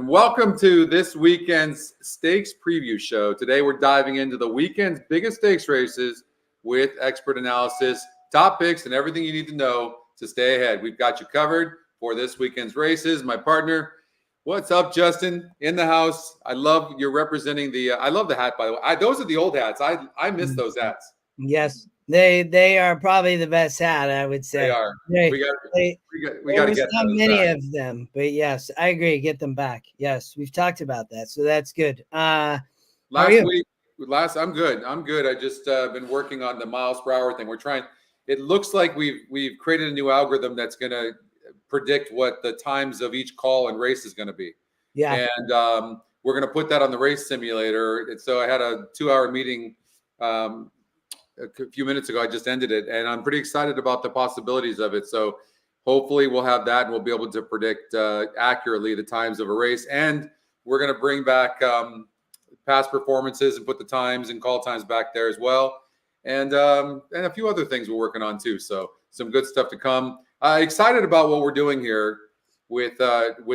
welcome to this weekend's stakes preview show. Today we're diving into the weekend's biggest stakes races with expert analysis, top picks, and everything you need to know to stay ahead. We've got you covered for this weekend's races. My partner, what's up, Justin, in the house. I love you're representing the I love the hat, by the way. Those are the old hats. I miss those hats. Yes, they are probably the best hat, I would say. They are. We got to get not many back. of them, but yes, I agree. Get them back. Yes, we've talked about that, so that's good. I'm good. I just been working on the miles per hour thing. We're trying. It looks like we've created a new algorithm that's going to predict what the times of each call and race is going to be. Yeah, and we're going to put that on the race simulator. And so I had a 2-hour meeting. A few minutes ago, I just ended it, and I'm pretty excited about the possibilities of it. So hopefully we'll have that, and we'll be able to predict accurately the times of a race. And we're going to bring back past performances and put the times and call times back there as well. And a few other things we're working on too. So some good stuff to come. Excited about what we're doing here with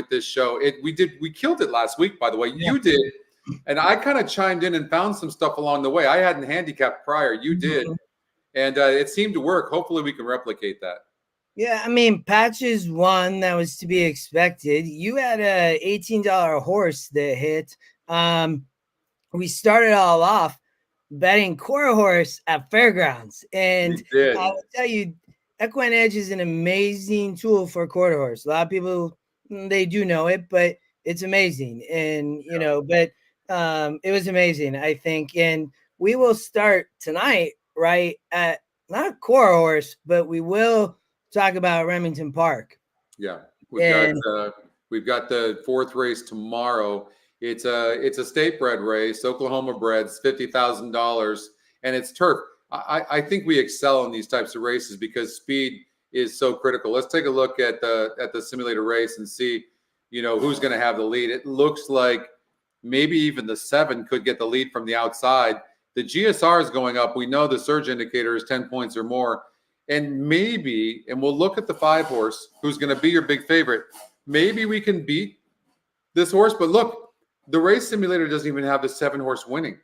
this show. We killed it last week, by the way. You did. And I kind of chimed in and found some stuff along the way. I hadn't handicapped prior. You did. And it seemed to work. Hopefully we can replicate that. Yeah, I mean, Patches won. That was to be expected. You had a $18 horse that hit. We started all off betting quarter horse at Fairgrounds. And I will tell you, Equine Edge is an amazing tool for quarter horse. A lot of people, they do know it, but it's amazing. And, but it was amazing, I think. And we will start tonight, right, at not a quarter horse, but we will talk about Remington Park. Yeah. We've got the fourth race tomorrow. It's a state bred race, Oklahoma breds, $50,000, and it's turf. I think we excel in these types of races because speed is so critical. Let's take a look at the simulator race and see, who's going to have the lead. It looks like maybe even the 7 could get the lead from the outside. The GSR is going up. We know the surge indicator is 10 points or more. And we'll look at the 5 horse, who's going to be your big favorite. Maybe we can beat this horse. But look, the race simulator doesn't even have the 7 horse winning.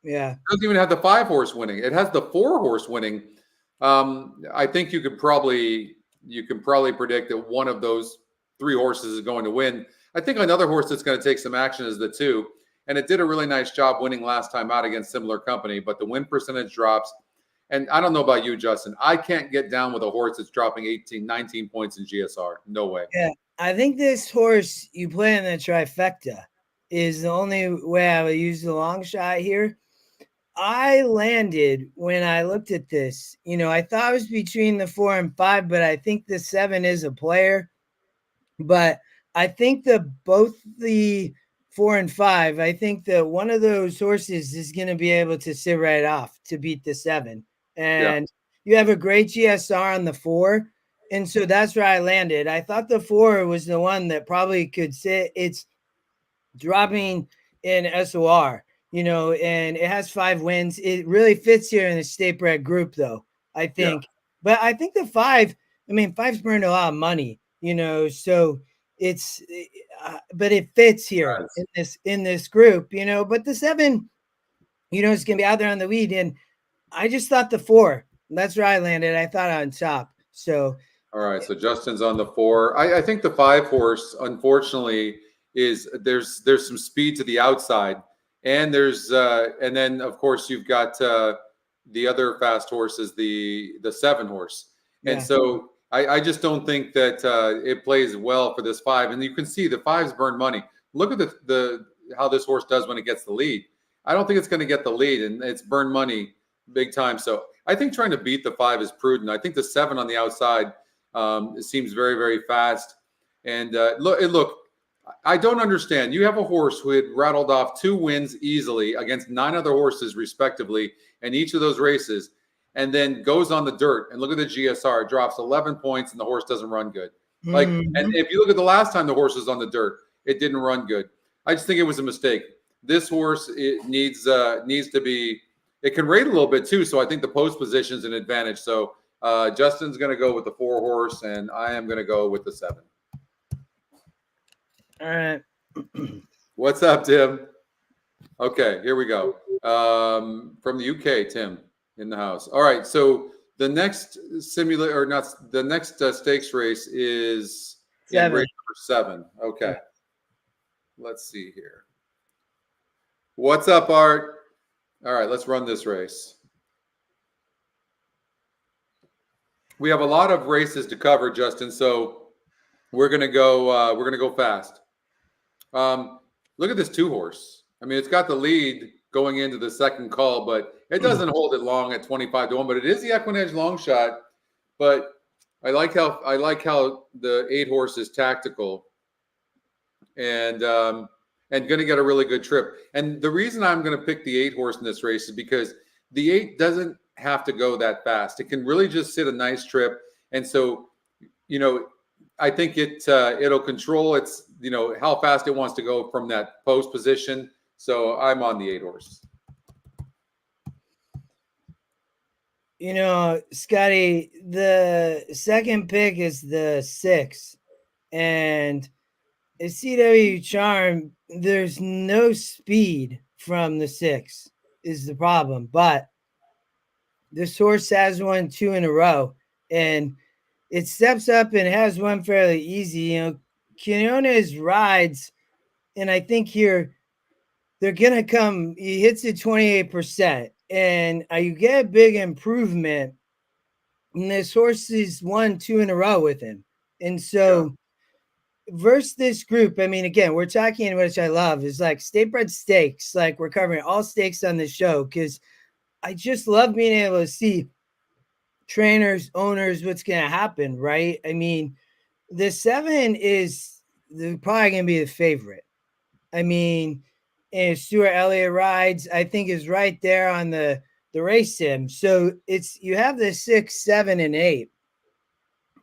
Yeah. It doesn't even have the 5 horse winning. It has the 4 horse winning. I think you can probably predict that one of those 3 horses is going to win. I think another horse that's going to take some action is the 2. And it did a really nice job winning last time out against similar company, but the win percentage drops. And I don't know about you, Justin. I can't get down with a horse that's dropping 18, 19 points in GSR. No way. Yeah, I think this horse you play in the trifecta is the only way I would use the long shot here. I landed when I looked at this. I thought it was between the 4 and 5, but I think the 7 is a player. But I think both the 4 and 5, I think that one of those horses is going to be able to sit right off to beat the 7. And you have a great GSR on the 4. And so that's where I landed. I thought the 4 was the one that probably could sit. It's dropping in SOR, and it has 5 wins. It really fits here in the state bred group, though, I think. Yeah. But I think the 5, 5's burned a lot of money, so it's but it fits here in this group, but the 7, is going to be out there on the lead. And I just thought the 4, that's where I landed. I thought on top. So, all right. So Justin's on the 4. I think the 5 horse, unfortunately, there's some speed to the outside, and and then of course you've got the other fast horse is the 7 horse. And so I just don't think that it plays well for this 5. And you can see the 5's burn money. Look at the how this horse does when it gets the lead. I don't think it's going to get the lead, and it's burn money big time. So I think trying to beat the 5 is prudent. I think the 7 on the outside seems very, very fast. And look, I don't understand. You have a horse who had rattled off 2 wins easily against 9 other horses, respectively, in each of those races, and then goes on the dirt. And look at the GSR. It drops 11 points, and the horse doesn't run good. And if you look at the last time the horse was on the dirt, it didn't run good. I just think it was a mistake. This horse, it needs to be. It can rate a little bit too, so I think the post position is an advantage. So Justin's going to go with the 4 horse, and I am going to go with the 7. All right. What's up, Tim? Okay, here we go. From the UK, Tim in the house. All right, so the next stakes race is in race 7. number 7. Okay, let's see here. What's up, Art? All right, let's run this race. We have a lot of races to cover, Justin. So we're gonna go fast. Look at this 2-horse. I mean, it's got the lead going into the second call, but it doesn't hold it long at 25-1. But it is the Equinedge long shot. But I like how the 8-horse is tactical, and going to get a really good trip. And the reason I'm going to pick the 8-horse in this race is because the 8 doesn't have to go that fast. It can really just sit a nice trip, and so I think it'll control its how fast it wants to go from that post position. So I'm on the 8-horse. Scotty, the second pick is the 6, and a CW Charm. There's no speed from the 6 is the problem, but this horse has won 2 in a row, and it steps up and has one fairly easy. Quinones rides, and I think here they're going to come. He hits it 28%, and you get a big improvement. And this horse has won 2 in a row with him. And so, versus this group, I mean, again, we're talking, which I love, is like state-bred stakes. Like, we're covering all stakes on the show because I just love being able to see trainers, owners, what's going to happen, right? I mean, the 7 is probably going to be the favorite. I mean, and Stuart Elliott rides, I think, is right there on the race sim. So you have the 6, 7, and 8.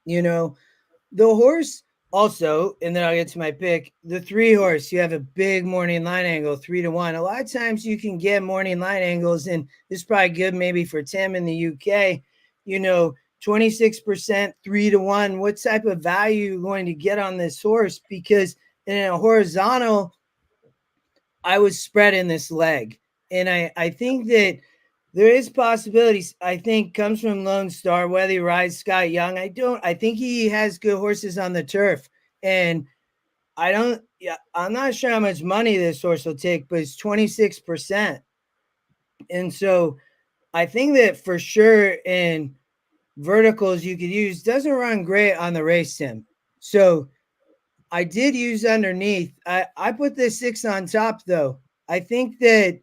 The horse also, and then I'll get to my pick, the 3-horse, you have a big morning line angle, 3-1. A lot of times you can get morning line angles, and this is probably good maybe for Tim in the UK. 26%, 3-1. What type of value are you going to get on this horse? Because in a horizontal, I was spreading this leg. And I think that there is possibilities, I think, comes from Lone Star, whether he rides Scott Young. I think he has good horses on the turf. And I'm not sure how much money this horse will take, but it's 26%. And so I think that for sure in verticals you could use, doesn't run great on the race sim. So I did use underneath. I put the 6 on top, though. I think that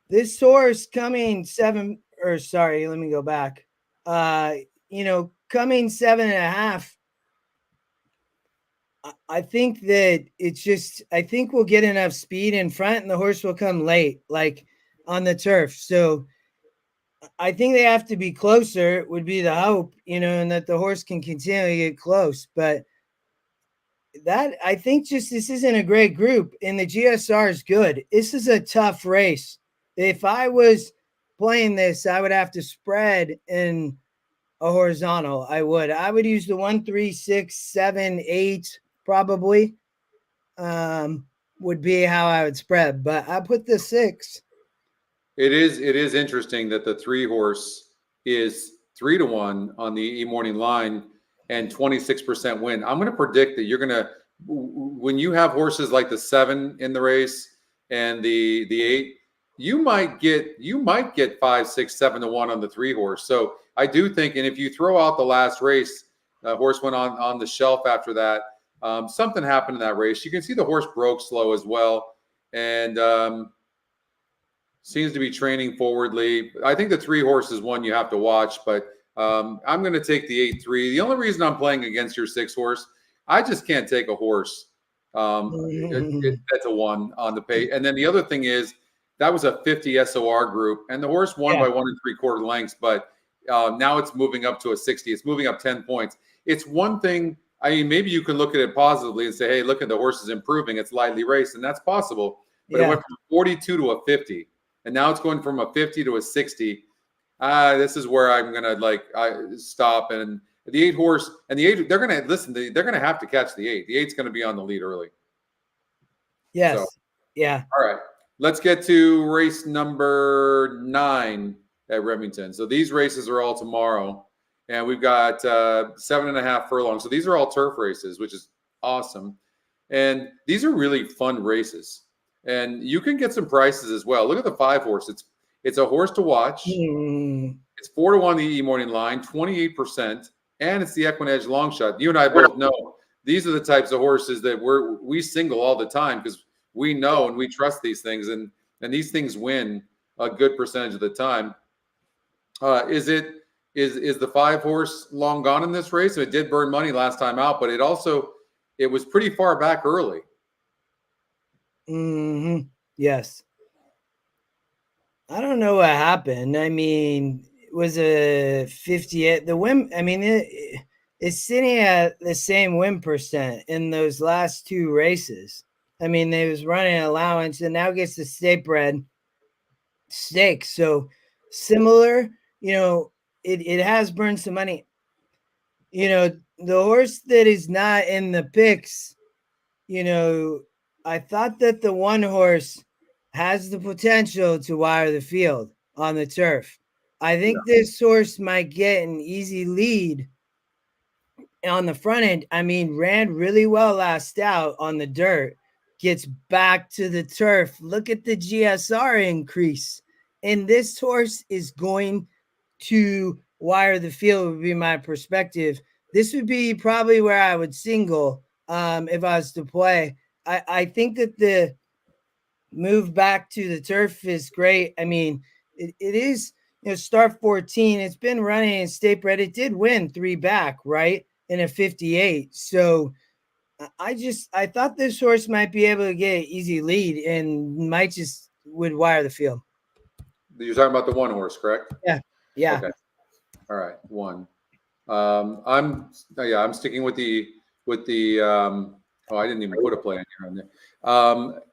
this horse coming 7, or sorry, let me go back. Coming 7.5. I think that I think we'll get enough speed in front and the horse will come late, like on the turf. So I think they have to be closer, would be the hope, and that the horse can continually get close. But that, I think, just this isn't a great group, and the GSR is good. This is a tough race. If I was playing this, I would have to spread in a horizontal. I would use the 1, 3, 6, 7, 8 probably. Would be how I would spread, but I put the 6. It is interesting that the 3-horse is 3-1 on the morning line and 26% win. I'm going to predict that you're going to, when you have horses like the 7 in the race and the 8, you might get 5, 6, 7 to 1 on the 3-horse. So I do think, and if you throw out the last race, the horse went on the shelf after that. Something happened in that race. You can see the horse broke slow as well, and seems to be training forwardly. I think the 3-horse is one you have to watch, but I'm going to take the 8-3. The only reason I'm playing against your 6-horse, I just can't take a horse that's a 1 on the page. And then the other thing is that was a 50 SOR group, and the horse won by 1 3/4 lengths, but now it's moving up to a 60. It's moving up 10 points. It's one thing. I mean, maybe you can look at it positively and say, hey, look at the horse is improving. It's lightly raced, and that's possible. But it went from 42 to a 50. And now it's going from a 50 to a 60. This is where I'm gonna stop. And the 8-horse and the 8, they're gonna listen. They're gonna have to catch the 8. The 8's gonna be on the lead early. So, Yes. Yeah. all right, let's get to race number 9 at Remington. So these races are all tomorrow, and we've got 7.5 furlongs. So these are all turf races, which is awesome. And these are really fun races. And you can get some prices as well. Look at the 5 horse. It's a horse to watch. Mm. It's 4-1 the E-morning line, 28%, and it's the Equinedge long shot. You and I both know these are the types of horses that we single all the time because we know and we trust these things, and these things win a good percentage of the time. Is the 5 horse long gone in this race? It did burn money last time out, but it was pretty far back early. Mm-hmm. Yes. I don't know what happened. I mean, it was a 58. The win. I mean, it's sitting at the same win percent in those last 2 races. I mean, they was running allowance and now gets the Statebred stakes. So similar, it has burned some money. The horse that is not in the picks, I thought that the 1 horse has the potential to wire the field on the turf. I think this horse might get an easy lead on the front end. I mean, ran really well last out on the dirt, gets back to the turf. Look at the GSR increase. And this horse is going to wire the field, would be my perspective. This would be probably where I would single if I was to play. I think that the move back to the turf is great. I mean, it is, start 14. It's been running in Statebred. It did win 3 back, right? In a 58. So I thought this horse might be able to get an easy lead and would wire the field. You're talking about the 1 horse, correct? Yeah. Yeah. Okay. All right. 1. I'm sticking with the I didn't even put a play on there. I'm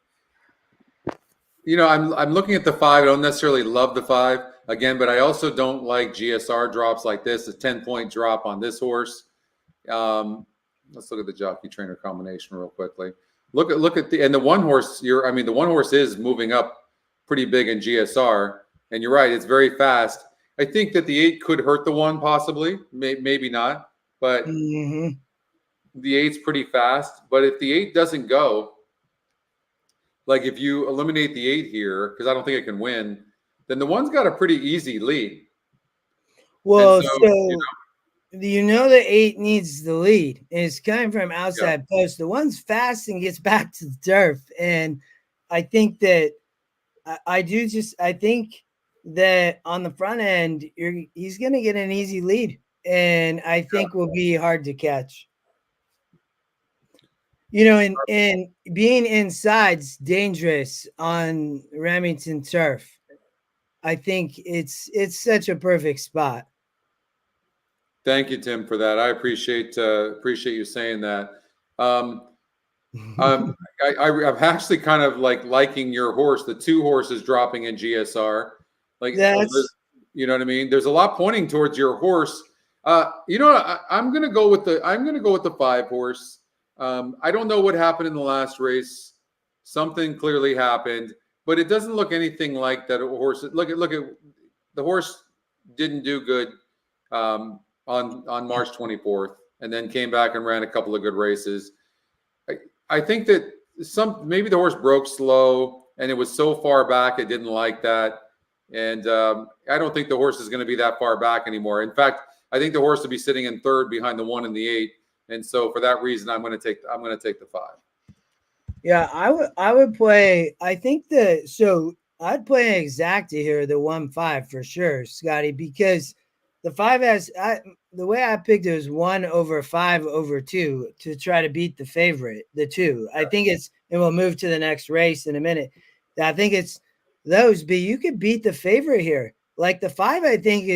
looking at the 5. I don't necessarily love the 5 again, but I also don't like GSR drops like this. A 10-point drop on this horse. Let's look at the jockey trainer combination real quickly. Look at the 1 horse. The 1 horse is moving up pretty big in GSR, and you're right. It's very fast. I think that the 8 could hurt the 1 possibly, maybe not, but the 8's pretty fast. But if the 8 doesn't go, like if you eliminate the 8 here, because I don't think it can win, then the 1's got a pretty easy lead. Well, the 8 needs the lead. It's coming from outside post. The 1's fast and gets back to the turf. And I think that I think that on the front end, he's going to get an easy lead. And I think will be hard to catch. And being inside's dangerous on Remington turf. I think it's such a perfect spot. Thank you, Tim, for that. I appreciate you saying that. I'm actually kind of liking your horse. The 2 horses dropping in GSR, you know what I mean. There's a lot pointing towards your horse. I'm gonna go with the 5 horse. I don't know what happened in the last race. Something clearly happened, but it doesn't look anything like that horse. Look at the horse didn't do good on March 24th, and then came back and ran a couple of good races. I think that maybe the horse broke slow, and it was so far back it didn't like that. And I don't think the horse is going to be that far back anymore. In fact, I think the horse will be sitting in 3rd behind the 1 and the 8. And so for that reason, I'm going to take the 5. Yeah, I would play. I think I'd play an exacta here, the 1-5 for sure, Scotty, because the 5 has the way I picked it was 1 over 5 over 2 to try to beat the favorite, the 2. I think and we'll move to the next race in a minute. I think it's those, but you could beat the favorite here. Like the 5, I think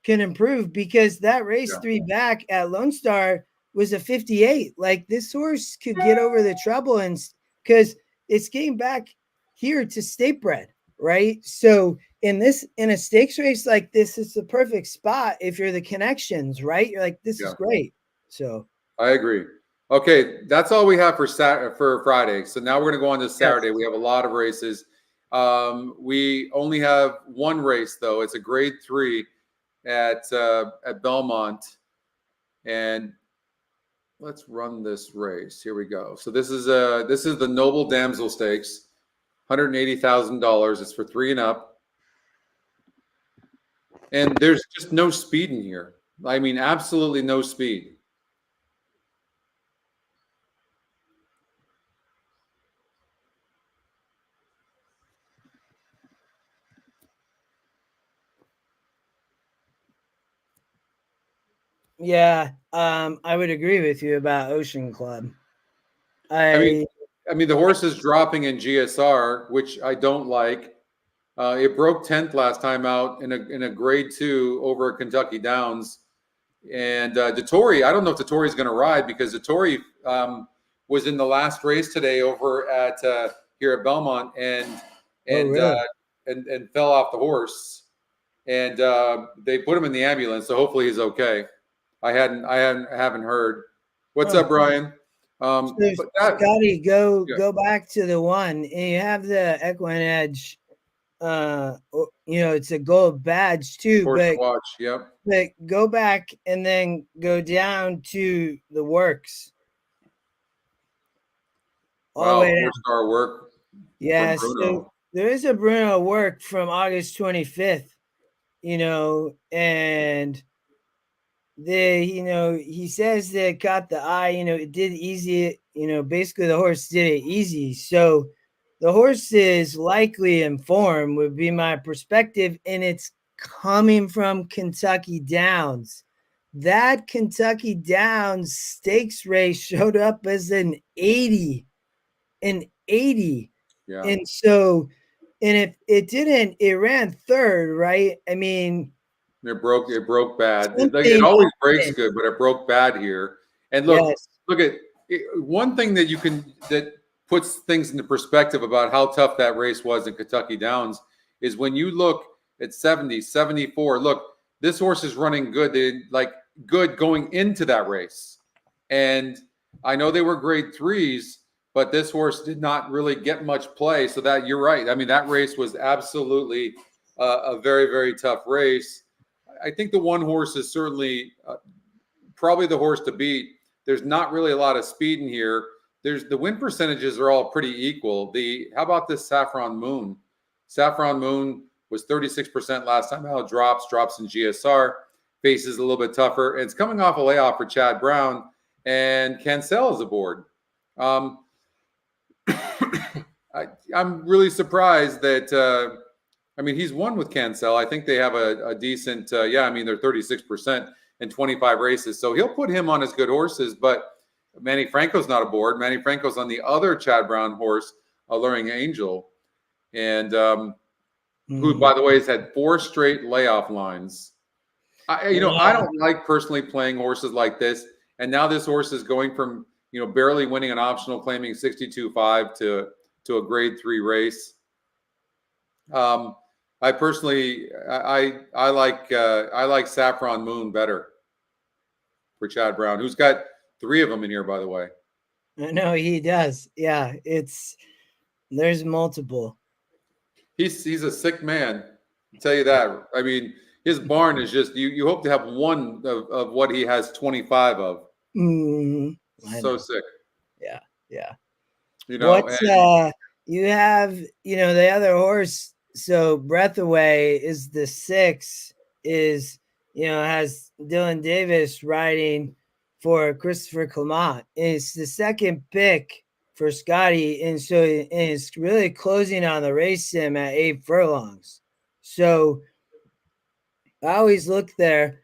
can improve because that race 3 back at Lone Star was a 58. Like this horse could get over the trouble, and because it's getting back here to Statebred, right? So in a stakes race like this, it's the perfect spot if you're the connections, right? You're like, this is great. So I agree. Okay, that's all we have for Friday. So now we're going to go on to Saturday. Yes. We have a lot of races. We only have one race though. It's a Grade 3 at Belmont, and let's run this race. Here we go. So this is the Noble Damsel Stakes, $180,000. It's for 3 and up, and there's just no speed in here. I mean, absolutely no speed. Yeah, I would agree with you about Ocean Club. I mean, the horse is dropping in GSR, which I don't like. It broke 10th last time out in a Grade 2 over at Kentucky Downs. And Dettori, I don't know if Dettori is going to ride because Dettori was in the last race today over at here at Belmont and really? and fell off the horse. And they put him in the ambulance, so hopefully he's okay. I haven't heard. What's up, Brian? So Scotty, go back to the one, and you have the Equine Edge. It's a gold badge too. But watch, yep. But go back and then go down to the works. Wow, 4-star work. Yes, so there is a Bruno work from August 25th. And he says that it caught the eye, it did easy, basically the horse did it easy. So the horse is likely in form would be my perspective. And it's coming from Kentucky Downs. That Kentucky Downs stakes race showed up as an 80. Yeah. And so, and if it didn't, it ran third, right? I mean, it broke bad. It always breaks good, but it broke bad here. And look at one thing that puts things into perspective about how tough that race was in Kentucky Downs is when you look at 70, 74. Look, this horse is running good. Good going into that race. And I know they were Grade 3s, but this horse did not really get much play. So that you're right. I mean, that race was absolutely a very, very tough race. I think the one horse is certainly probably the horse to beat. There's not really a lot of speed in here. The win percentages are all pretty equal. How about this Saffron Moon? Saffron Moon was 36% last time out. Drops in GSR. Faces a little bit tougher. And it's coming off a layoff for Chad Brown. And Cancel is aboard. I'm really surprised that he's won with Cancel. I think they have a decent they're 36% in 25 races. So he'll put him on his good horses, but Manny Franco's not aboard. Manny Franco's on the other Chad Brown horse, Alluring Angel, and who, by the way, has had 4 straight layoff lines. I don't like personally playing horses like this. And now this horse is going from, barely winning an optional, claiming 62.5 to a Grade 3 race. I personally, I like Saffron Moon better for Chad Brown, who's got 3 of them in here, by the way. No, he does. Yeah, there's multiple. He's a sick man. I'll tell you that. I mean, his barn is just you hope to have one of what he has 25 of. So sick. Yeah. You have the other horse. So Breath Away is the 6, has Dylan Davis riding for Christopher Clement. It's the second pick for Scotty. And so it's really closing on the race sim at 8 furlongs. So I always look there.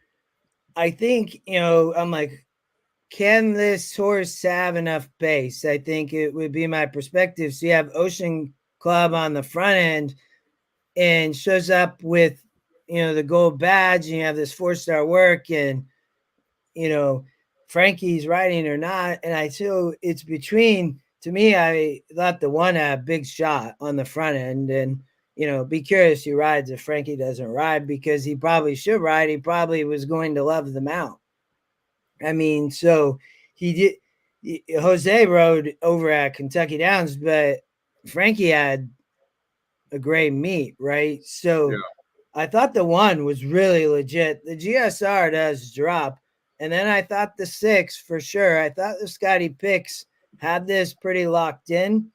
I think, I'm like, can this horse have enough pace? I think it would be my perspective. So you have Ocean Club on the front end and shows up with, the gold badge, and you have this 4-star work, and, Frankie's riding or not. And it's between, to me, I thought the one had a big shot on the front end, and, be curious who rides if Frankie doesn't ride, because he probably should ride. He probably was going to love the mount. I mean, so he did, Jose rode over at Kentucky Downs, but Frankie had a great meet, right? So I thought the 1 was really legit. The GSR does drop. And then I thought the 6 for sure. I thought the Scotty picks had this pretty locked in.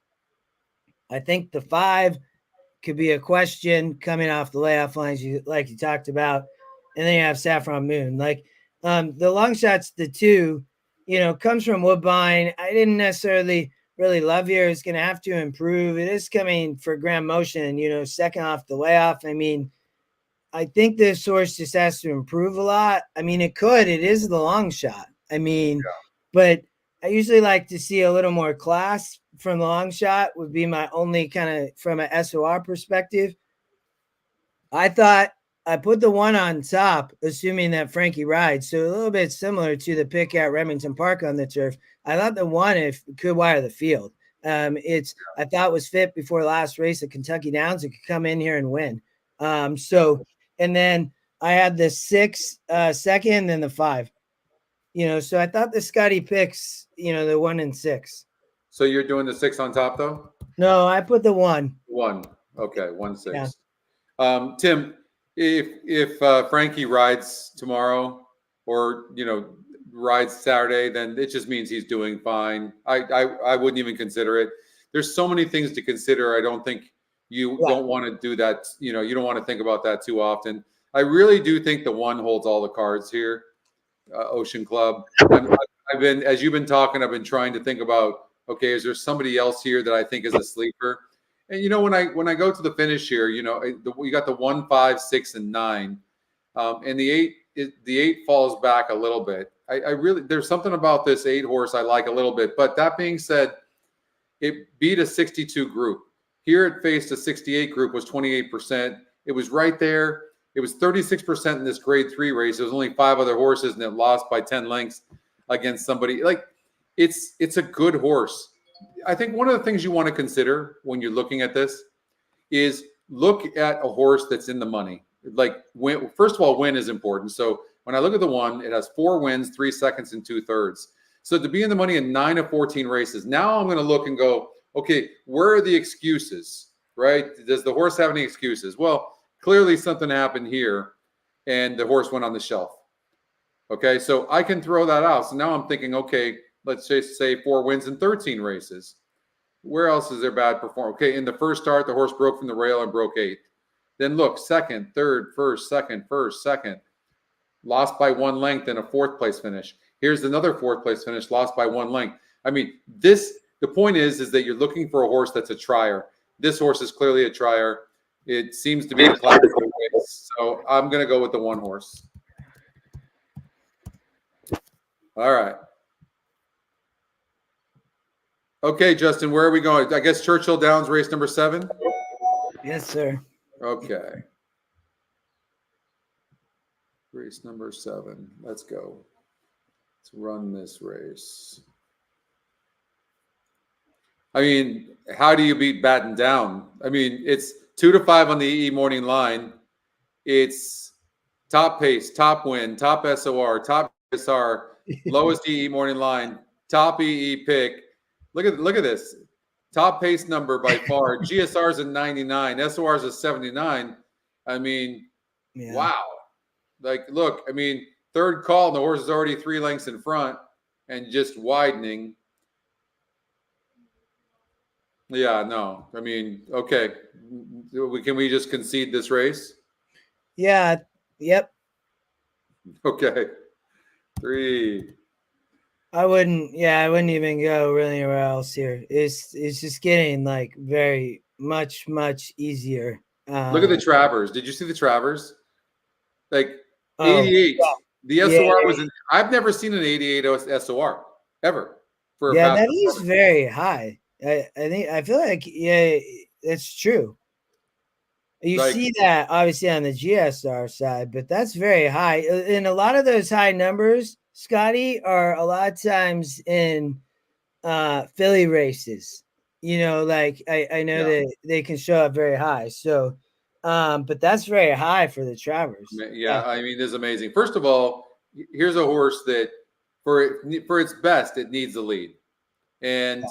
I think the 5 could be a question coming off the layoff lines, like you talked about. And then you have Saffron Moon. Like the long shots, the 2, comes from Woodbine. I didn't necessarily really love here. It's going to have to improve. It is coming for Grand Motion, second off the layoff. I mean, I think this horse just has to improve a lot. I mean, it is the long shot. I mean, but I usually like to see a little more class from the long shot would be my only kind of from an SOR perspective. I thought I put the 1 on top, assuming that Frankie rides. So a little bit similar to the pick at Remington Park on the turf. I thought the 1 if could wire the field. I thought was fit before last race at Kentucky Downs. It could come in here and win. And then I had the 6 second, then the 5. So I thought the Scotty picks, the 1 and 6. So you're doing the 6 on top though? No, I put the 1. 1. Okay, 1 6. Yeah. Tim, if Frankie rides tomorrow or rides Saturday, then it just means he's doing fine. I wouldn't even consider it. There's so many things to consider. I don't think you don't want to do that. You don't want to think about that too often. I really do think the 1 holds all the cards here. Ocean Club. I've been, as you've been talking, I've been trying to think about, okay, is there somebody else here that I think is a sleeper? And when I go to the finish here, you got the 1, 5, 6, and 9, and the 8 falls back a little bit. I really, there's something about this 8 horse I like a little bit. But that being said, it beat a 62 group. Here it faced a 68 group, was 28%. It was right there. It was 36% in this grade 3 race. There was only 5 other horses, and it lost by 10 lengths against somebody. Like, it's a good horse. I think one of the things you want to consider when you're looking at this is look at a horse that's in the money. Like, first of all, win is important. So when I look at the 1, it has 4 wins, 3 seconds, and 2/3. So to be in the money in 9 of 14 races, now I'm going to look and go, okay, where are the excuses, right? Does the horse have any excuses? Well, clearly something happened here, and the horse went on the shelf. Okay, so I can throw that out. So now I'm thinking, okay, let's just say 4 wins in 13 races. Where else is there bad performance? Okay, in the first start, the horse broke from the rail and broke 8th. Then look, 2nd, 3rd, 1st, 2nd, 1st, 2nd. Lost by 1 length in a 4th place finish. Here's another 4th place finish, lost by 1 length. I mean, the point is that you're looking for a horse that's a trier. This horse is clearly a trier. It seems to be a classical race. So I'm going to go with the 1 horse. All right. Okay, Justin, where are we going? I guess Churchill Downs race number 7? Yes, sir. Okay. Race number 7. Let's go. Let's run this race. I mean, how do you beat Batten Down? I mean, it's 2 to 5 on the EE morning line. It's top pace, top win, top SOR, top SR, lowest EE morning line, top EE pick. Look at this. Top pace number by far. GSR's a 99. SOR's a 79. I mean, wow. Like, look, I mean, 3rd call, and the horse is already 3 lengths in front and just widening. Yeah, no. I mean, okay. Can we just concede this race? Yeah. Yep. Okay. 3. I wouldn't even go really anywhere else here. It's just getting like very much easier. Look at the Travers. Did you see the Travers? Like 88. Yeah. The SOR was I've never seen an 88 SOR ever. That is very high. I feel like that's true. You see that obviously on the GSR side, but that's very high. And a lot of those high numbers, Scotty, are a lot of times in filly races. Like I know that they can show up very high. So, but that's very high for the Travers. Yeah, I mean, this is amazing. First of all, here's a horse that for its best, it needs a lead. And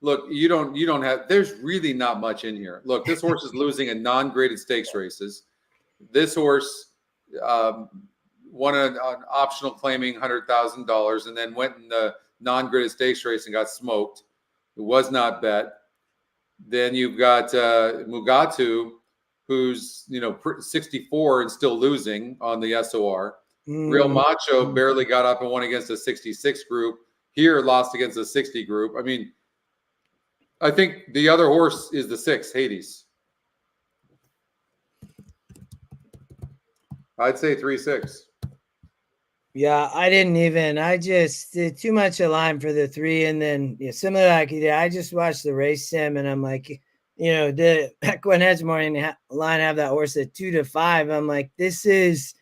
look, you don't have. There's really not much in here. Look, this horse is losing in non-graded stakes races. This horse won an optional claiming $100,000, and then went in the non-graded stakes race and got smoked. It was not bet. Then you've got Mugatu, who's 64 and still losing on the SOR. Real Macho barely got up and won against a 66 group. Here lost against a 60 group. I mean, I think the other horse is the 6, Hades. I'd say 3-6. Yeah, I just did too much a line for the 3. And then similar like you did, I just watched the race sim and I'm like, the Equine Hedge morning line have that horse at 2-5. I'm like, this is,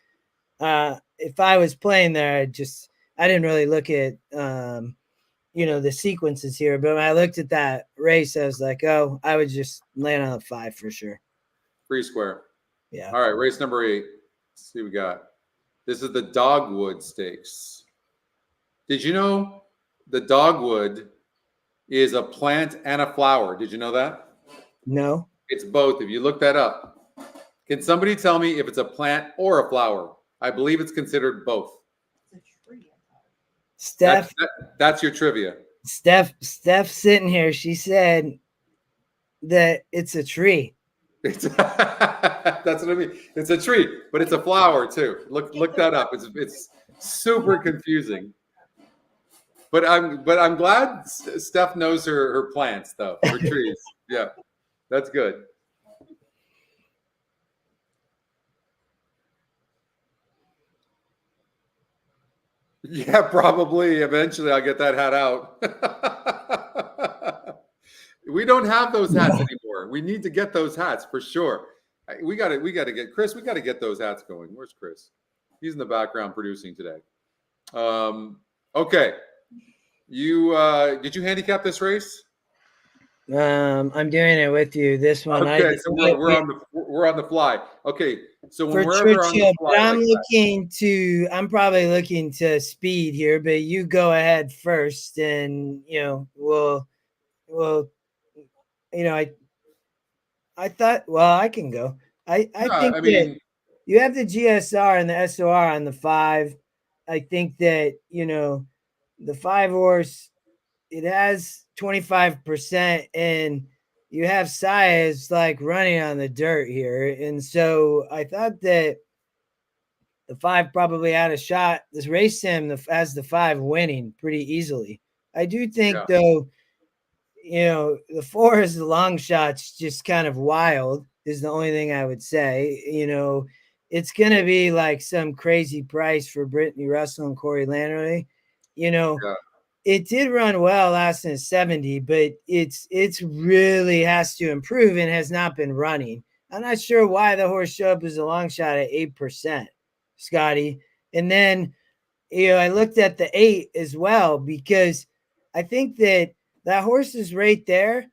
if I was playing there, I didn't really look at, the sequences here. But when I looked at that race, I was like, oh, I would just land on a 5 for sure. Free square. Yeah. All right, race number 8. Let's see what we got. This is the Dogwood Stakes. Did you know the Dogwood is a plant and a flower? Did you know that? No. It's both. If you look that up, can somebody tell me if it's a plant or a flower? I believe it's considered both. It's a tree. Steph. That's your trivia. Steph sitting here. She said that it's a tree. That's what I mean. It's a tree, but it's a flower too. Look that up. It's super confusing. But I'm glad Steph knows her plants though, her trees. Yeah, that's good. Yeah, probably. Eventually, I'll get that hat out. We don't have those hats anymore. We need to get those hats for sure. We got to get Chris. We got to get those hats going. Where's Chris? He's in the background producing today. Okay. You did you handicap this race? I'm doing it with you. This one. Okay, so we're on the fly. Okay, so when for we're Churchill, on the fly, I'm probably looking to speed here, but you go ahead first, and we'll I thought, well, I can go. I think you have the GSR and the SOR on the 5. I think that, the 5 horse, it has 25%, and you have Sias like running on the dirt here. And so I thought that the 5 probably had a shot. This race sim has the 5 winning pretty easily. I do think though, the 4 is the long shots, just kind of wild is the only thing I would say. It's going to be like some crazy price for Brittany Russell and Corey Lannery. It did run well last in 70, but it's really has to improve and has not been running. I'm not sure why the horse showed up as a long shot at 8%, Scotty. And then, I looked at the 8 as well, because I think that horse is right there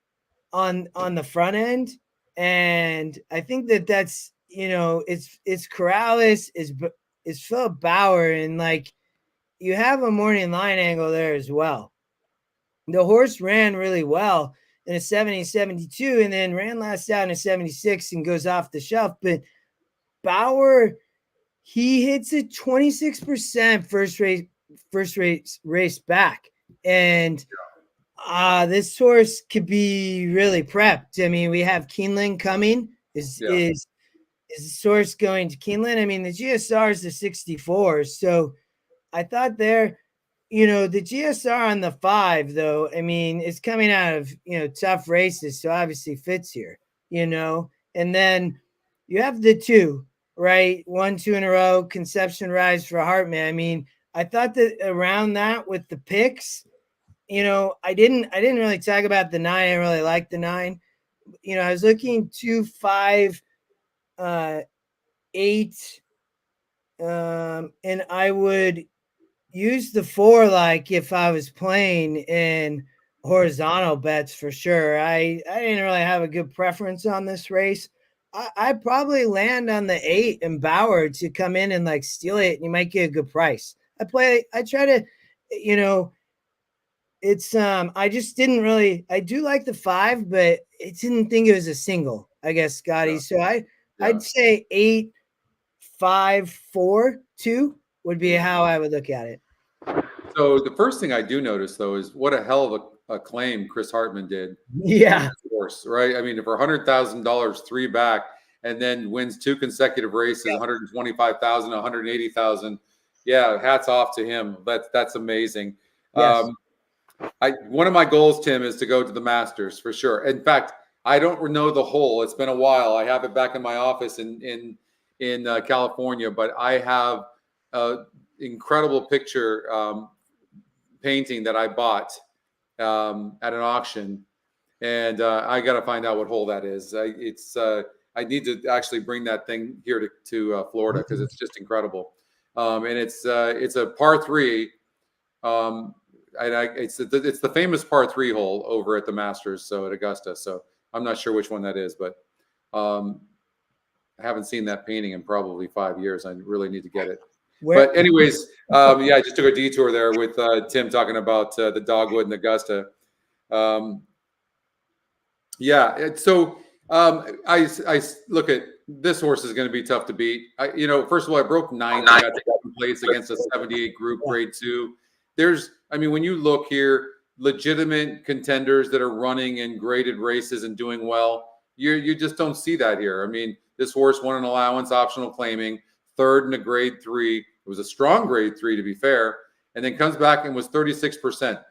on the front end. And I think that's, it's Corrales, is Philip Bauer, and like you have a morning line angle there as well. The horse ran really well in a 70-72 and then ran last out in a 76 and goes off the shelf. But Bauer, he hits a 26% first race back. And this horse could be really prepped. I mean, we have Keeneland coming. Is the source going to Keeneland? I mean, the GSR is the 64. So I thought there, the GSR on the 5, though, I mean, it's coming out of, tough races. So obviously fits here, and then you have the 2, right? 1, 2 in a row, Conception Rise for Hartman. I mean, I thought that around that with the picks, I didn't really talk about the 9. I didn't really like the 9. I was looking 2, 5, 8, and I would use the 4 like if I was playing in horizontal bets for sure. I didn't really have a good preference on this race. I'd probably land on the 8 and Bauer to come in and like steal it, and you might get a good price. you know, it's I just didn't really. I do like the 5, but it didn't think it was a single. I guess, Scotty. Yeah. So Yeah. I'd say 8, 5, 4, 2 would be how I would look at it. So the first thing I do notice though is what a hell of a claim Chris Hartman did. Yeah. Of course, right? I mean, for $100,000, 3 back, and then wins 2 consecutive races, 125,000, 180,000. Yeah, hats off to him. That's amazing. Yes. One of my goals, Tim, is to go to the Masters for sure. In fact, I don't know the hole. It's been a while. I have it back in my office in California, but I have an incredible picture painting that I bought at an auction, and I got to find out what hole that is. I need to actually bring that thing here to Florida because it's just incredible, and it's a par 3. It's the famous par 3 hole over at the Masters, so at Augusta. So I'm not sure which one that is, but I haven't seen that painting in probably 5 years. I really need to get it. But anyways, I just took a detour there with Tim talking about the Dogwood and Augusta. So I look at this horse is going to be tough to beat. First of all, I broke 9th. I got to 7th place against a 78 group grade 2. When you look here, legitimate contenders that are running in graded races and doing well, you just don't see that here. I mean, this horse won an allowance, optional claiming, 3rd in a grade 3. It was a strong grade 3, to be fair, and then comes back and was 36%.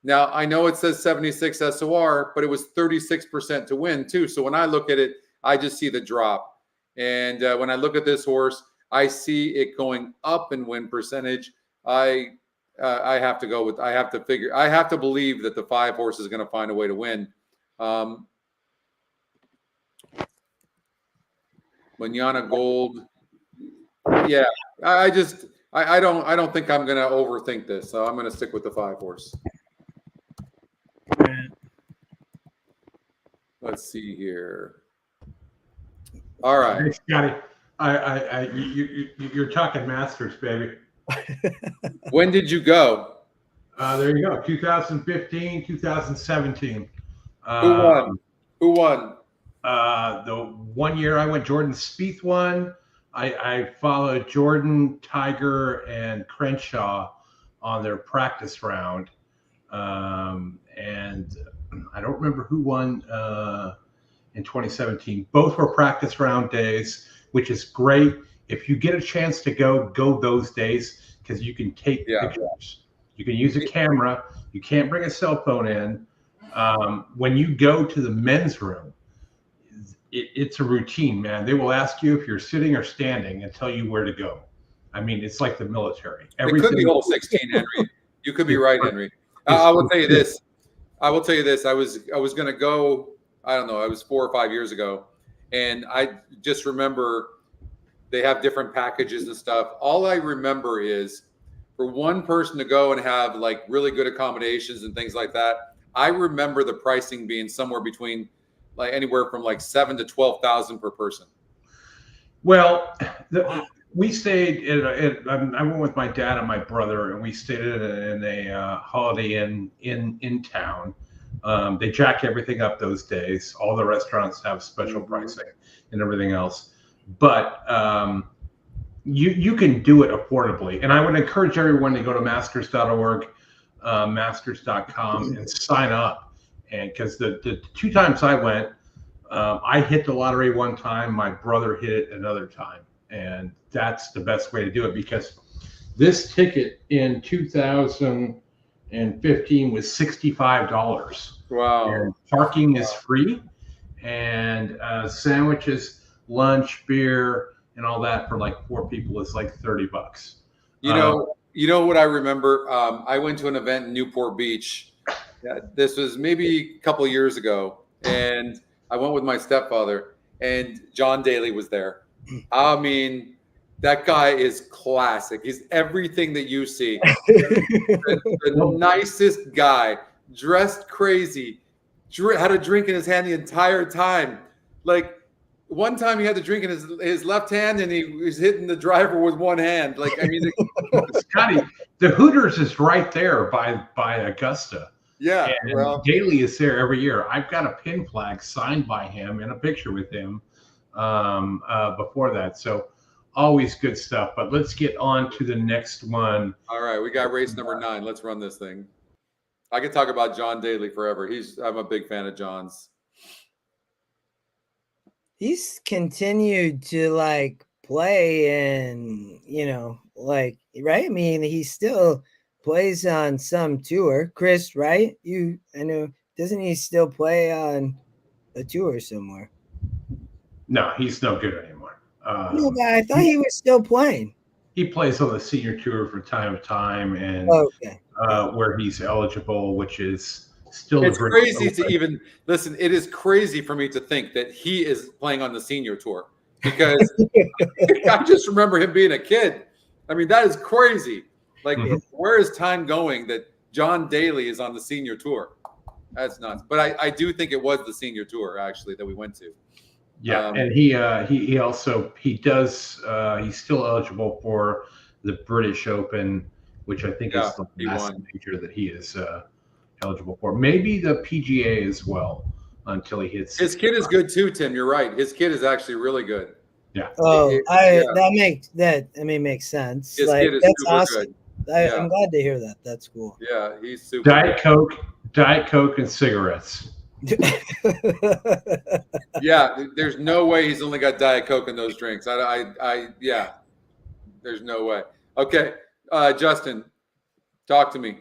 Now, I know it says 76 SOR, but it was 36% to win, too. So when I look at it, I just see the drop. And when I look at this horse, I see it going up in win percentage. I have to go with, I have to believe that the 5 horse is going to find a way to win. Manana Gold. Yeah, I don't think I'm going to overthink this. So I'm going to stick with the 5 horse. Let's see here. All right. Hey, Scotty, you're talking Masters, baby. When did you go? There you go. 2015, 2017. Who won? The one year I went, Jordan Spieth won. I followed Jordan, Tiger, and Crenshaw on their practice round. And I don't remember who won in 2017. Both were practice round days, which is great. If you get a chance to go those days, because you can take pictures. You can use a camera. You can't bring a cell phone in. When you go to the men's room, it's a routine, man. They will ask you if you're sitting or standing and tell you where to go. I mean, it's like the military. It could be hole 16, Henry. You could be right, Henry. I will tell you this. I was going to go, I don't know, it was 4 or 5 years ago. And I just remember they have different packages and stuff. All I remember is for one person to go and have like really good accommodations and things like that. I remember the pricing being somewhere between like anywhere from like 7,000 to 12,000 per person. Well, we stayed I went with my dad and my brother, and we stayed in a Holiday Inn in town. They jack everything up those days. All the restaurants have special pricing and everything else. But you can do it affordably. And I would encourage everyone to go to masters.org, masters.com, and sign up. And because the 2 times I went, I hit the lottery one time, my brother hit it another time. And that's the best way to do it, because this ticket in 2015 was $65. Wow. And parking is free, and sandwiches, lunch, beer, and all that for like 4 people is like $30. You know what I remember? I went to an event in Newport Beach. This was maybe a couple of years ago, and I went with my stepfather, and John Daly was there. I mean, that guy is classic. He's everything that you see. the nicest guy, dressed crazy, had a drink in his hand the entire time. Like, one time he had the drink in his left hand and he was hitting the driver with one hand. Like, I mean, Scotty, the Hooters is right there by Augusta. yeah. And Well, Daly is there every year. I've got a pin flag signed by him and a picture with him before that. So always good stuff. But let's get on to the next one. all right, we got race number 9. Let's run this thing. I could talk about John Daly forever. I'm a big fan of John's. He's continued to like play and, you know, like, right? I mean, he still plays on some tour. Chris, right? I know, doesn't he still play on a tour somewhere? No, he's no good anymore. No, but I thought he was still playing. He plays on the senior tour from time to time, and Okay. where he's eligible, which is still It's crazy to even listen. It is crazy for me to think that he is playing on the senior tour because I just remember him being a kid. I mean, that is crazy. Like, where is time going that John Daly is on the senior tour? That's nuts. But I do think it was the senior tour actually that we went to. Yeah, and he also he's still eligible for the British Open, which I think is the last major that he is eligible for. Maybe the PGA as well until he hits. His kid is good too, Tim. You're right. His kid is actually really good. Yeah. Oh, that makes sense. His like, kid is that's super awesome. good. I'm glad to hear that. That's cool. Yeah, he's super. Diet Coke, and cigarettes. Yeah, there's no way he's only got Diet Coke in those drinks. Yeah, there's no way. Okay, Justin, talk to me.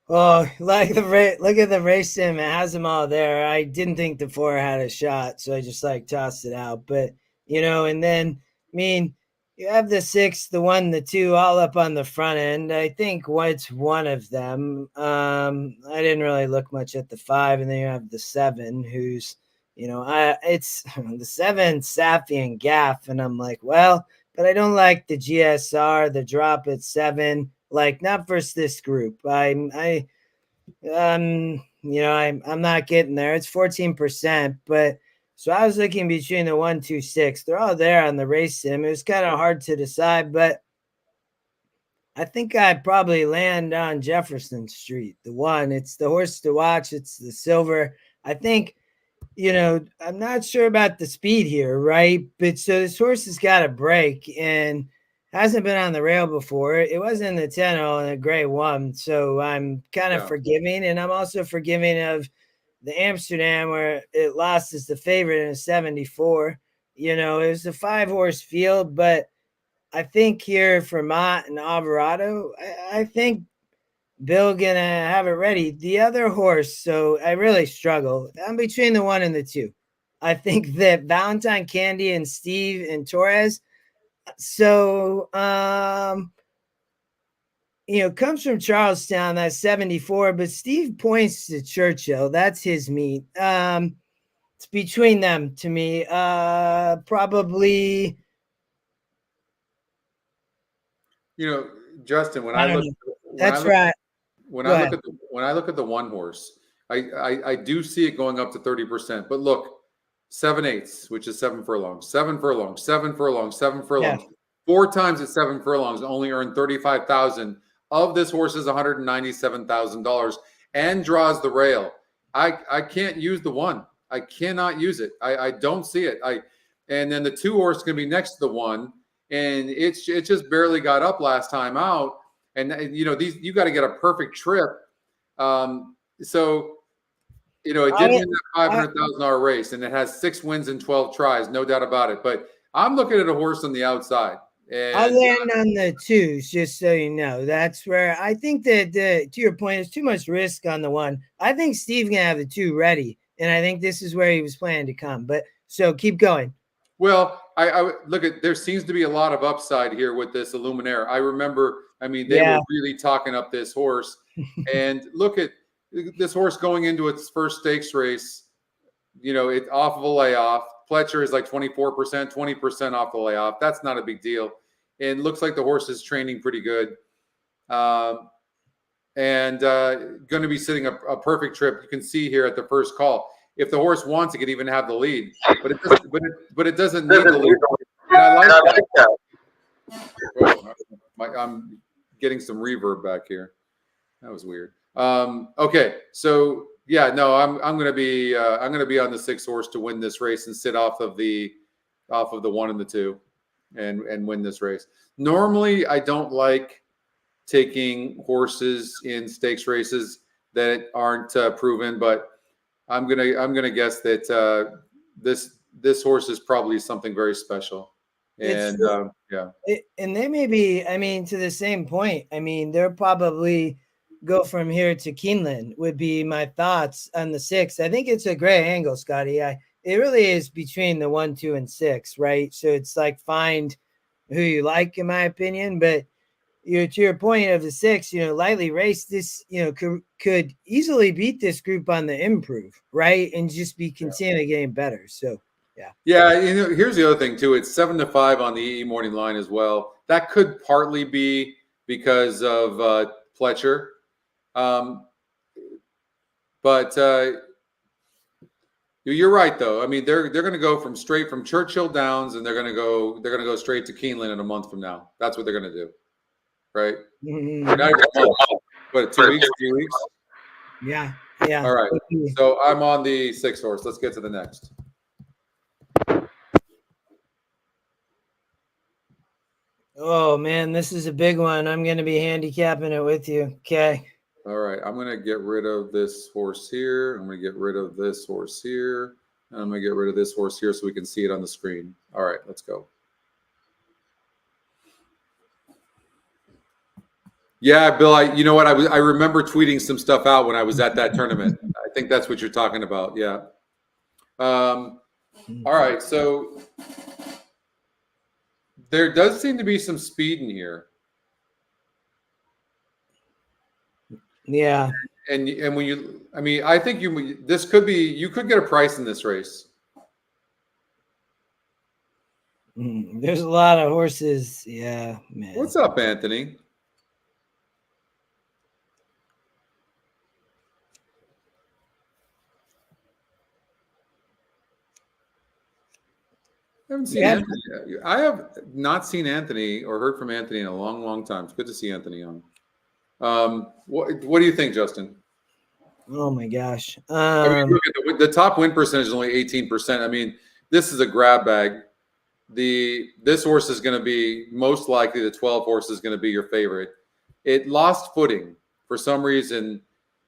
Oh, like look at the race sim. It has them all there. I didn't think the 4 had a shot, so I just like tossed it out. But, you know, and then, I mean, you have the 6, the 1, the 2 all up on the front end. I think it's one of them. I didn't really look much at the 5, and then you have the 7, who's, you know, it's the 7, Safi and Gaff, and I'm like, well, but I don't like the GSR, the drop at 7. Like, not versus this group. I'm not getting there. It's 14%, but so I was looking between the 1, 2, 6. They're all there on the race sim. It was kind of hard to decide, but I think I'd probably land on Jefferson Street. The 1, it's the horse to watch. It's the silver. I think, you know, I'm not sure about the speed here, right? But so this horse has got a break and hasn't been on the rail before. It was in the 10-0 and a grade 1. So I'm kind of forgiving. And I'm also forgiving of the Amsterdam where it lost as the favorite in a 74. You know, it was a 5-horse field, but I think here for Mott and Alvarado, I think Bill gonna have it ready. The other horse, so I really struggle. I'm between the 1 and the 2. I think that Valentine Candy and Steve and Torres. So, you know, comes from Charlestown, that's 74, but Steve points to Churchill. That's his meat. It's between them to me. Probably. You know, Justin, when I look at the 1 horse, I do see it going up to 30%. But look, 7/8, which is 7 furlongs, 7 furlongs, 7 furlongs, 7 furlongs. Yeah. 4 times at 7 furlongs, only earned $35,000. Of this horse's $197,000 and draws the rail. I can't use the 1. I cannot use it. I don't see it. And then the 2 horse is going to be next to the 1, and it just barely got up last time out. And you know, you got to get a perfect trip. So you know, it did win that $500,000 race, and it has 6 wins and 12 tries, no doubt about it. But I'm looking at a horse on the outside. And I'll land on the 2s, just so you know. That's where I think that, to your point, there's too much risk on the 1. I think Steve's going to have the 2 ready, and I think this is where he was planning to come. But so keep going. Well, I look at, there seems to be a lot of upside here with this Illuminaire. I remember, I mean, they were really talking up this horse. And look at this horse going into its first stakes race, you know, it off of a layoff. Pletcher is like 24%, 20% off the layoff. That's not a big deal. And looks like the horse is training pretty good. And going to be sitting a perfect trip. You can see here at the first call. if the horse wants, it can even have the lead. But it doesn't. But it doesn't need the lead. And I like that. Oh, I'm getting some reverb back here. That was weird. Okay, so yeah, no, I'm gonna be on the 6 horse to win this race and sit off of the 1 and the 2, and win this race. Normally, I don't like taking horses in stakes races that aren't proven, but I'm gonna guess that this horse is probably something very special. And yeah, and they may be. I mean, to the same point. I mean, they're probably go from here to Keeneland would be my thoughts on the 6. I think it's a great angle, Scotty. It really is between the 1, 2, and 6, right? So it's like find who you like, in my opinion. But to your point of the 6, lightly raced, this could easily beat this group on the improve, right, and just be continually getting better. So yeah. Here's the other thing too. It's 7-5 on the EE morning line as well. That could partly be because of Pletcher. But you're right, though. I mean, they're going to go straight from Churchill Downs, and they're going to go straight to Keeneland in a month from now. That's what they're going to do, right? Mm-hmm. What, 2 weeks? 3 weeks? Yeah. All right. So I'm on the 6 horse. Let's get to the next. Oh man, this is a big one. I'm going to be handicapping it with you. Okay. All right, I'm going to get rid of this horse here. I'm going to get rid of this horse here. And I'm going to get rid of this horse here so we can see it on the screen. All right, let's go. Yeah, Bill, you know what? I remember tweeting some stuff out when I was at that tournament. I think that's what you're talking about. Yeah. All right, so there does seem to be some speed in here. Yeah. And when I think you could get a price in this race. There's a lot of horses. Yeah, man. What's up, Anthony? I have not seen Anthony or heard from Anthony in a long, long time. It's good to see Anthony on. What do you think, Justin? Oh my gosh. I mean, look at the top win percentage is only 18%. I mean, this is a grab bag. This horse is going to be most likely the 12 horse is going to be your favorite. It lost footing for some reason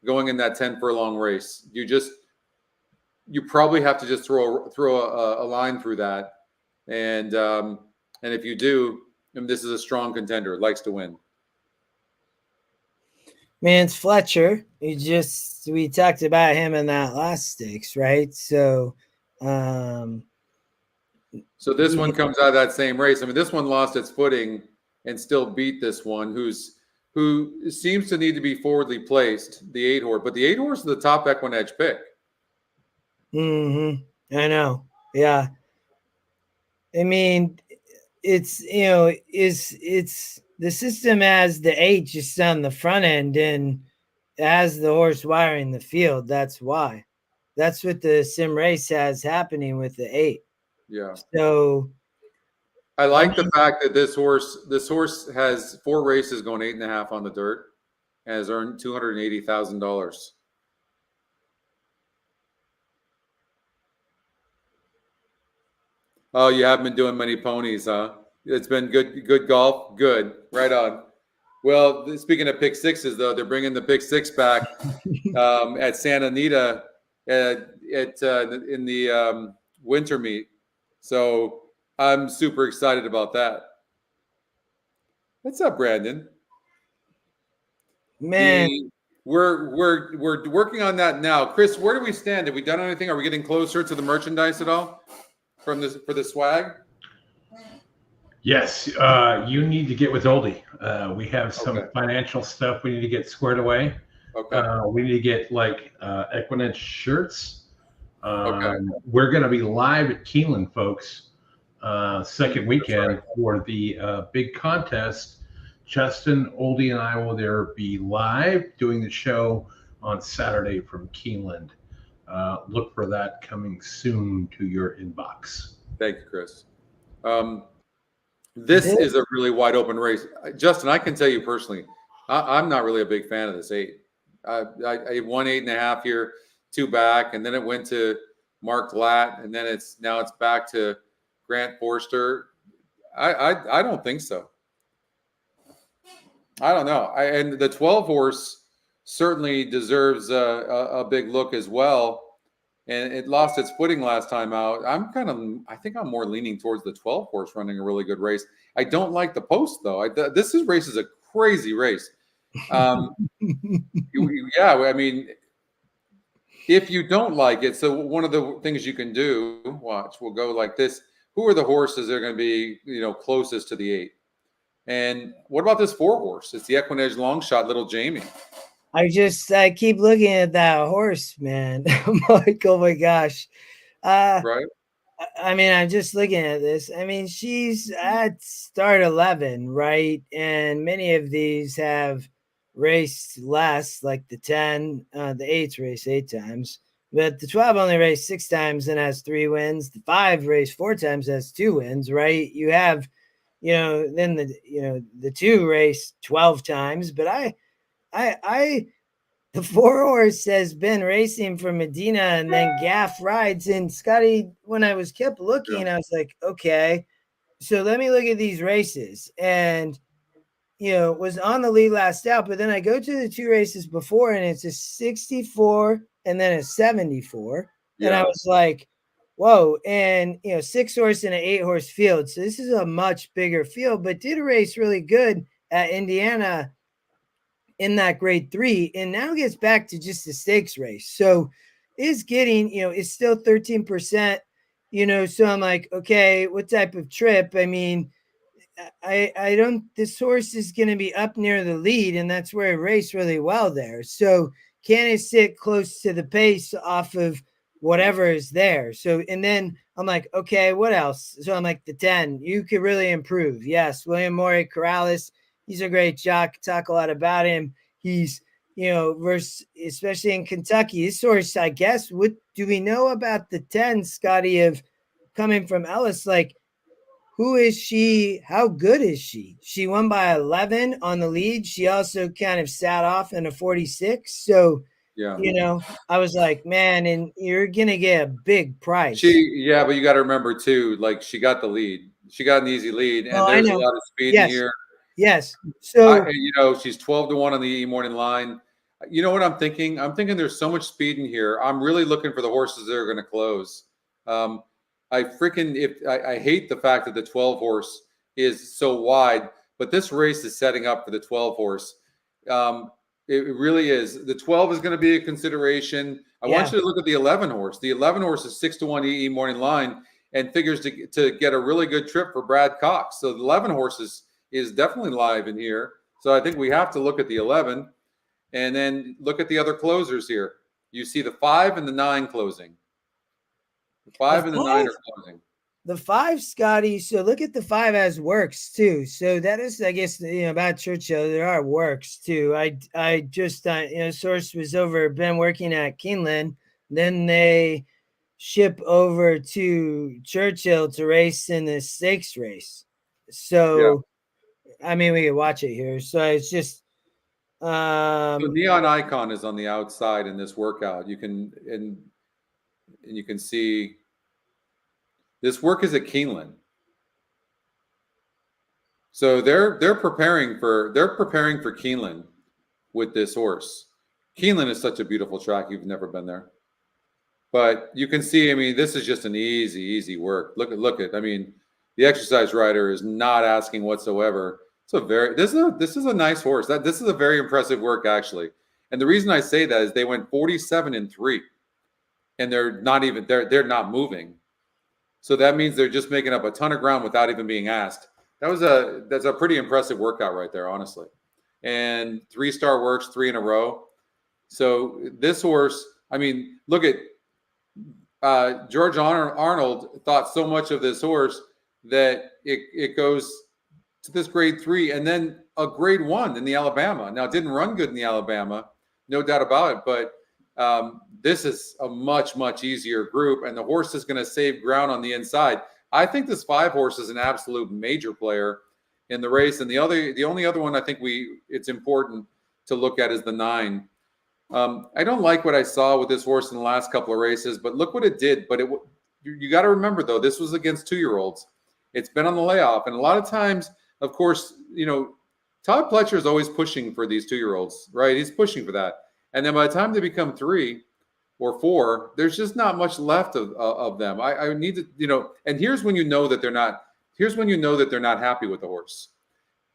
going in that 10 furlong race. You probably have to just throw a line through that. And if you do, this is a strong contender. It likes to win. Man, it's Fletcher. We talked about him in that last stakes, right? So this one comes out of that same race. I mean, this one lost its footing and still beat this one, who seems to need to be forwardly placed, the 8 horse. But the 8 horse is the top equine edge pick. I know. Yeah. I mean, it's the system has the 8 just on the front end and has the horse wiring the field. That's why. That's what the sim race has happening with the 8. Yeah. So I like the fact that this horse has 4 races going 8.5 on the dirt and has earned $280,000. Oh, you haven't been doing many ponies, huh? It's been good golf. Good. Right on. Well, speaking of pick sixes, though, they're bringing the pick 6 back at Santa Anita in the winter meet. So I'm super excited about that. What's up, Brandon? Man, we're working on that now. Chris, where do we stand? Have we done anything? Are we getting closer to the merchandise at all for the swag? Yes, you need to get with Oldie. We have some financial stuff we need to get squared away. Okay. We need to get Equinedge shirts. We're going to be live at Keeneland, folks, second weekend for the big contest. Justin, Oldie, and I will be live doing the show on Saturday from Keeneland. look for that coming soon to your inbox. Thank you, Chris. This is a really wide open race. Justin, I can tell you personally, I'm not really a big fan of this 8. I won 8.5 here, 2 back, and then it went to Mark Glatt, and then it's back to Grant Forster. I don't think so. I don't know. And the 12 horse certainly deserves a big look as well. And it lost its footing last time out. I think I'm more leaning towards the 12 horse running a really good race. I don't like the post though. This race is a crazy race. Yeah, I mean, if you don't like it, so one of the things you can do, watch, we'll go like this. Who are the horses that are going to be, closest to the 8? And what about this 4 horse? It's the Equinedge long shot, Little Jamie. I keep looking at that horse, man. I'm like, oh my gosh. Right. I mean, I'm just looking at this. I mean, she's at start 11, right? And many of these have raced less, like the 10, the 8's raced 8 times, but the 12 only raced 6 times and has 3 wins. The 5 raced 4 times, has 2 wins, right? You have, then the 2 raced 12 times, but the 4 horse has been racing for Medina and then Gaff rides. And Scotty, when I kept looking, I was like, okay, so let me look at these races. And, was on the lead last out, but then I go to the 2 races before and it's a 64 and then a 74. Yeah. And I was like, whoa. And, 6 horse and an 8 horse field. So this is a much bigger field, but did a race really good at Indiana in that grade 3, and now gets back to just a stakes race. So is getting, is still 13%, so I'm like, okay, what type of trip? I mean, this horse is going to be up near the lead, and that's where it raced really well there. So can it sit close to the pace off of whatever is there? So, and then I'm like, okay, what else? So I'm like, the 10, you could really improve. Yes. William Morey Corrales. He's a great jock. Talk a lot about him. He's, versus, especially in Kentucky, this horse, I guess, what do we know about the 10, Scotty, of coming from Ellis? Like, who is she? How good is she? She won by 11 on the lead. She also kind of sat off in a 46. So, yeah, I was like, man, and you're going to get a big price. But you got to remember too, like she got the lead. She got an easy lead, and there's a lot of speed in here. Yes. So, she's 12-1 on the morning line. You know what I'm thinking? I'm thinking there's so much speed in here. I'm really looking for the horses that are going to close. I hate the fact that the 12 horse is so wide, but this race is setting up for the 12 horse. It really is. The 12 is going to be a consideration. I want you to look at the 11 horse. The 11 horse is 6-1 EE morning line and figures to get a really good trip for Brad Cox. So the 11 horse is definitely live in here. So I think we have to look at the 11 and then look at the other closers here. You see the 5 and the 9 closing. The 5 and the 9 are closing. The 5, Scotty. So look at the 5 as works too. So that is, I guess, about Churchill, there are works too. I just, Source was been working at Keeneland. Then they ship over to Churchill to race in the stakes race. So, I mean, we can watch it here. So it's just. So Neon Icon is on the outside in this workout. You can, and you can see this work is at Keeneland. So they're preparing for Keeneland with this horse. Keeneland is such a beautiful track. You've never been there. But you can see, I mean, this is just an easy work. Look at, I mean, the exercise rider is not asking whatsoever. This is a nice horse. This is a very impressive work, actually. And the reason I say that is they went 47-3, and they're not moving. So that means they're just making up a ton of ground without even being asked. That's a pretty impressive workout right there, honestly. And 3-star works 3 in a row. So this horse, I mean, look at George Arnold thought so much of this horse that it goes to this grade 3 and then a grade 1 in the Alabama. Now, it didn't run good in the Alabama, no doubt about it. But This is a much, much easier group, and the horse is going to save ground on the inside. I think this 5 horse is an absolute major player in the race. And the only other one I think it's important to look at is the 9. I don't like what I saw with this horse in the last couple of races, but look what it did. But you got to remember, though, this was against 2-year-olds. It's been on the layoff. And a lot of times, of course, Todd Pletcher is always pushing for these 2-year-olds, right? He's pushing for that. And then by the time they become 3 or 4, there's just not much left of them. I need to, and here's when you know that they're not happy with the horse.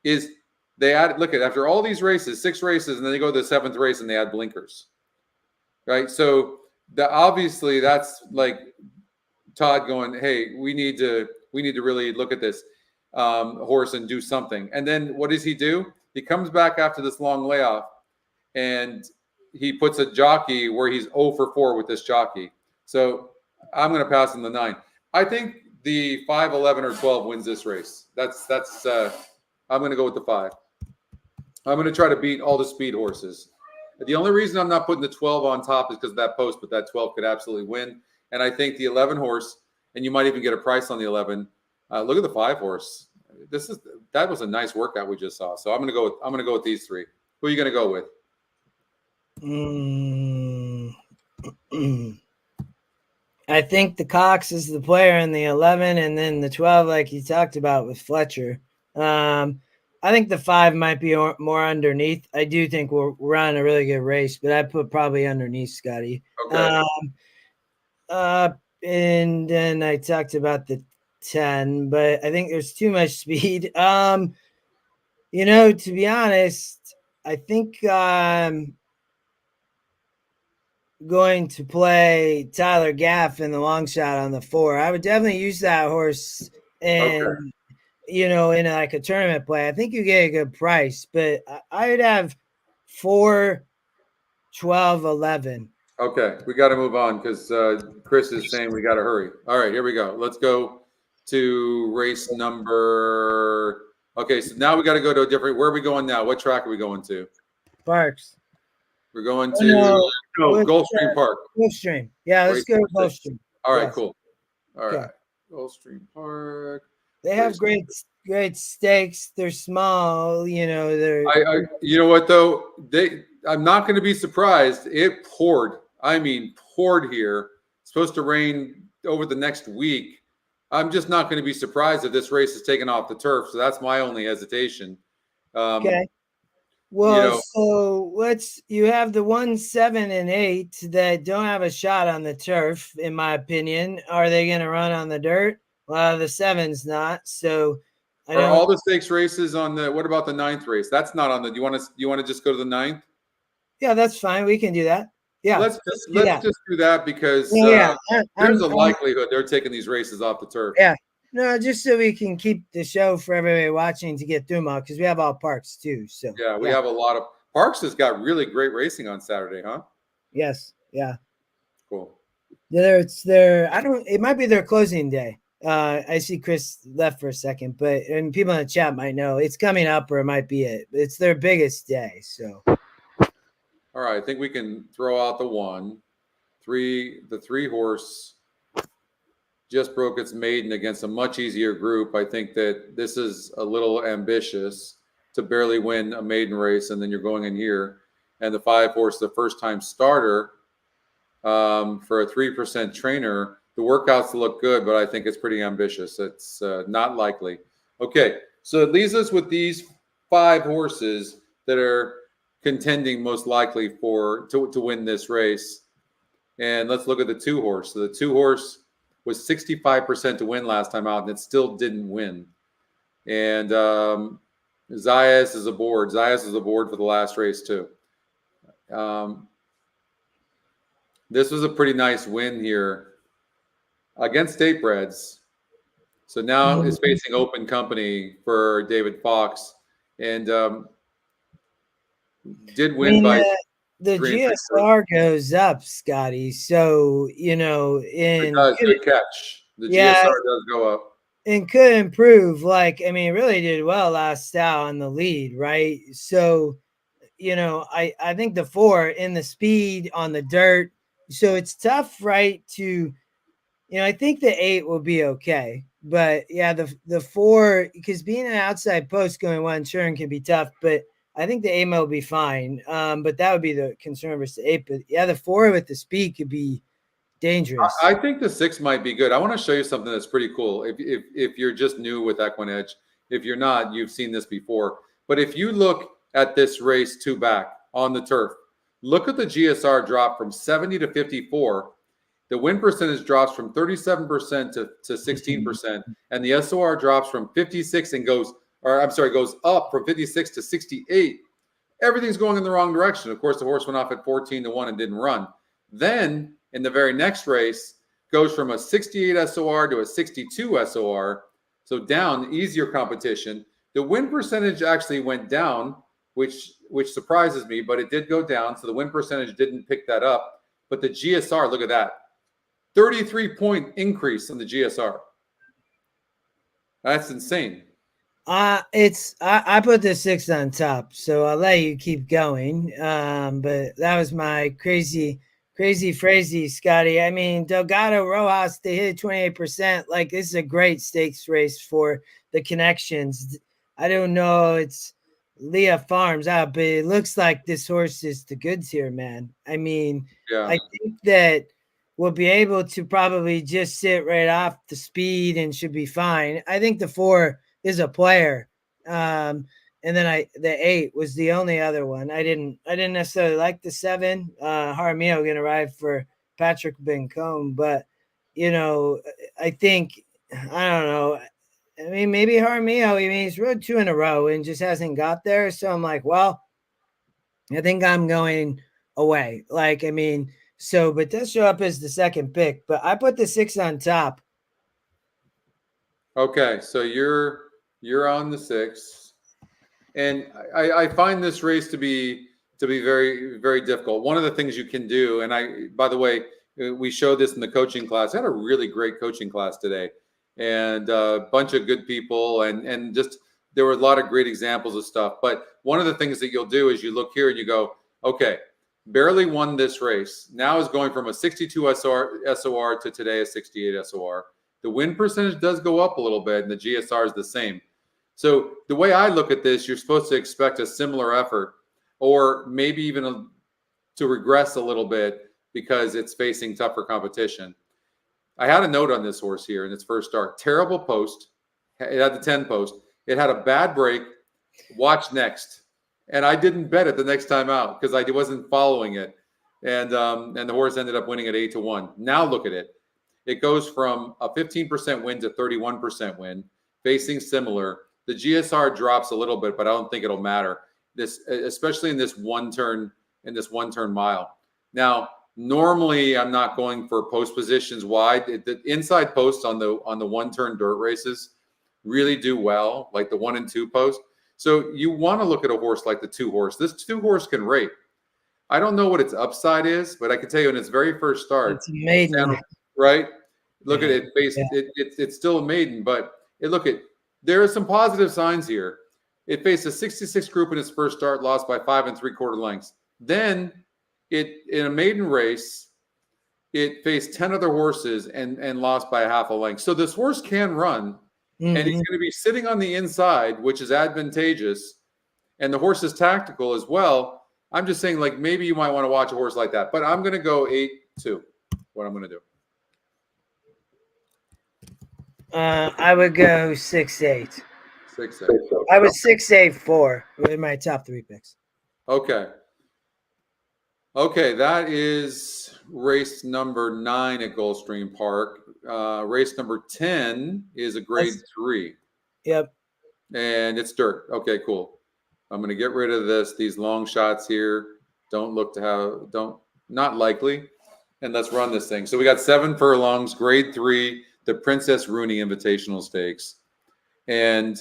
Is they after all these races, 6 races, and then they go to the 7th race and they add blinkers. Right? So obviously that's like Todd going, hey, we need to really look at this horse and do something. And then what does he do? He comes back after this long layoff and he puts a jockey where he's 0 for 4 with this jockey. So I'm going to pass on the 9. I think the 5, 11, or 12 wins this race. That's I'm going to go with the 5. I'm going to try to beat all the speed horses. The only reason I'm not putting the 12 on top is because of that post, but that 12 could absolutely win. And I think the 11 horse, and you might even get a price on the 11. Look at the 5 horse. That was a nice workout we just saw. So I'm going to go with these 3. Who are you going to go with? I think the Cox is the player in the 11, and then the 12, like you talked about with Fletcher. I think the 5 might be more underneath. I do think we're on a really good race, but I put probably underneath Scotty. Okay. And then I talked about the 10, but I think there's too much speed. To be honest, I think going to play Tyler Gaff in the long shot on the 4. I would definitely use that horse in like a tournament play. I think you get a good price, but I would have 4, 12, 11. Okay, we got to move on because Chris is saying we got to hurry. All right, here we go. Let's go to race number. Okay, so now we got to go to a different. Where are we going now? What track are we going to? Parx. We're going to Gulfstream Park. Gulfstream. Yeah, let's go to Gulfstream. All right, yes. Cool. All right, okay. Gulfstream Park. They have great stakes. They're small. They're. You know what though? I'm not going to be surprised. It poured. I mean, poured here. It's supposed to rain over the next week. I'm just not going to be surprised if this race is taken off the turf. So that's my only hesitation. Okay. Well, so you have the 1, 7, and 8 that don't have a shot on the turf, in my opinion. Are they going to run on the dirt? Well, the 7's not. So are all the stakes races on the, what about the 9th race? That's not on the, do you want to just go to the 9th? Yeah, that's fine. We can do that. Yeah. Let's just do that because there's a likelihood they're taking these races off the turf. Yeah. No, just so we can keep the show for everybody watching to get through them all, because we have all Parx too. So yeah, we have a lot of Parx has got really great racing on Saturday, huh? Yes. Yeah. Cool. Yeah, it might be their closing day. I see Chris left for a second, and people in the chat might know it's coming up, or it might be it. It's their biggest day. So all right, I think we can throw out the 1. The 3 horse just broke its maiden against a much easier group. I think that this is a little ambitious to barely win a maiden race, and then you're going in here. And the 5 horse, the first time starter for a 3% trainer, the workouts look good, but I think it's pretty ambitious. It's not likely. Okay, so it leaves us with these 5 horses that are contending most likely to win this race. And let's look at the 2 horse. So the 2 horse was 65% to win last time out, and it still didn't win. And Zayas is aboard. Zayas is aboard for the last race too. This was a pretty nice win here against Statebreds. So now is facing open company for David Fox, and did win by. The GSR goes up, Scotty. So, it does. Good catch. The GSR does go up. And could improve. Really did well last out on the lead, right? So, I think the 4 in the speed on the dirt. So it's tough, right? I think the 8 will be okay. But yeah, the 4, because being an outside post going one turn can be tough, but I think the 8 will be fine. But that would be the concern versus the 8. But yeah, the 4 with the speed could be dangerous. I think the 6 might be good. I want to show you something that's pretty cool. If you're just new with Equine Edge, if you're not, you've seen this before. But if you look at this race 2 back on the turf, look at the GSR drop from 70 to 54. The win percentage drops from 37% to 16%, and the SOR drops from 56 and goes up from 56 to 68. Everything's going in the wrong direction. Of course, the horse went off at 14-1 and didn't run. Then in the very next race, goes from a 68 SOR to a 62 SOR, so down, easier competition. The win percentage actually went down, which surprises me, but it did go down, so the win percentage didn't pick that up. But the GSR, look at that, 33-point increase in the GSR. That's insane. I put the 6 on top, so I'll let you keep going. But that was my crazy phrasey, Scotty. I mean, Delgado Rojas, they hit 28%. Like, this is a great stakes race for the connections. I don't know, it's Leah Farms out, but it looks like this horse is the goods here, man. I mean, yeah. I think that we'll be able to probably just sit right off the speed and should be fine. I think the 4 is a player. And then the 8 was the only other one. I didn't necessarily like the 7. Jaramillo going to ride for Patrick Bencombe, but I think, I don't know. I mean, maybe Jaramillo, he's rode 2 in a row and just hasn't got there. So I'm like, well, I think I'm going away. Like, I mean, but does show up as the second pick, but I put the 6 on top. Okay, so you're on the 6, and I find this race to be very, very difficult. One of the things you can do, and by the way, we showed this in the coaching class. I had a really great coaching class today, and a bunch of good people, and just there were a lot of great examples of stuff. But one of the things that you'll do is you look here and you go, okay, barely won this race. Now is going from a 62 SOR to today a 68 SOR. The win percentage does go up a little bit, and the GSR is the same. So the way I look at this, you're supposed to expect a similar effort, or maybe even to regress a little bit because it's facing tougher competition. I had a note on this horse here in its first start. Terrible post. It had the 10 post. It had a bad break. Watch next. And I didn't bet it the next time out because I wasn't following it. And the horse ended up winning at 8-1. Now look at it. It goes from a 15% win to 31% win, facing similar. The GSR drops a little bit, but I don't think it'll matter. Especially in this one turn mile. Now, normally I'm not going for post positions wide. The inside posts on the one turn dirt races really do well, like the 1 and 2 post. So you want to look at a horse like the 2 horse. This 2 horse can rate. I don't know what its upside is, but I can tell you in its very first start, it's amazing. Right? Look at it. It's still a maiden, but there are some positive signs here. It faced a 66 group in its first start, lost by 5 3/4 lengths. Then in a maiden race, it faced 10 other horses and lost by 1/2 a length. So this horse can run, and he's going to be sitting on the inside, which is advantageous. And the horse is tactical as well. I'm just saying, like, maybe you might want to watch a horse like that. But I'm going to go 8-2. What I'm going to do. I would go 6-8. 6-8. I was 6-8-4 with my top 3 picks. Okay, that is race number 9 at Gulfstream Park. Race number 10 is a grade 3. Yep. And it's dirt. Okay, cool. I'm going to get rid of these long shots here. Not likely. And let's run this thing. So we got 7 furlongs, grade 3, the Princess Rooney Invitational Stakes. And,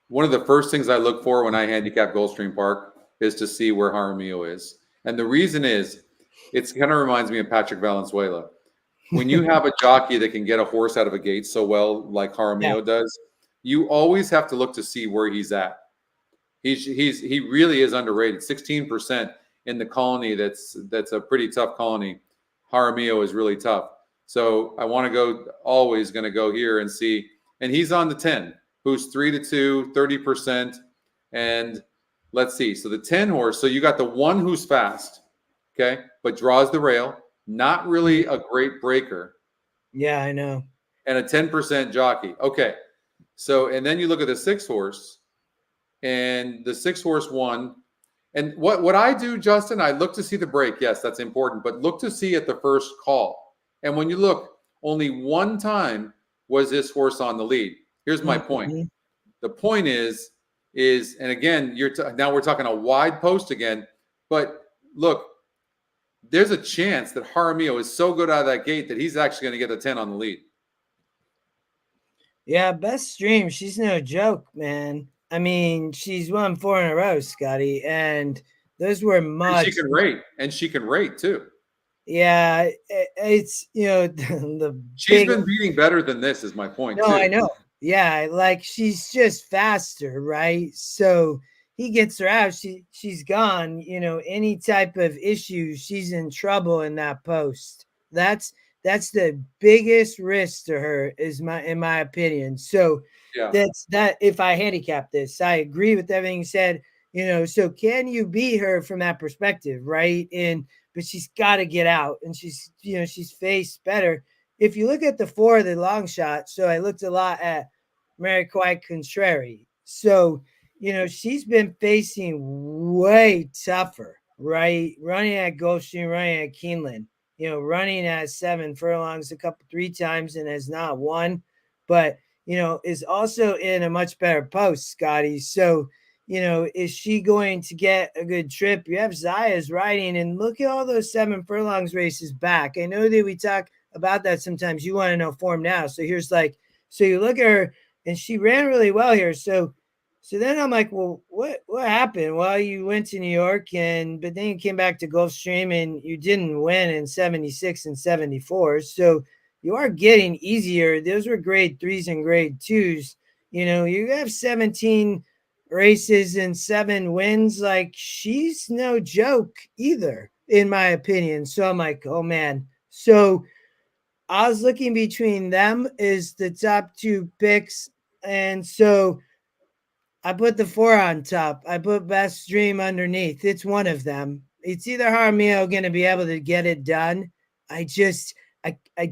one of the first things I look for when I handicap Gulfstream Park is to see where Jaramillo is. And the reason is, it kind of reminds me of Patrick Valenzuela. When you have a jockey that can get a horse out of a gate so well, like Jaramillo does, you always have to look to see where he's at. He really is underrated. 16% in the colony. That's a pretty tough colony. Jaramillo is really tough. So I want to always going to go here and see. And he's on the 10, who's 3-2, 30%. And let's see. So the 10 horse. So you got the one who's fast, okay, but draws the rail. Not really a great breaker. Yeah, I know. And a 10% jockey. Okay. So, and then you look at the 6 horse, and the 6 horse won. And what I do, Justin, I look to see the break. Yes, that's important. But look to see at the first call. And when you look, only one time was this horse on the lead. Here's my point. The point is, and again, now we're talking a wide post again. But look, there's a chance that Jaramillo is so good out of that gate that he's actually going to get a 10 on the lead. Yeah, Best Dream, she's no joke, man. I mean, she's won 4 in a row, Scotty, and those were much. And she can rate too. Yeah, it's she's been beating better than this, is my point. No, too. I know. Yeah, like she's just faster, right? So he gets her out, she's gone. Any type of issue, she's in trouble in that post. That's the biggest risk to her, in my opinion. So that's that. If I handicap this, I agree with everything you said. So can you beat her from that perspective, right? But she's got to get out, and she's faced better. If you look at the 4 of the long shot, so I looked a lot at Mary Quite Contrary. So she's been facing way tougher, right? Running at Gulfstream, running at Keeneland. Running at 7 furlongs 3 times and has not won, but, is also in a much better post, Scotty. So, is she going to get a good trip? You have Zaya's riding, and look at all those 7 furlongs races back. I know that we talk about that sometimes. You want to know form now. So here's so you look at her, and she ran really well here. So then I'm like, well, what happened? Well, you went to New York, but then you came back to Gulfstream, and you didn't win in 76 and 74. So you are getting easier. Those were grade 3s and grade 2s. You have 17 races and 7 wins. Like, she's no joke either, in my opinion. So I'm like, oh man. So I was looking between them as the top 2 picks. And so I put the 4 on top. I put Best Dream underneath. It's one of them. It's either Jaramillo going to be able to get it done. I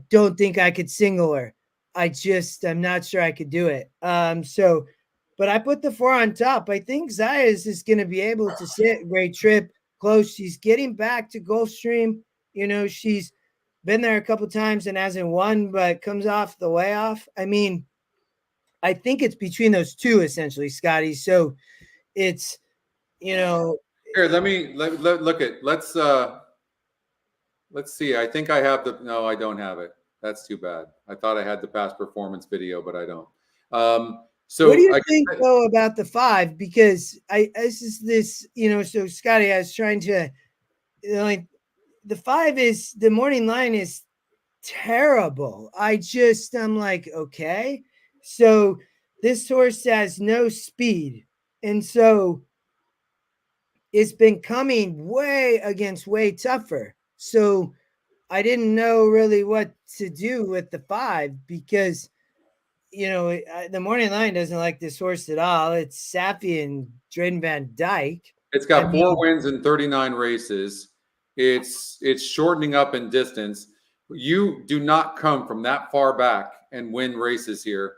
don't think I could single her. I'm not sure I could do it. But I put the 4 on top. I think Zaya's is going to be able to sit. Great trip, close. She's getting back to Gulfstream. She's been there a couple times and hasn't won, but comes off the way off. I mean, I think it's between those 2 essentially, Scotty. So it's, Here, look at. Let's see. I think I have no, I don't have it. That's too bad. I thought I had the past performance video, but I don't. So what do you think though about the 5? Because so Scotty, I was trying to, the 5 is, the morning line is terrible. I'm like, okay. So this horse has no speed. And so it's been coming way tougher. So I didn't know really what to do with the 5 because, the morning line doesn't like this horse at all. It's Safi and Drayden Van Dyke. It's got 4 wins in 39 races. It's shortening up in distance. You do not come from that far back and win races here.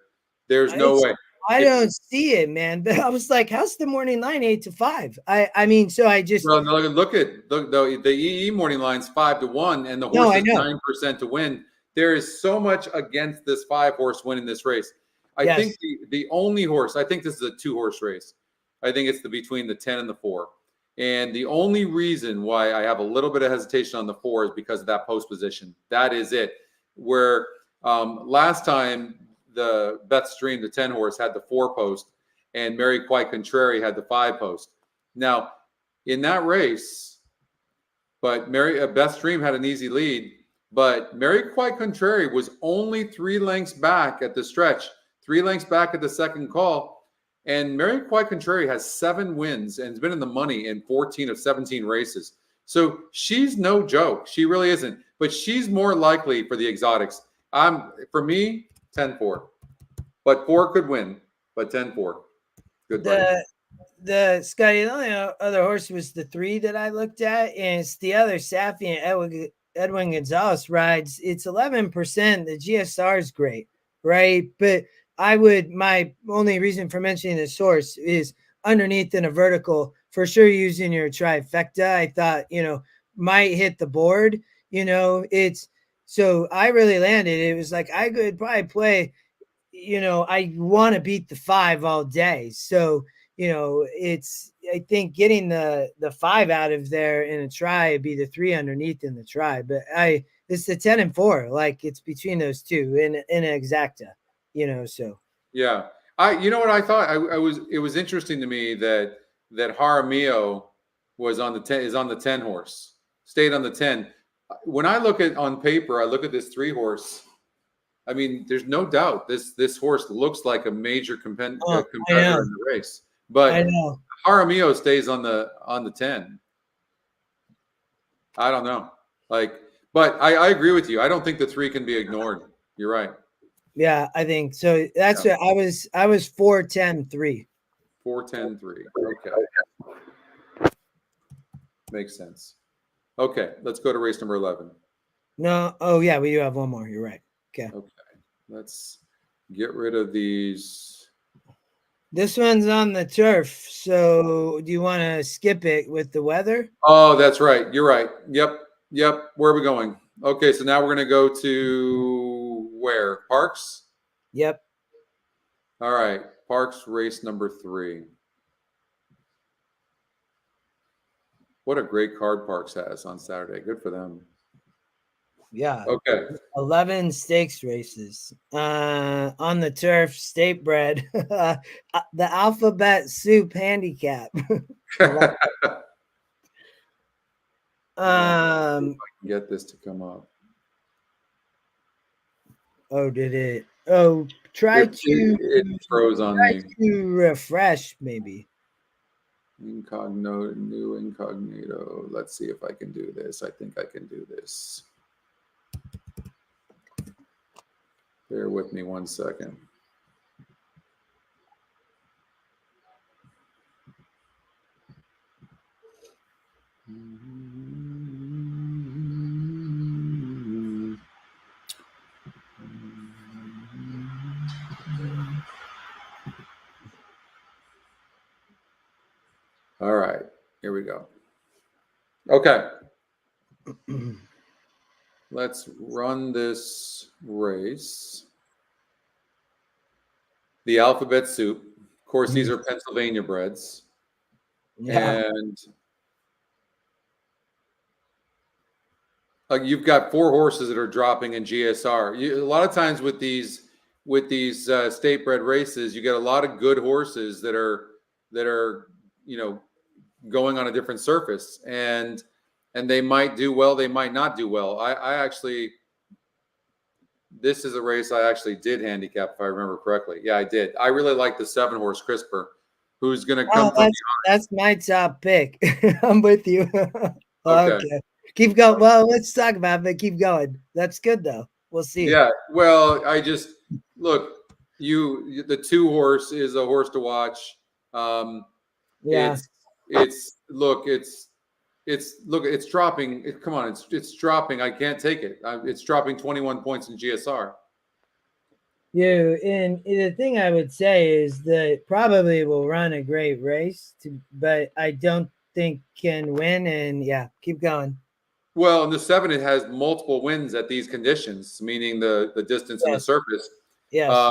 There's no way. I don't see it, man. But I was like, how's the morning line 8-5? I mean, so I just look at the EE morning line's 5-1, and the horse is 9% to win. There is so much against this 5 horse winning this race. I think the only horse. I think this is a 2-horse race. I think it's between the 10 and the 4. And the only reason why I have a little bit of hesitation on the 4 is because of that post position. That is it. Where last time the Beth Stream, the 10 horse, had the 4 post, and Mary Quite Contrary had the 5 post. Now, in that race, but Beth Stream had an easy lead, but Mary Quite Contrary was only 3 lengths back at the stretch. 3 lengths back at the second call. And Mary Quite Contrary has 7 wins and has been in the money in 14 of 17 races. So she's no joke. She really isn't. But she's more likely for the exotics. For me, 10-4. But 4 could win. But 10-4. Good buddy. The Scotty, the only other horse was the 3 that I looked at, and it's the other Safian Edwin Gonzalez rides. It's 11%. The GSR is great, right? But my only reason for mentioning this horse is underneath in a vertical, for sure using your trifecta. I thought, might hit the board, so I really landed. It was like, I could probably play, I want to beat the 5 all day. So, I think getting the 5 out of there in a try would be the 3 underneath in the try. But it's the 10 and 4, like it's between those two in an exacta, so. Yeah. You know what I thought? It was interesting to me that Jaramillo was on the 10, is on the 10 horse, stayed on the 10. When I look at on paper, I look at this 3 horse. I mean, there's no doubt this horse looks like a major competitor in the race. But Jaramillo stays on the 10. I don't know. But I agree with you. I don't think the 3 can be ignored. You're right. Yeah, I think so. That's what I was 4-10-3. 4-10-3. Okay. Makes sense. Okay, let's go to race number 11. No, oh yeah, we do have one more. You're right. Okay. Let's get rid of these. This one's on the turf. So do you want to skip it with the weather? Oh, that's right. You're right. Yep. Where are we going? Okay, so now we're going to go to where? Parx? Yep. All right. Parx race number 3. What a great card Parx has on Saturday. Good for them. Yeah. Okay. 11 stakes races on the turf, state bred. The alphabet soup handicap. Get this to come up. Oh, did it? Oh, it froze on me. To refresh, maybe. New incognito. Let's see if I can do this. I think I can do this. Bear with me 1 second. All right, here we go. Okay. Let's run this race. The alphabet soup. Of course, these are Pennsylvania breds. Yeah. And you've got 4 horses that are dropping in GSR. A lot of times with these state bred races, you get a lot of good horses that are going on a different surface, and they might do well, they might not do well. I actually, this is a race I actually did handicap, if I remember correctly. Yeah, I did. I really like the 7 horse CRISPR, who's going to come. That's my top pick. I'm with you. Okay. Keep going. Well, let's talk about it, but keep going. That's good though. We'll see. Yeah. Well, I just look. The 2 horse is a horse to watch. Yeah. It's dropping. Come on, it's dropping. I can't take it. It's dropping 21 points in GSR. Yeah, and the thing I would say is that probably will run a great race, but I don't think can win. And yeah, keep going. Well, in the 7, it has multiple wins at these conditions, meaning the distance and the surface. Yeah.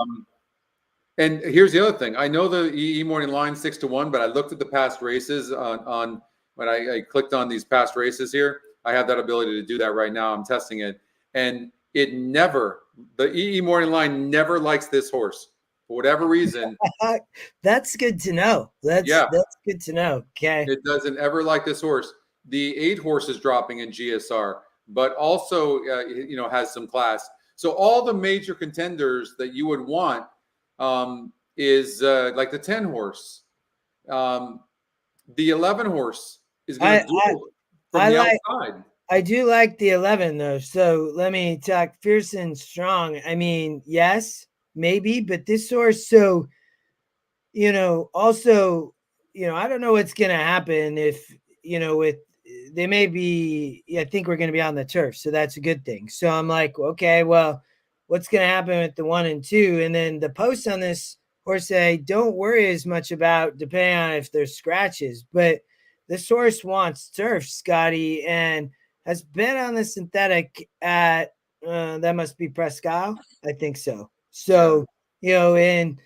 And here's the other thing. I know the EE morning line 6-1, but I looked at the past races on when I clicked on these past races here. I have that ability to do that right now. I'm testing it, and the EE morning line never likes this horse for whatever reason. That's good to know. That's good to know. Okay. It doesn't ever like this horse. The 8 horse is dropping in GSR, but also has some class. So all the major contenders that you would want is like the 10 horse. The 11 horse is going to duel from I the like. outside. I do like the 11 though. So let me talk fierce and strong. I mean, yes, maybe, but this horse. So also, I don't know what's going to happen if with they may be. I think we're going to be on the turf, so that's a good thing. So I'm like, okay, well, what's going to happen with the 1 and 2, and then the posts on this horse I don't worry as much about, depending on if there's scratches, but this horse wants turf, Scotty, and has been on the synthetic at that must be Prescal. I think so. So, and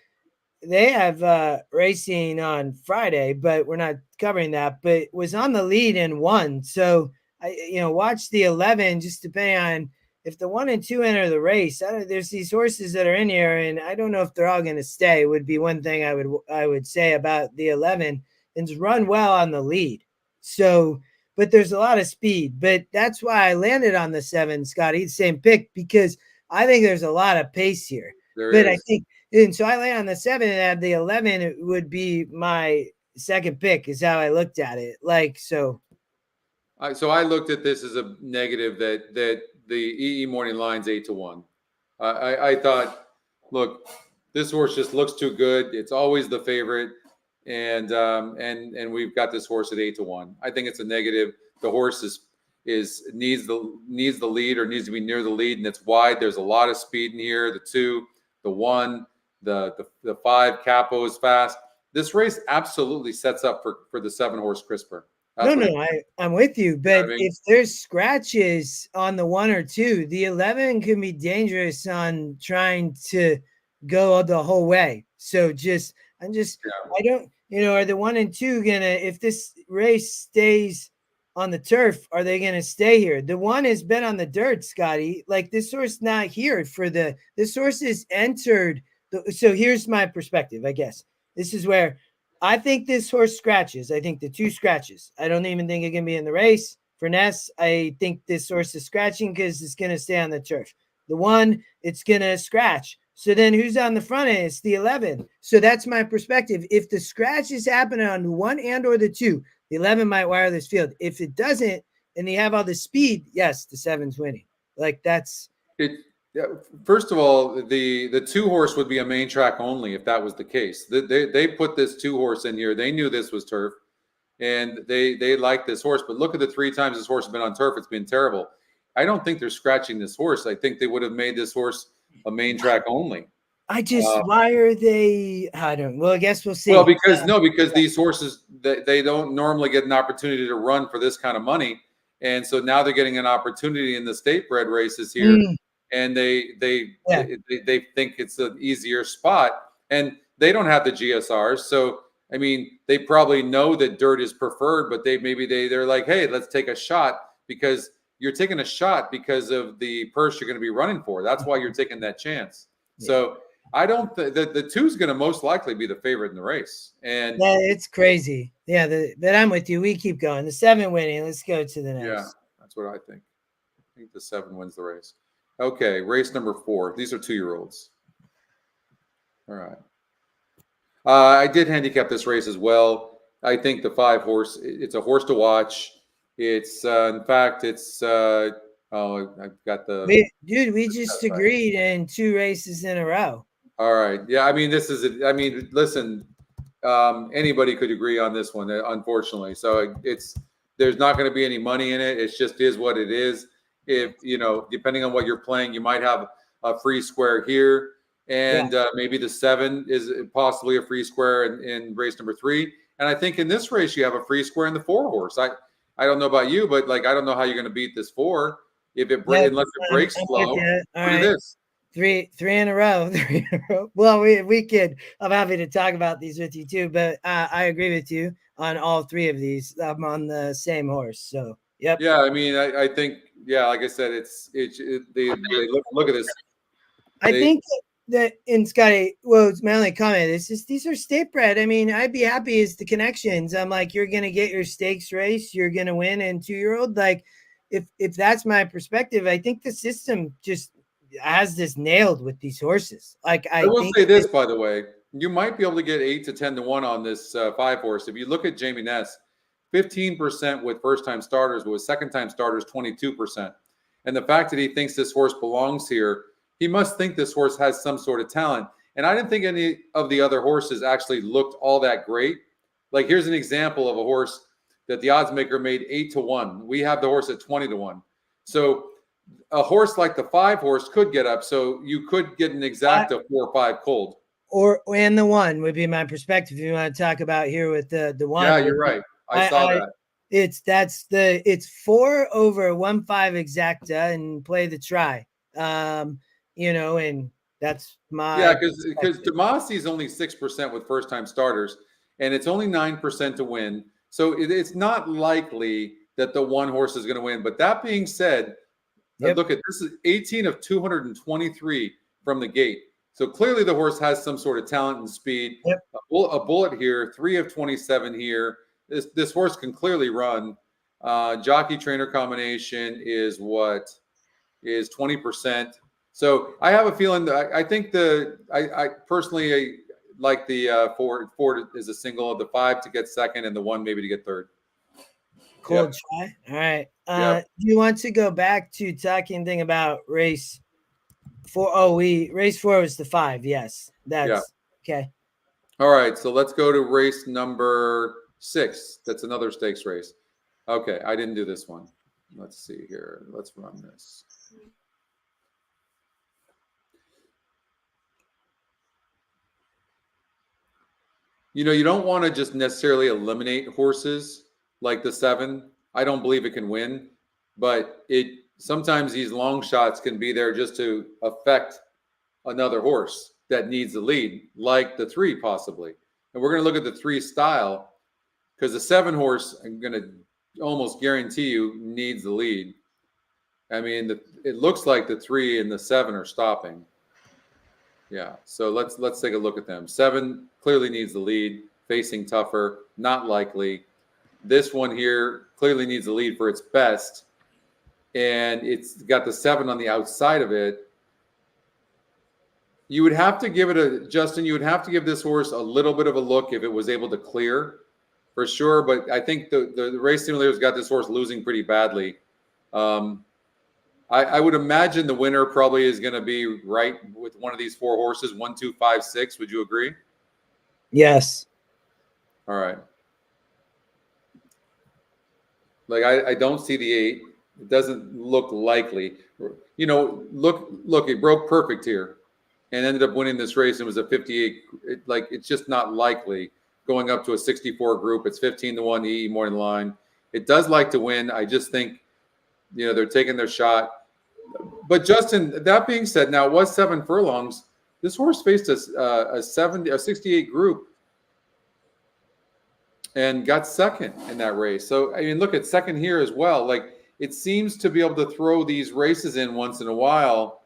they have racing on Friday, but we're not covering that, but was on the lead and won. So I watch the 11, just depending on if the 1 and 2 enter the race. There's these horses that are in here, and I don't know if they're all going to stay, would be one thing I would say about the 11, and run well on the lead. So, but there's a lot of speed, but that's why I landed on the 7, Scotty, same pick, because I think there's a lot of pace here. I think, and so I land on the 7 and at the 11, it would be my second pick is how I looked at it. So I looked at this as a negative that the EE morning line's 8-1. I thought, look, this horse just looks too good. It's always the favorite. And we've got this horse at 8-1. I think it's a negative. The horse needs the lead, or needs to be near the lead, and it's wide. There's a lot of speed in here. The 2, the 1, the 5, Capo is fast. This race absolutely sets up for the 7 horse Crisper. I'm with you. But if there's scratches on the 1 or 2, the 11 can be dangerous on trying to go the whole way. So I don't, are the 1 and 2 gonna, if this race stays on the turf, are they gonna stay here? The 1 has been on the dirt, Scotty. Like, this horse not here this horse is entered. So here's my perspective, I guess. This is where I think this horse scratches. I think the 2 scratches. I don't even think it can be in the race. For Ness, I think this horse is scratching because it's going to stay on the turf. The 1, it's going to scratch. So then who's on the front end? It's the 11. So that's my perspective. If the scratches happen on the 1 and or the 2, the 11 might wire this field. If it doesn't, and they have all the speed, yes, the 7's winning. That's it. Yeah, first of all, the 2 horse would be a main track only if that was the case. They put this 2 horse in here. They knew this was turf, and they like this horse. But look at the 3 times this horse has been on turf. It's been terrible. I don't think they're scratching this horse. I think they would have made this horse a main track only. Why are they? I don't. Well, I guess we'll see. Well, because these horses they don't normally get an opportunity to run for this kind of money, and so now they're getting an opportunity in the state bred races here. And they think it's an easier spot, and they don't have the GSRs. So I mean, they probably know that dirt is preferred, but they're like, hey, let's take a shot, because you're taking a shot because of the purse you're going to be running for. That's why you're taking that chance. Yeah. So I don't the 2 is going to most likely be the favorite in the race. And yeah, it's crazy. Yeah, but I'm with you. We keep going. The 7 winning. Let's go to the next. Yeah, that's what I think. I think the 7 wins the race. Okay, race number 4. These are 2-year-olds. All right. I did handicap this race as well. I think the 5 horse, it's a horse to watch. It's, in fact, it's, I've got the... We just agreed in 2 races in a row. All right. Yeah, I mean, listen, anybody could agree on this one, unfortunately. So there's not going to be any money in it. It just is what it is. If depending on what you're playing, you might have a free square here, and maybe the 7 is possibly a free square in race number 3. And I think in this race you have a free square in the 4 horse. I don't know about you, but I don't know how you're going to beat this 4 unless it breaks slow. Look at this. 3 in a row. 3 in a row. Well, we could. I'm happy to talk about these with you too, but I agree with you on all 3 of these. I'm on the same horse, so yep. Yeah, I mean, I think. Yeah, like I said, they look at this. I think that in Scotty, well, it's my only comment. It's just these are state bred. I mean, I'd be happy as the connections. I'm like, you're gonna get your stakes race, you're gonna win in 2-year-old. Like, if that's my perspective, I think the system just has this nailed with these horses. Like I I will think say this, by the way, you might be able to get 8 to 10 to 1 on this 5-horse. If you look at Jamie Ness, 15% with first-time starters, with second-time starters, 22%. And the fact that he thinks this horse belongs here, he must think this horse has some sort of talent. And I didn't think any of the other horses actually looked all that great. Like, here's an example of a horse that the odds maker made 8 to 1. We have the horse at 20 to 1. So a horse like the 5-horse could get up. So you could get an exacta 4 or 5 cold. And the 1 would be my perspective. You want to talk about here with the 1. Yeah, you're right. I saw that. It's 4 over 1.5 exacta and play the try. And that's my because Demasi is only 6% with first time starters, and it's only 9% to win. So it's not likely that the 1 horse is going to win. But that being said, look at this is 18 of 223 from the gate. So clearly the horse has some sort of talent and speed. Yep. A bullet here, 3 of 27 here. This horse can clearly run. Jockey trainer combination is 20%. So I have a feeling that I think I personally like the 4 is a single of the 5 to get second and the 1 maybe to get third. Cold try. All right. Do you want to go back to talking thing about race 4? Oh, race 4 was the 5. Yes, that's okay. All right, so let's go to race number 6. That's another stakes race. Okay, I didn't do this one. Let's see here. Let's run this. You don't want to just necessarily eliminate horses like the 7. I don't believe it can win, but sometimes these long shots can be there just to affect another horse that needs the lead, like the 3 possibly. And we're going to look at the 3 style because the 7 horse, I'm going to almost guarantee you, needs the lead. I mean, it looks like the 3 and the 7 are stopping. Yeah, so let's take a look at them. 7 clearly needs the lead, facing tougher, not likely. This one here clearly needs the lead for its best, and it's got the 7 on the outside of it. You would have to give it Justin, you would have to give this horse a little bit of a look if it was able to clear, for sure. But I think the race simulators got this horse losing pretty badly. I would imagine the winner probably is going to be right with one of these 4 horses, 1, 2, 5, 6. Would you agree? Yes. All right. Like I don't see the 8. It doesn't look likely. Look, it broke perfect here and ended up winning this race. It was a 58. It's just not likely going up to a 64 group. It's 15 to 1 EE morning line. It does like to win. I just think, they're taking their shot. But Justin, that being said, now it was 7 furlongs. This horse faced a 68 group and got second in that race. So, I mean, look at second here as well. Like, it seems to be able to throw these races in once in a while.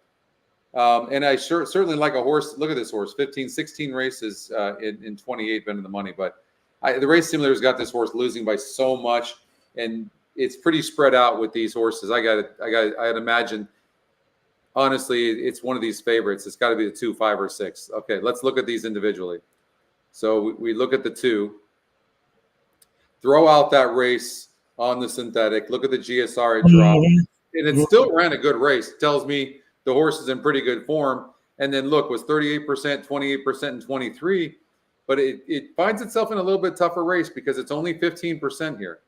And I certainly like a horse. Look at this horse, 15, 16 races in 28 been in the money. But the race simulators got this horse losing by so much, and it's pretty spread out with these horses. I'd imagine, honestly, it's one of these favorites. It's got to be the 2, 5, or 6. Okay, let's look at these individually. So we look at the 2. Throw out that race on the synthetic. Look at the GSR it dropped. And it still ran a good race. It tells me the horse is in pretty good form. And then look, was 38%, 28%, and 23. But it finds itself in a little bit tougher race because it's only 15% here.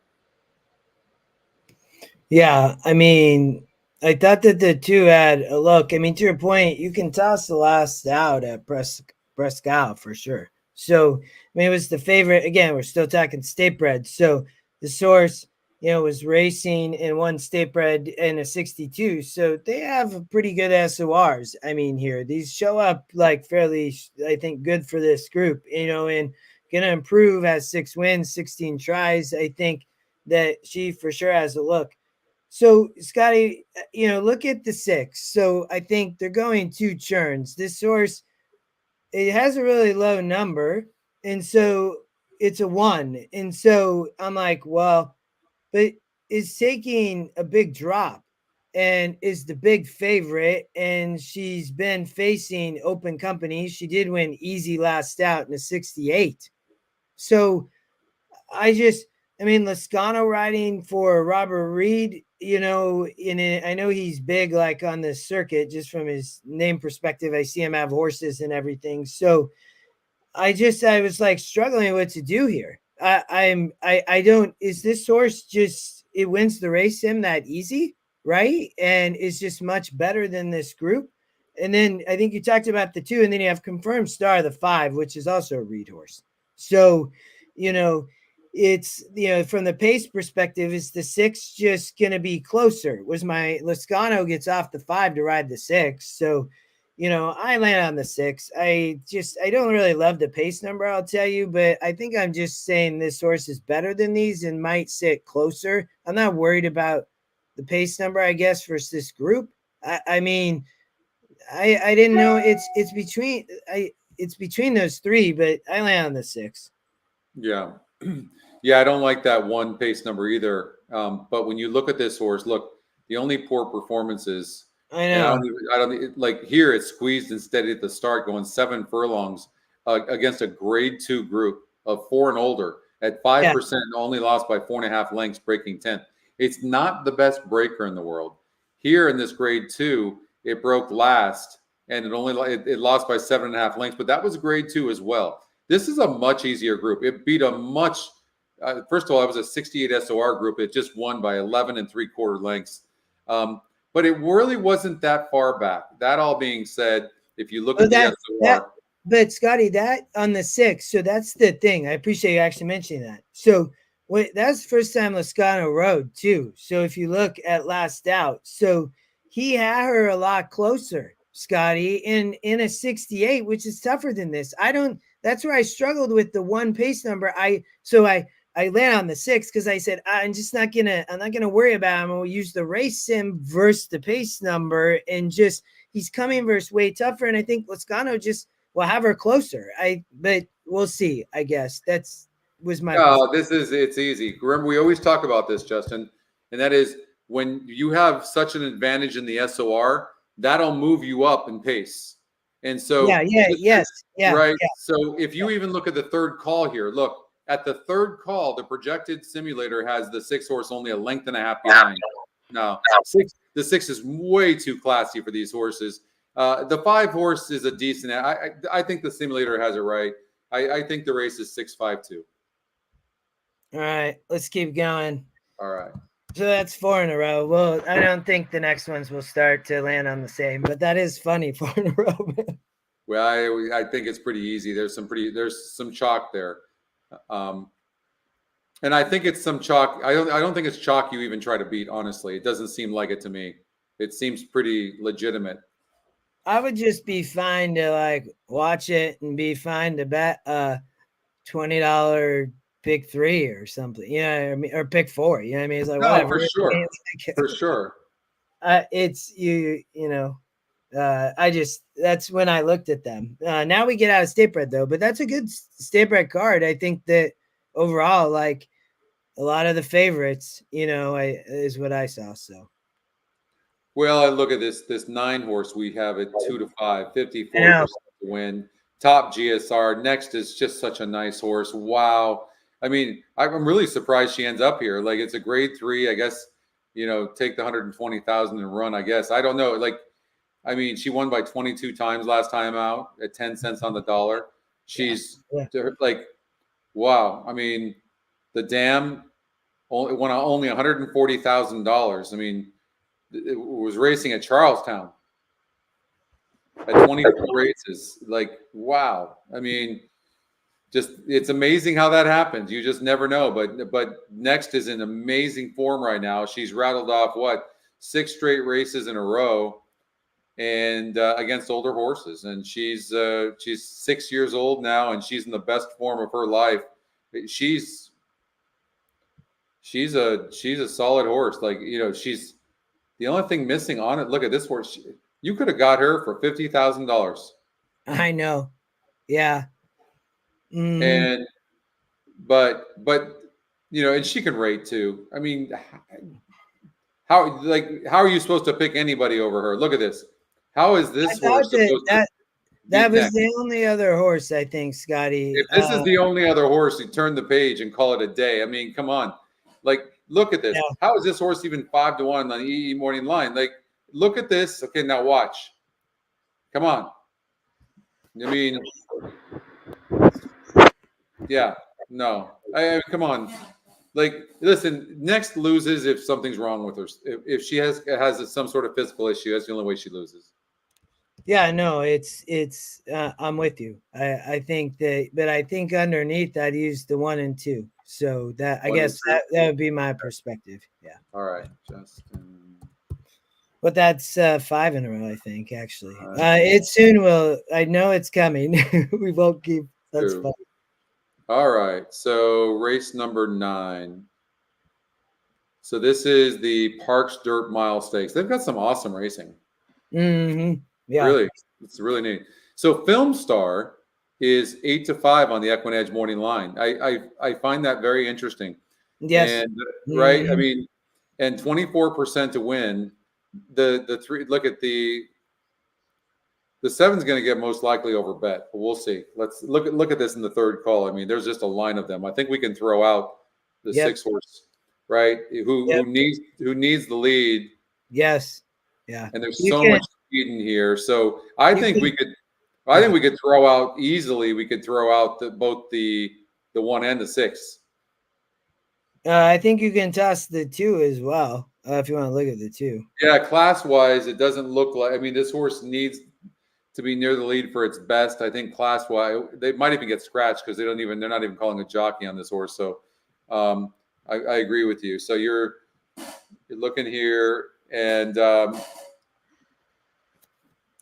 Yeah, I mean, I thought that the 2 had a look. I mean, to your point, you can toss the last out at Prescal for sure. So, I mean, it was the favorite. Again, we're still talking state bred. So the source, was racing in 1 state bred and a 62. So they have a pretty good SORs. I mean, here, these show up like fairly, I think, good for this group, and going to improve, has 6 wins, 16 tries. I think that she for sure has a look. So, Scotty, look at the 6. So I think they're going 2 churns. This horse, it has a really low number, and so it's a 1. And so I'm like, well, but it's taking a big drop. and is the big favorite. And she's been facing open company. She did win easy last out in a 68. So I mean, Lascano riding for Robert Reed, you know, I know he's big like on the circuit just from his name perspective. I see him have horses and everything. So I was like struggling what to do here. I don't, is this horse just, it wins the race sim that easy, right? And is just much better than this group. And then I think you talked about the 2, and then you have Confirmed Star, the 5, which is also a Reed horse. So, you know, it's, you know, from the pace perspective, is the 6 just going to be closer? Was my Lascano gets off the 5 to ride the 6. So, you know, I land on the 6. I don't really love the pace number, I'll tell you, but I think I'm just saying this horse is better than these and might sit closer. I'm not worried about the pace number, I guess, versus this group. I mean, I didn't know it's between those 3, but I land on the 6. Yeah. Yeah, I don't like that one pace number either. But when you look at this horse, look, the only poor performances, I and know. I don't like here it's squeezed and steady at the start, going 7 furlongs against a grade 2 group of 4 and older at 5%, only lost by 4.5 lengths, breaking 10th. It's not the best breaker in the world. Here in this grade 2, it broke last and it lost by 7.5 lengths, but that was grade 2 as well. This is a much easier group. It beat a much, first of all, it was a 68 SOR group. It just won by 11 3/4 lengths. But it really wasn't that far back. That all being said, if you look at the SOR. But Scotty, that on the 6, so that's the thing. I appreciate you actually mentioning that. So that's the first time Lascano rode too. So if you look at last out, so he had her a lot closer, Scotty, in a 68, which is tougher than this. That's where I struggled with the 1 pace number. I land on the 6 because I said I'm not gonna worry about him. We'll use the race sim versus the pace number, and just he's coming versus way tougher. And I think Lascano just will have her closer. But we'll see. I guess was my. No, it's easy. Remember, we always talk about this, Justin, and that is when you have such an advantage in the SOR, that'll move you up in pace. And so, right. Yeah. So if you even look at the third call here, look at the third call, the projected simulator has the 6 horse only a length and a half behind. No, the 6 is way too classy for these horses. The 5 horse is a decent. I think the simulator has it right. I think the race is 6-5-2. All right, let's keep going. All right. So that's 4 in a row. Well, I don't think the next ones will start to land on the same, but that is funny, 4 in a row. Well, I think it's pretty easy. There's some chalk there, and I think it's some chalk. I don't think it's chalk you even try to beat. Honestly, it doesn't seem like it to me. It seems pretty legitimate. I would just be fine to like watch it and be fine to bet $20 pick 3 or something, you know what I mean, or pick 4, you know what I mean? It's like, no, whatever. For sure. For sure. It's you know, that's when I looked at them. Now we get out of state bred though, but that's a good state bred card. I think that overall, like a lot of the favorites, you know, is what I saw. So. Well, I look at this 9 horse we have at 2-5, 54% to win. Top GSR. Next is just such a nice horse. Wow. I mean, I'm really surprised she ends up here. Like, it's a grade 3, I guess, you know, take the 120,000 and run, I guess. I don't know. Like, I mean, she won by 22 times last time out at 10 cents on the dollar. She's like, wow. I mean, the Dam won only $140,000. I mean, it was racing at Charlestown at 24 races. Like, wow. I mean, just it's amazing how that happens. You just never know. But Next is in amazing form right now. She's rattled off 6 straight races in a row, and against older horses. And she's 6 years old now, and she's in the best form of her life. She's a solid horse. Like, you know, she's the only thing missing on it. Look at this horse. You could have got her for $50,000. I know. Yeah. Mm-hmm. And but you know, and she can rate too. I mean, How are you supposed to pick anybody over her? Look at this. How is this horse supposed to that was next? the only other horse, I think, Scotty. If this is the only other horse, you turn the page and call it a day. I mean, come on. Like, look at this. Yeah. How is this horse even 5-1 on the EE morning line? Like, look at this. Okay, now watch. Come on. I mean, yeah, no. I come on. Like, listen, next loses if something's wrong with her. If she has some sort of physical issue, that's the only way she loses. Yeah, no, it's I'm with you. I think that, but I think underneath I'd use the 1 and 2. So that I guess that would be my perspective. Yeah. All right, Justin. But that's 5 in a row, I think, actually. It soon will. I know it's coming. We won't keep. That's fun. All right. So race number 9. So this is the Parx Dirt Mile Stakes. They've got some awesome racing. Mm-hmm. Yeah. Really, it's really neat. So Film Star is 8-5 on the Equinedge morning line. I find that very interesting. Yes. And right. I mean, and 24% to win. The 3. Look at the 7's going to get most likely over bet, but we'll see. Let's look at this in the third call. I mean, there's just a line of them. I think we can throw out the 6 horse, right? Who needs the lead? Yes. Yeah. And there's so much speed in here. So I think we could throw out easily. We could throw out both the 1 and the 6. I think you can toss the 2 as well if you want to look at the 2. Yeah, class wise, it doesn't look like. I mean, this horse needs to be near the lead for its best. I think class wise, they might even get scratched because they're not even calling a jockey on this horse. So I agree with you. So you're looking here, and all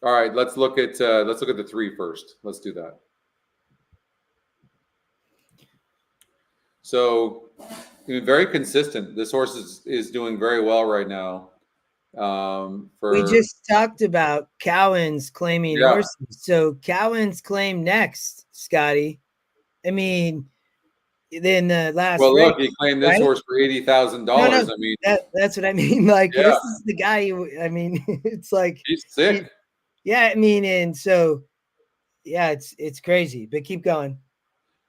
right, let's look at the 3 first. Let's do that. So very consistent. This horse is doing very well right now. We just talked about Cowan's claiming horses. So Cowan's claim next, Scotty. I mean, in the last race, look, he claimed this horse for $80,000. No, I mean, that's what I mean. Like, this is the guy. I mean, it's like he's sick. I mean, and so it's crazy. But keep going.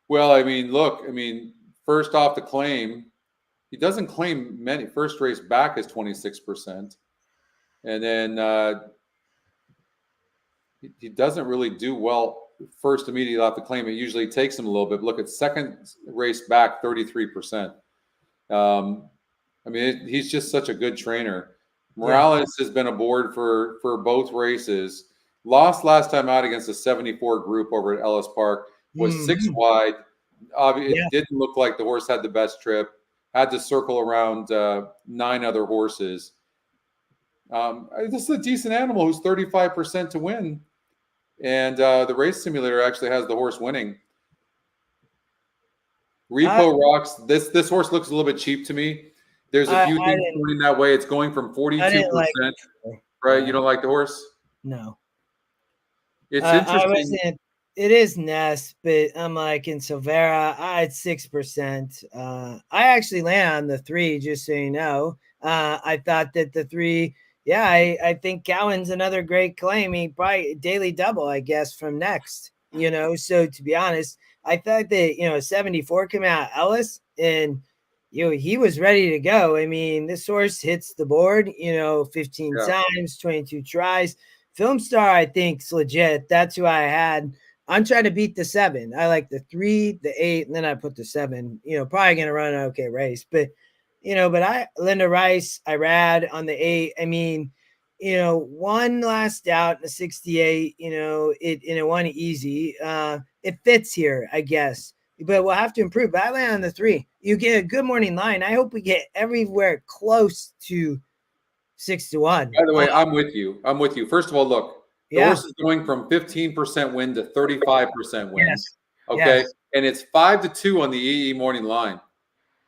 Well, I mean, look. I mean, first off, the claim, he doesn't claim many. First race back is 26%. And then he doesn't really do well first immediately off the claim. It usually takes him a little bit. Look at second race back, 33%. I mean, he's just such a good trainer. Morales has been aboard for both races. Lost last time out against a 74 group over at Ellis Park. Was 6 wide. It didn't look like the horse had the best trip. Had to circle around 9 other horses. This is a decent animal who's 35% to win. And the race simulator actually has the horse winning. Repo Rocks. This horse looks a little bit cheap to me. There's a few things going that way. It's going from 42%. Right? You don't like the horse? No. It's interesting. It is Ness, but I'm like in Silvera, it's 6%. I actually land on the 3, just so you know. I thought that the 3, I think Cowan's another great claim. He probably daily double, I guess, from next. So to be honest, I thought that 74 came out Ellis, and he was ready to go. I mean, this horse hits the board, 15 times, 22 tries. Film Star, I think, is legit. That's who I had. I'm trying to beat the 7. I like the 3, the 8, and then I put the 7. Probably going to run an okay race. But, Linda Rice, I rad on the 8. I mean, one last out in the 68, it won easy. It fits here, I guess. But we'll have to improve. But I land on the 3. You get a good morning line. I hope we get everywhere close to 6-1. By the way, I'm with you. First of all, look. The horse is going from 15% win to 35% win. Yes. Okay. Yes. And it's 5-2 on the EE morning line.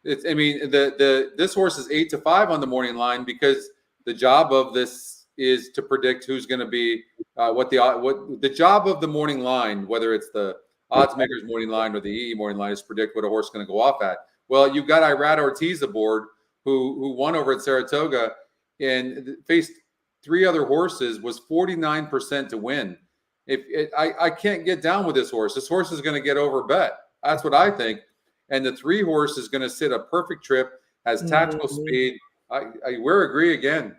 This horse is 8-5 on the morning line because the job of this is to predict who's going to be what the job of the morning line, whether it's the odds makers morning line or the EE morning line, is predict what a horse is going to go off at. Well, you've got Irad Ortiz aboard who won over at Saratoga. and faced 3 other horses, was 49% to win. I can't get down with this horse. This horse is going to get overbet. That's what I think. And the 3 horse is going to sit a perfect trip, has tactical speed. We're agree again.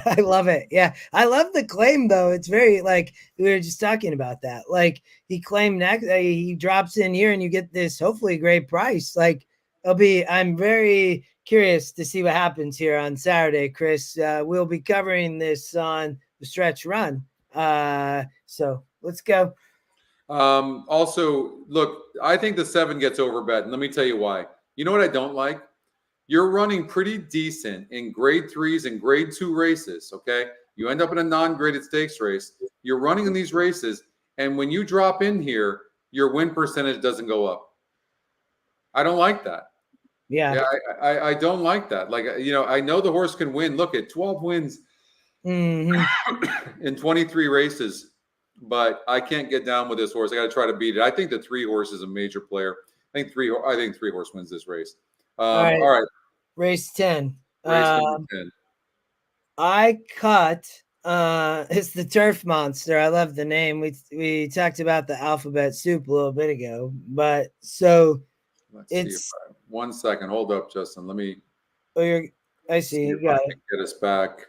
I love it. Yeah. I love the claim though. It's very like we were just talking about that. Like he claimed next, he drops in here and you get this hopefully great price. Like I'm very curious to see what happens here on Saturday, Chris. We'll be covering this on the stretch run. So let's go. Also, look, I think the 7 gets overbet. And let me tell you why. You know what I don't like? You're running pretty decent in grade 3s and grade 2 races, okay? You end up in a non-graded stakes race. You're running in these races, and when you drop in here, your win percentage doesn't go up. I don't like that. Yeah, I don't like that. Like, I know the horse can win. Look at 12 wins in 23 races, but I can't get down with this horse. I got to try to beat it. I think the 3 horse is a major player. I think 3 horse wins this race. All right. Race 10. Race number 10. I cut it's the Turf Monster. I love the name. We talked about the alphabet soup a little bit ago, but so let's see. 1 second. Hold up, Justin. Let me. I see. You got it. Get us back.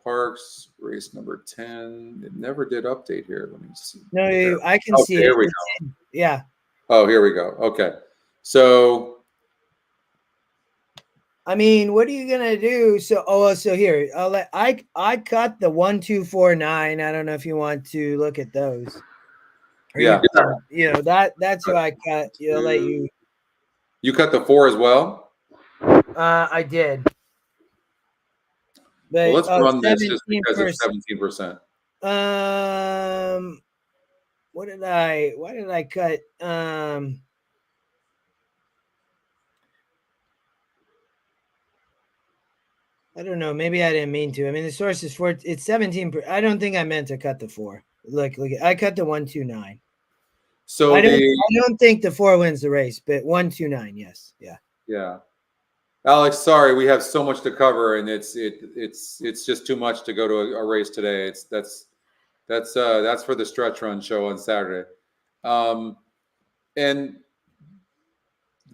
Parx, race number 10. It never did update here. Let me see. No, I can see it. Here we go. Yeah. Oh, here we go. Okay. So I mean, what are you gonna do? So here, I cut the 1, 2, 4, 9. I don't know if you want to look at those. Yeah. That's who I cut. Let you. You cut the 4 as well? I did. But, well, let's run this just because it's 17%. Why did I cut? I don't know. Maybe I didn't mean to. I mean, the source is it's 17. I don't think I meant to cut the 4. Look, I cut the 1, 2, 9. So I don't think the 4 wins the race, but 1, 2, 9, yes, yeah. Yeah, Alex, sorry, we have so much to cover, and it's just too much to go to a race today. That's for the stretch run show on Saturday, and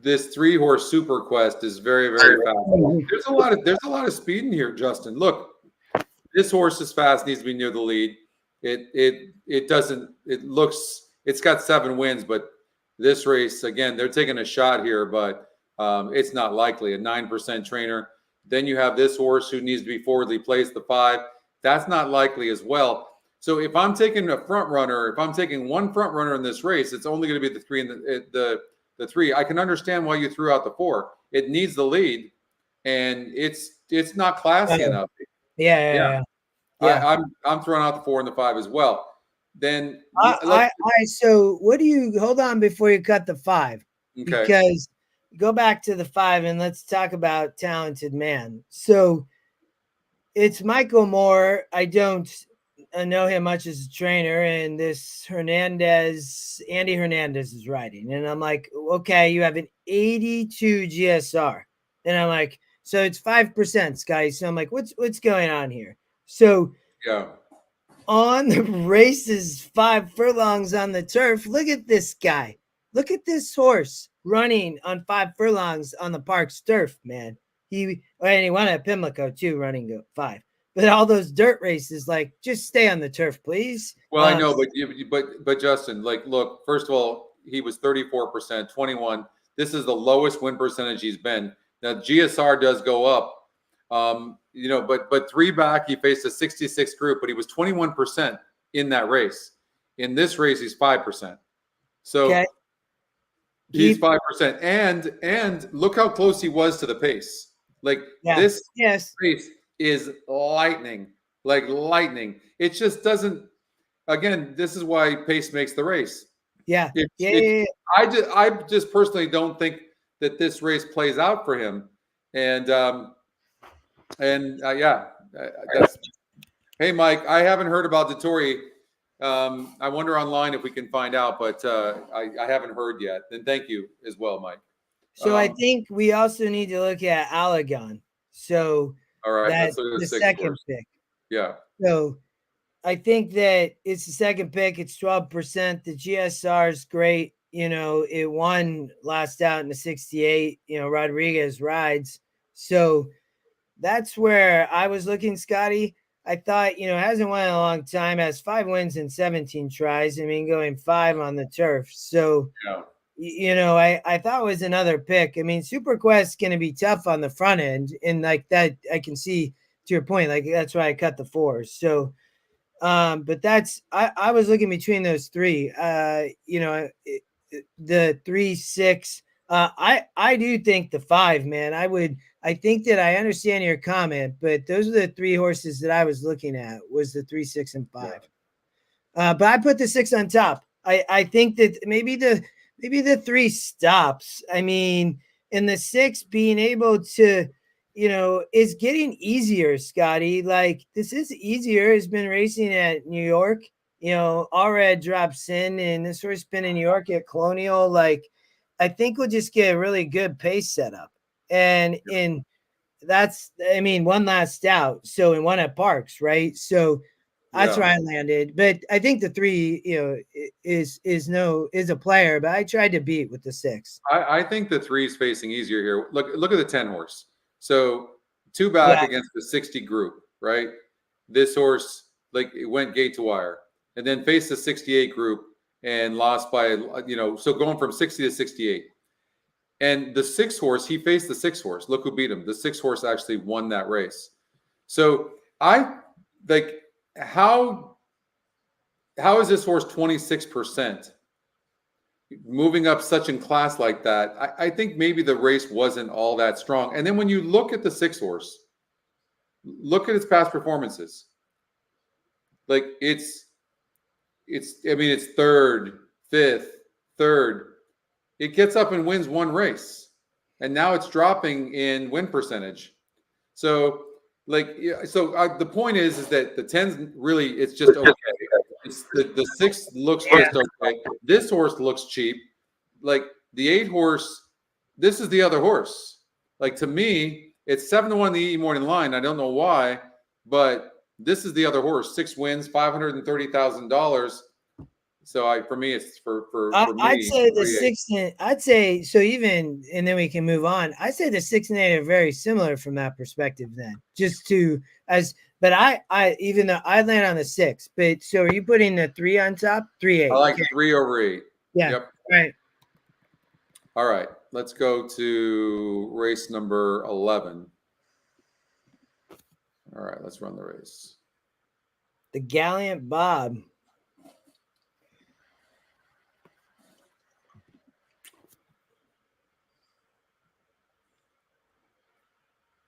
this 3 horse Super Quest is very, very fast. There's a lot of speed in here, Justin. Look, this horse is fast, needs to be near the lead. It's got 7 wins, but this race, again, they're taking a shot here, but it's not likely. A 9% trainer. Then you have this horse who needs to be forwardly placed, the 5. That's not likely as well. So if I'm taking a front runner, if I'm taking one front runner in this race, it's only going to be the 3 and the 3. I can understand why you threw out the 4. It needs the lead, and it's not classy enough. Yeah. I'm throwing out the 4 and the 5 as well. Then so what do you hold on before you cut the 5? Okay. Because go back to the 5 and let's talk about Talented Man. So it's Michael Moore. I don't know him much as a trainer, and this Andy Hernandez is riding, and I'm like, okay, you have an 82 GSR, and I'm like, so it's 5%, Scotty. So I'm like, what's going on here? So yeah. On the races, 5 furlongs on the turf. Look at this guy. Look at this horse running on 5 furlongs on the Parx turf, man. And he won at Pimlico too, running 5. But all those dirt races, like, just stay on the turf, please. Well, I know, but Justin, like, look, first of all, he was 34%, 21. This is the lowest win percentage he's been. Now GSR does go up. But 3 back, he faced a 66 group, but he was 21% in that race. In this race, he's 5%. So okay. He's 5%. And look how close he was to the pace. Like this race is lightning. It just doesn't. Again, this is why pace makes the race. Yeah. I just personally don't think that this race plays out for him. Hey, Mike, I haven't heard about Dettori. I wonder online if we can find out, but I haven't heard yet. Then thank you as well, Mike. So I think we also need to look at Allegan. So All right, that let's look at the the sixth second horse. pick. Yeah. So I think that it's the second pick. It's 12%. The GSR is great. It won last out in the 68. Rodriguez rides. So that's where I was looking, Scotty. I thought, hasn't won in a long time, has 5 wins and 17 tries. I mean, going 5 on the turf. So, I thought it was another pick. I mean, Super Quest's going to be tough on the front end. And like that, I can see to your point, like that's why I cut the 4. So, but I was looking between those 3, the 3, 6, I do think the 5, man, I think that I understand your comment, but those are the 3 horses that I was looking at was the 3, 6, and 5. But I put the 6 on top. I think that maybe the 3 stops. I mean, in the 6 being able to, is getting easier, Scotty. Like this is easier. Has been racing at New York. Allred drops in, and this horse been in New York at Colonial. Like, I think we'll just get a really good pace setup. And one last out. So, and one at Parx, right? So that's where I landed. But I think the 3, is a player, but I tried to beat with the 6. I think the 3 is facing easier here. Look at the 10 horse. So 2 back against the 60 group, right? This horse, like it went gate to wire and then faced the 68 group and lost by, so going from 60 to 68. And the 6 horse, he faced the 6 horse. Look who beat him. The 6 horse actually won that race. So I like, how is this horse 26%? Moving up such in class like that? I think maybe the race wasn't all that strong. And then when you look at the 6 horse, look at its past performances. Like it's 3rd, 5th, 3rd. It gets up and wins 1 race, and now it's dropping in win percentage. So the point is that the 10's really, it's just okay. It's the 6 looks just okay. This horse looks cheap. Like the 8 horse, this is the other horse. Like to me, it's 7-1 the E morning line. I don't know why, but this is the other horse. 6 wins, $530,000. So for me, it's for me. I'd say the 6 and I'd say so even, and then we can move on. I say the 6 and 8 are very similar from that perspective. Then but I even though I land on the 6, but so are you putting the 3 on top? 3, 8. I like 3 over 8. Yeah. Yep. Right. All right. Let's go to race number 11. All right. Let's run the race. The Gallant Bob.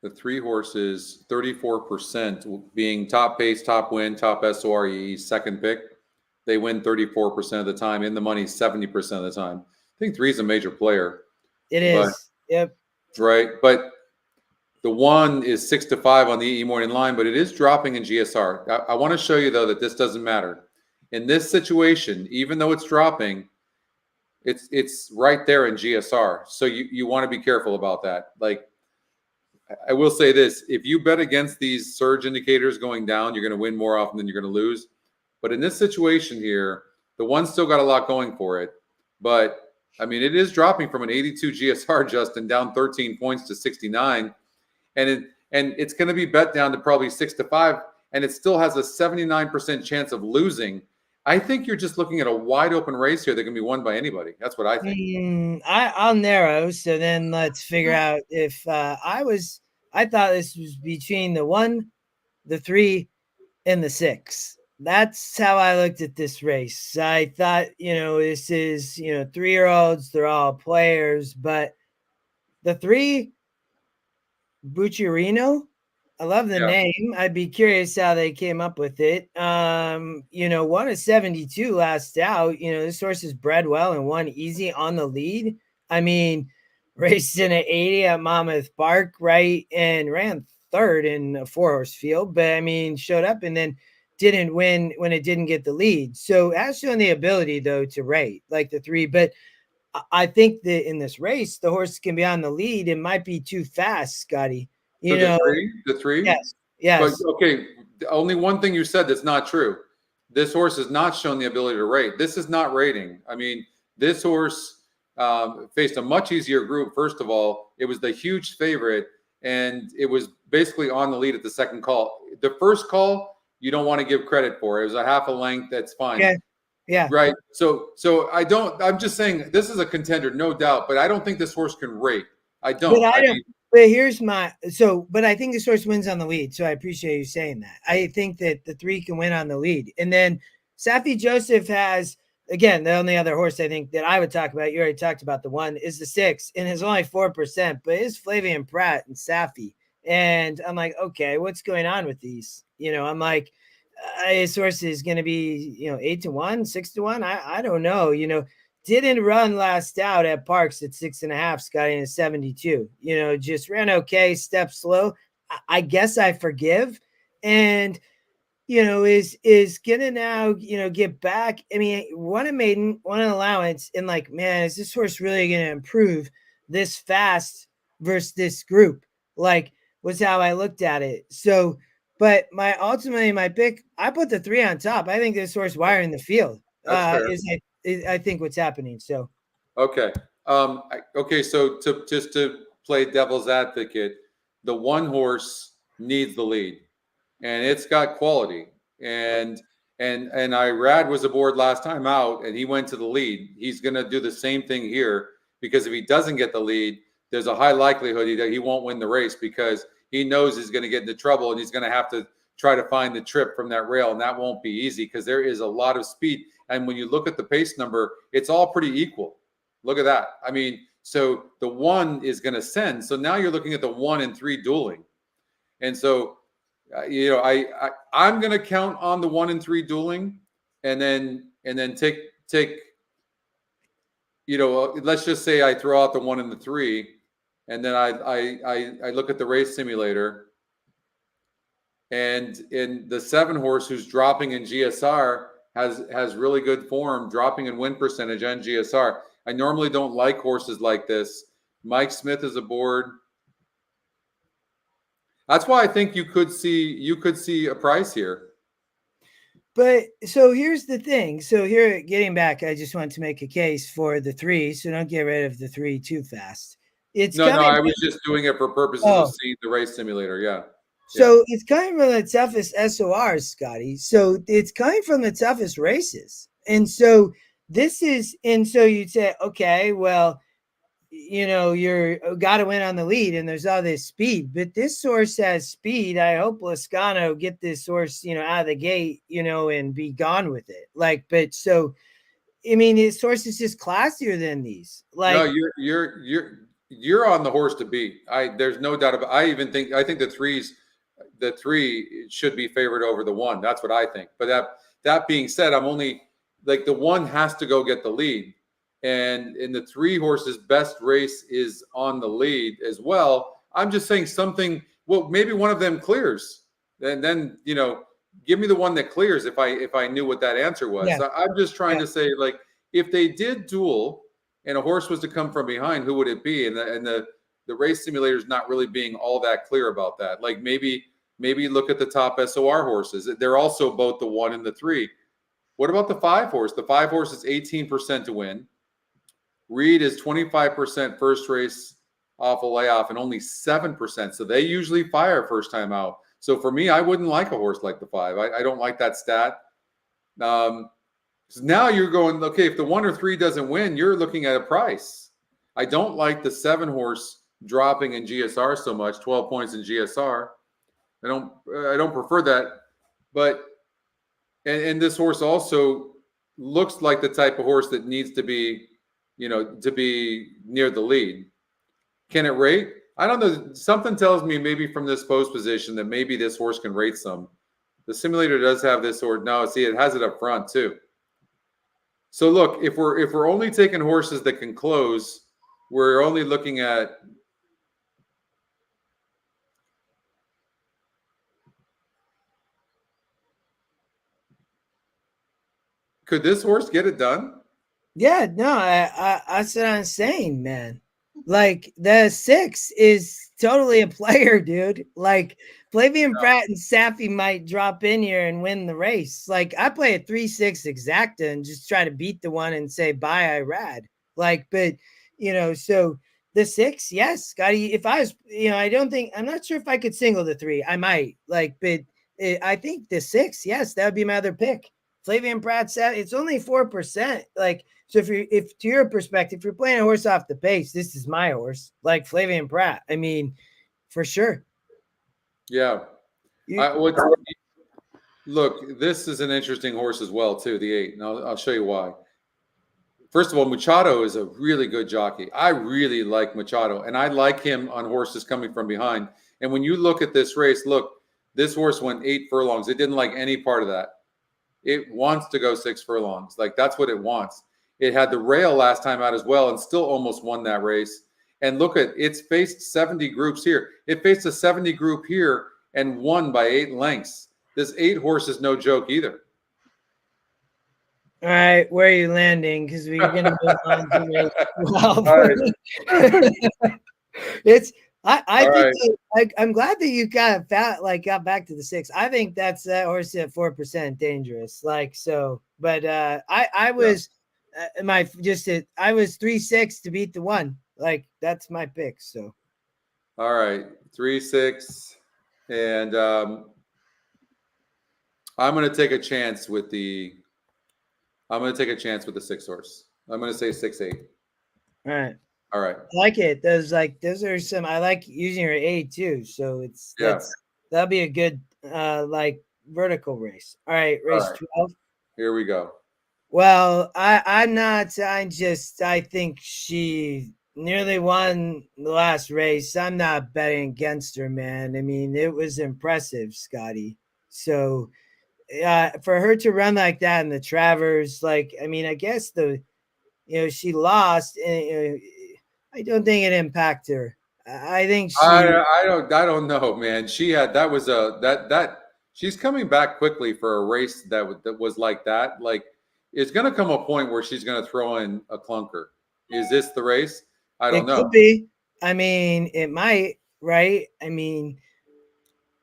The 3 horses, 34% being top pace, top win, top SORE, second pick. They win 34% of the time. In the money 70% of the time. I think 3 is a major player. It is. Yep. Right. But the 1 is 6 to 5 on the E morning line, but it is dropping in GSR. I want to show you, though, that this doesn't matter. In this situation, even though it's dropping, it's right there in GSR. So you want to be careful about that. Like, I will say this, if you bet against these surge indicators going down, you're going to win more often than you're going to lose. But in this situation here, the 1 still got a lot going for it. But, I mean, it is dropping from an 82 GSR, Justin, down 13 points to 69. And it's going to be bet down to probably 6 to 5. And it still has a 79% chance of losing. I think you're just looking at a wide open race here that can be won by anybody. That's what I think. I'll narrow. So then let's figure out if I thought this was between the 1, the 3, and the 6. That's how I looked at this race. I thought, this is, 3-year-olds, they're all players, but the 3, Bucciarino, I love the name. I'd be curious how they came up with it. 1 of 72 last out. This horse is bred well and won easy on the lead. I mean, raced in an 80 at Monmouth Park, right? And ran 3rd in a 4-horse field, but I mean, showed up and then didn't win when it didn't get the lead. So it has shown the ability, though, to rate like the 3. But I think that in this race, the horse can be on the lead. It might be too fast, Scotty. You know, the three. yes, But yes. okay, only one thing you said that's not true. This horse has not shown the ability to rate. This is not rating. I mean, this horse faced a much easier group. First of all, it was the huge favorite, and it was basically on the lead at the second call. The first call, you don't want to give credit for. It was a half a length. That's fine. Okay. Yeah. Right. So I don't. I'm just saying this is a contender, no doubt. But I don't think this horse can rate. I don't. But I don't. mean, But here's my but I think this horse wins on the lead. So I appreciate you saying that. I think that the 3 can win on the lead. And then Safi Joseph has, again, the only other horse I think that I would talk about, you already talked about the 1, is the 6, and is only 4%, but it's Flavian Pratt and Safi. And I'm like, okay, what's going on with these? I'm like, his horse is going to be, 8-1, 6-1. I don't know, didn't run last out at Parx at 6.5, Scotty, in 72, just ran okay, stepped slow. I guess I forgive. And, is gonna now, get back. I mean, won a maiden, won an allowance, and like, man, is this horse really gonna improve this fast versus this group? Like, was how I looked at it. So, but ultimately my pick, I put the 3 on top. I think this horse wiring the field is I think what's happening. So, okay. Okay. So to play devil's advocate, the 1 horse needs the lead, and it's got quality. And Irad was aboard last time out, and he went to the lead. He's going to do the same thing here, because if he doesn't get the lead, there's a high likelihood that he won't win the race, because he knows he's going to get into trouble, and he's going to have to try to find the trip from that rail, and that won't be easy because there is a lot of speed. And when you look at the pace number, it's all pretty equal. Look at that. I mean, so the 1 is going to send. So now you're looking at the 1 and 3 dueling. And so, I'm going to count on the 1 and 3 dueling, and then take, let's just say I throw out the 1 and the 3, and then I look at the race simulator, and in the 7 horse who's dropping in GSR has really good form, dropping in win percentage and GSR. I normally don't like horses like this. Mike Smith is aboard. That's why I think you could see a price here. But so here's the thing. So here, getting back, I just want to make a case for the 3. So don't get rid of the 3 too fast. No, I was just doing it for purposes of seeing the race simulator. Yeah. So it's coming from the toughest SORs, Scotty. So it's coming from the toughest races. And so you'd say, okay, well, you're got to win on the lead, and there's all this speed, but this horse has speed. I hope Lascano get this horse, out of the gate, and be gone with it. Like, but so, I mean, his horse is just classier than these. Like, no, you're on the horse to beat. There's no doubt about. I think the 3 should be favored over the 1. That's what I think. But that being said, I'm only like, the 1 has to go get the lead. And in the 3 horses, best race is on the lead as well. I'm just saying something. Well, maybe one of them clears. Then give me the one that clears. If I knew what that answer was, yeah. I'm just trying to say, like, if they did duel and a horse was to come from behind, who would it be? And the race simulator is not really being all that clear about that. Like, maybe look at the top SOR horses. They're also both the 1 and the 3. What about the 5 horse? The 5 horse is 18% to win. Reed is 25% first race off a layoff and only 7%. So they usually fire first time out. So for me, I wouldn't like a horse like the 5. I don't like that stat. So now you're going, okay, if the 1 or 3 doesn't win, you're looking at a price. I don't like the 7 horse dropping in GSR so much, 12 points in GSR. I don't prefer that. But and this horse also looks like the type of horse that needs to be near the lead. Can it rate? I don't know. Something tells me maybe from this post position that maybe this horse can rate some. The simulator does have this horse. No, see, it has it up front too. So look, if we're only taking horses that can close, we're only looking at could this horse get it done? Yeah, no, I that's what I'm saying, man. Like the 6 is totally a player, dude. Like Flavian Pratt and Safi might drop in here and win the race. Like I play a 3-6 exacta and just try to beat the one and say bye, I rad. Like, but so the 6, yes, Scotty. If I was, I'm not sure if I could single the 3. I might like, but I think the 6, yes, that would be my other pick. Flavian Pratt said it's only 4%. Like, so if to your perspective, if you're playing a horse off the pace, this is my horse, like Flavian Pratt. I mean, for sure. Yeah. Look, this is an interesting horse as well, too, the 8, and I'll show you why. First of all, Machado is a really good jockey. I really like Machado, and I like him on horses coming from behind. And when you look at this race, look, this horse went 8 furlongs. It didn't like any part of that. It wants to go 6 furlongs. Like, that's what it wants. It had the rail last time out as well and still almost won that race. And look at, it's faced 70 groups here. It faced a 70 group here and won by 8 lengths. This 8 horse is no joke either. All right, where are you landing? Because we're going to move on to race 12. It's I think I'm glad that you got back to the 6. I think that's that horse at 4% dangerous. Like so, but I was I was 3-6 to beat the 1. Like that's my pick. So all right, 3-6, and I'm going to take a chance with the 6 horse. I'm going to say 6-8. All right. All right. I like it. Those are some. I like using your 8 too. So that'll be a good vertical race. All right, race 12. Here we go. Well, I'm not. I think she nearly won the last race. I'm not betting against her, man. I mean, it was impressive, Scotty. So for her to run like that in the Travers, like, I mean, I guess she lost. And, I don't think it impacted her. I think I don't know, man. She had she's coming back quickly for a race that was like that. Like, it's going to come a point where she's going to throw in a clunker. Is this the race? I don't know. It could be. I mean, it might, right? I mean,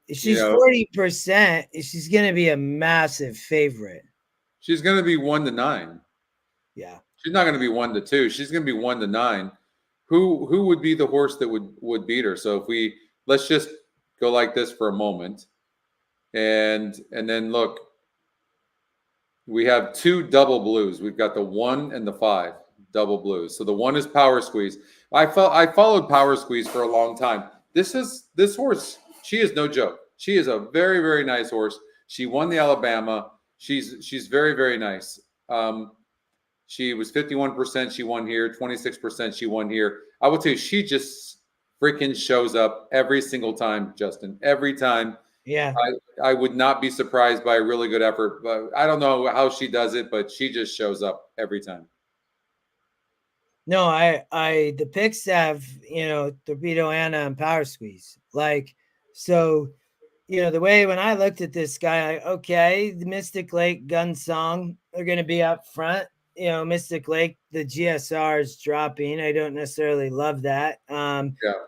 she's 40%. She's going to be a massive favorite. She's going to be 1-9. Yeah. She's not going to be 1-2. She's going to be 1-9. Who would be the horse that would beat her? So let's just go like this for a moment, and then look, we have 2 double blues. We've got the 1 and the 5 double blues. So the 1 is Power Squeeze. I followed Power Squeeze for a long time. This horse. She is no joke. She is a very, very nice horse. She won the Alabama. She's very, very nice. She was 51%. She won here. 26%. She won here. I will tell you, she just freaking shows up every single time, Justin. Every time. Yeah. I would not be surprised by a really good effort. But I don't know how she does it, but she just shows up every time. No, the picks have, Torpedo Anna and Power Squeeze. Like, so, the way when I looked at this guy, okay, the Mystic Lake Gun Song, they're going to be up front. Mystic Lake, the GSR is dropping. I don't necessarily love that.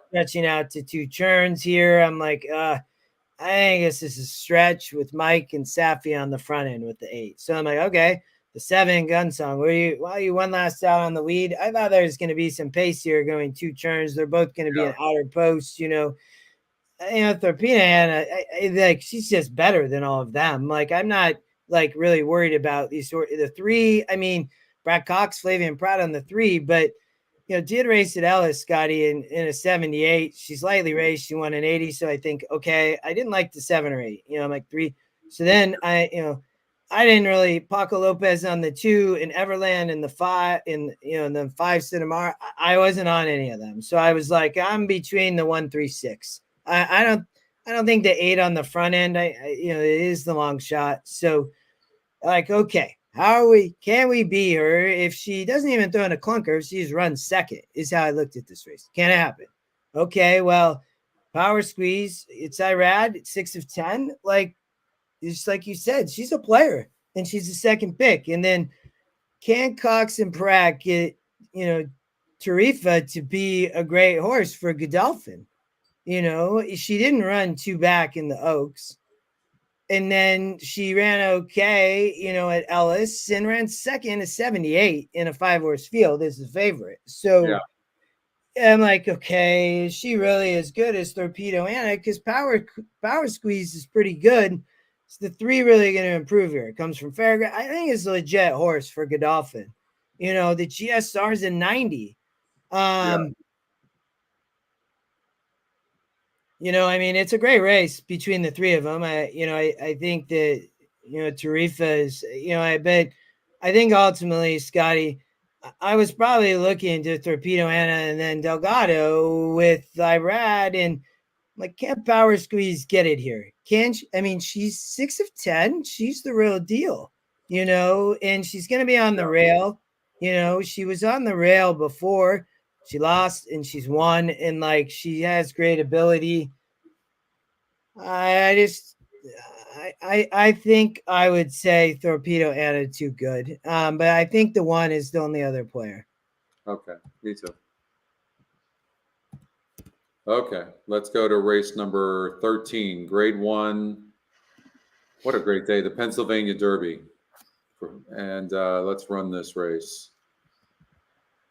Stretching out to 2 churns here. I'm like, I guess this is a stretch with Mike and Safi on the front end with the 8. So I'm like, okay, the 7 Gun Song. You won last out on the lead. I thought there was going to be some pace here going 2 churns. They're both going to be an outer post, Torpedo Anna, like she's just better than all of them. Like I'm not like really worried about the 3. I mean, Brad Cox, Flavian Pratt on the 3, but did race at Ellis, Scotty, in a 78. She's lightly raced. She won an 80. So I think, okay, I didn't like the 7 or 8. I'm like 3. So then I didn't really Paco Lopez on the 2 and Everland and the 5 and the 5 Cinemar. I wasn't on any of them. So I was like, I'm between the 1, 3, 6. I don't think the 8 on the front end, it is the long shot. So like, okay, can we beat her if she doesn't even throw in a clunker? If she's run second is how I looked at this race. Can it happen? Okay. Well, Power Squeeze, it's Irad, it's 6 of 10. Like, it's like you said, she's a player and she's the second pick. And then can Cox and Pratt get, Tarifa to be a great horse for Godolphin. You know, she didn't run 2 back in the Oaks. And then she ran okay, you know, at Ellis and ran second to 78 in a 5-horse field as the favorite. So I'm like, okay, is she really as good as Torpedo Anna? Because power squeeze is pretty good. Is the 3 really going to improve here? It comes from Fairground. I think it's a legit horse for Godolphin. You know, the GSR is a 90. You know, I mean, it's a great race between the 3 of them. I think that, you know, Tarifa is, you know, I think ultimately, Scotty, I was probably looking to Torpedo Anna and then Delgado with Irad, and like, can't Power Squeeze get it here? Can she? I mean, she's 6 of 10. She's the real deal, you know, and she's going to be on the rail. You know, she was on the rail before. She lost and she's won, and like, she has great ability. I think I would say Torpedo Anna too good. But I think the 1 is the only other player. Okay, me too. Okay, let's go to race number 13, grade 1. What a great day, the Pennsylvania Derby. And let's run this race.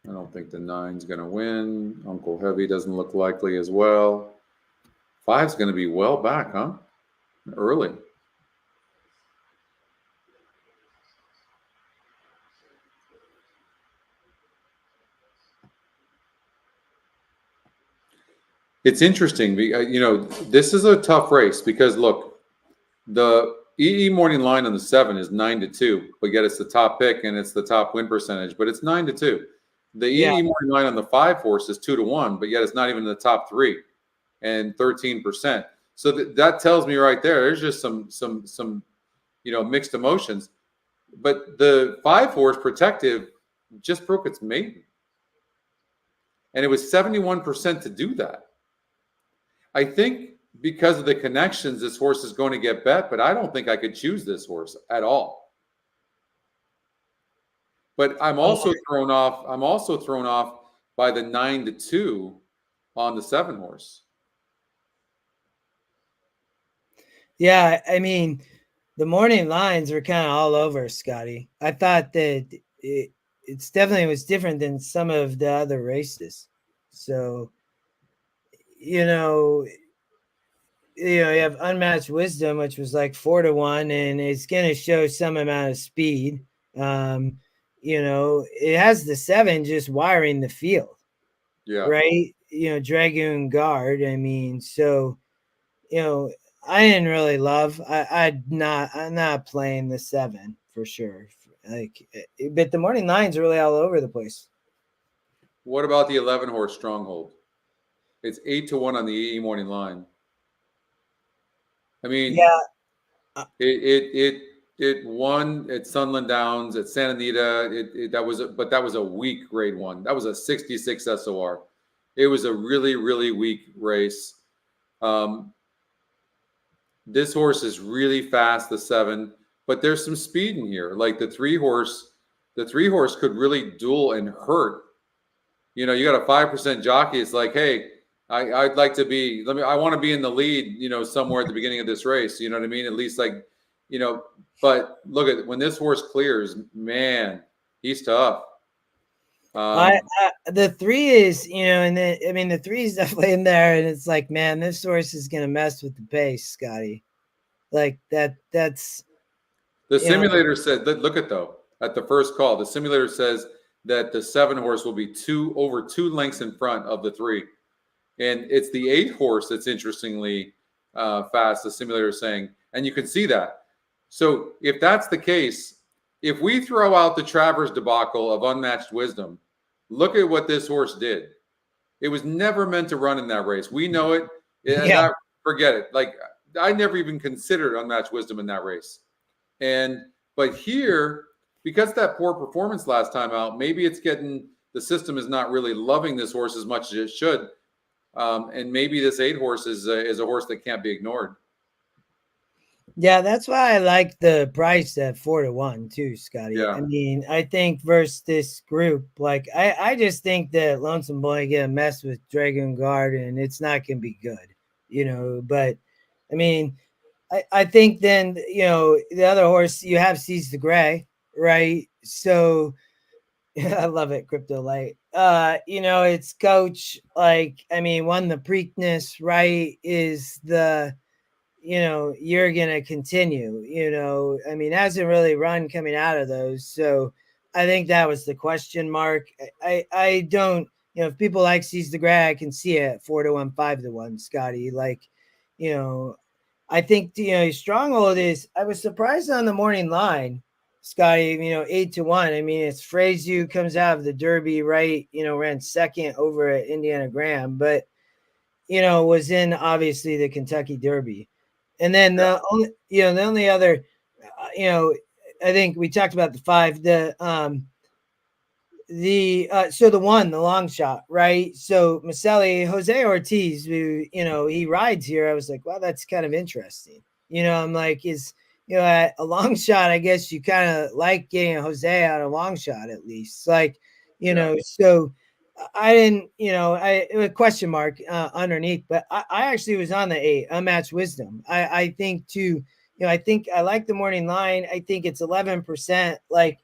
I don't think the 9's going to win. Uncle Heavy doesn't look likely as well. 5's going to be well back, huh? Early. It's interesting. You know, this is a tough race because, look, the EE morning line on the 7 is 9-2, but yet it's the top pick and it's the top win percentage, but it's 9-2. The EE morning line on the 5 horse is 2-1, but yet it's not even in the top 3 and 13%. So that tells me right there, there's just some you know, mixed emotions. But the 5 horse Protective just broke its maiden, and it was 71% to do that. I think because of the connections, this horse is going to get bet, but I don't think I could choose this horse at all. But I'm also thrown off. I'm also thrown off by the 9-2 on the 7 horse. Yeah, I mean, the morning lines were kind of all over, Scotty. I thought that it's definitely was different than some of the other races. So, you know, you have Unmatched Wisdom, which was like 4-1, and it's going to show some amount of speed. You know, it has the 7 just wiring the field. Yeah. Right. You know, Dragoon Guard. I mean, so, you know, I didn't really love. I'm not playing the 7 for sure. Like, but the morning line's really all over the place. What about the 11 horse Stronghold? It's 8-1 on the EE morning line. I mean, yeah, it won at Sunland Downs, at Santa Anita. That was a weak grade 1. That was a 66 SOR. It was a really, really weak race. This horse is really fast, the 7, but there's some speed in here. Like the 3 horse could really duel and hurt. You know, you got a 5% jockey. It's like, hey, I'd like to be. I want to be in the lead. You know, somewhere at the beginning of this race. You know what I mean? At least, like, you know. But look at when this horse clears, man, he's tough. The 3 is, you know, and the 3 is definitely in there, and it's like, man, this horse is gonna mess with the pace, Scotty. Like that's the simulator said that. Look at the first call, the simulator says that the 7 horse will be over 2 lengths in front of the 3, and it's the 8 horse that's interestingly fast. The simulator is saying, and you can see that. So if that's the case, if we throw out the Travers debacle of Unmatched Wisdom, look at what this horse did. It was never meant to run in that race. We know it. Forget it. Like, I never even considered Unmatched Wisdom in that race. But here, because of that poor performance last time out, maybe the system is not really loving this horse as much as it should. And maybe this 8 horse is a horse that can't be ignored. Yeah, that's why I like the price at 4-1 too, Scotty. I Yeah. mean, I think versus this group, like I just think that Lonesome Boy gonna mess with Dragon Guard and it's not gonna be good, But I mean, I think then the other horse you have Seize the Gray, right? So I love it, Crypto Light. It's coach, like, I mean, won the Preakness, right? Is the you're gonna continue, I mean, hasn't really run coming out of those. So I think that was the question mark. I don't, if people like Seize the Gray, I can see it at 4-1, 5-1, Scotty. Like, you know, I think Stronghold is. I was surprised on the morning line, Scotty. 8-1. I mean, it's Frazu comes out of the Derby, right? Ran second over at Indiana Graham, but was in obviously the Kentucky Derby, and then the only other, I think we talked about the 5, the long shot, right? So Maselli, Jose Ortiz, who he rides here. I was like, wow, that's kind of interesting. I'm like, at a long shot, I guess you kind of like getting a Jose out a long shot at least, like so. I didn't, a question mark underneath, but I actually was on the 8, Unmatched Wisdom. I think too, I think I like the morning line. I think it's 11%. Like,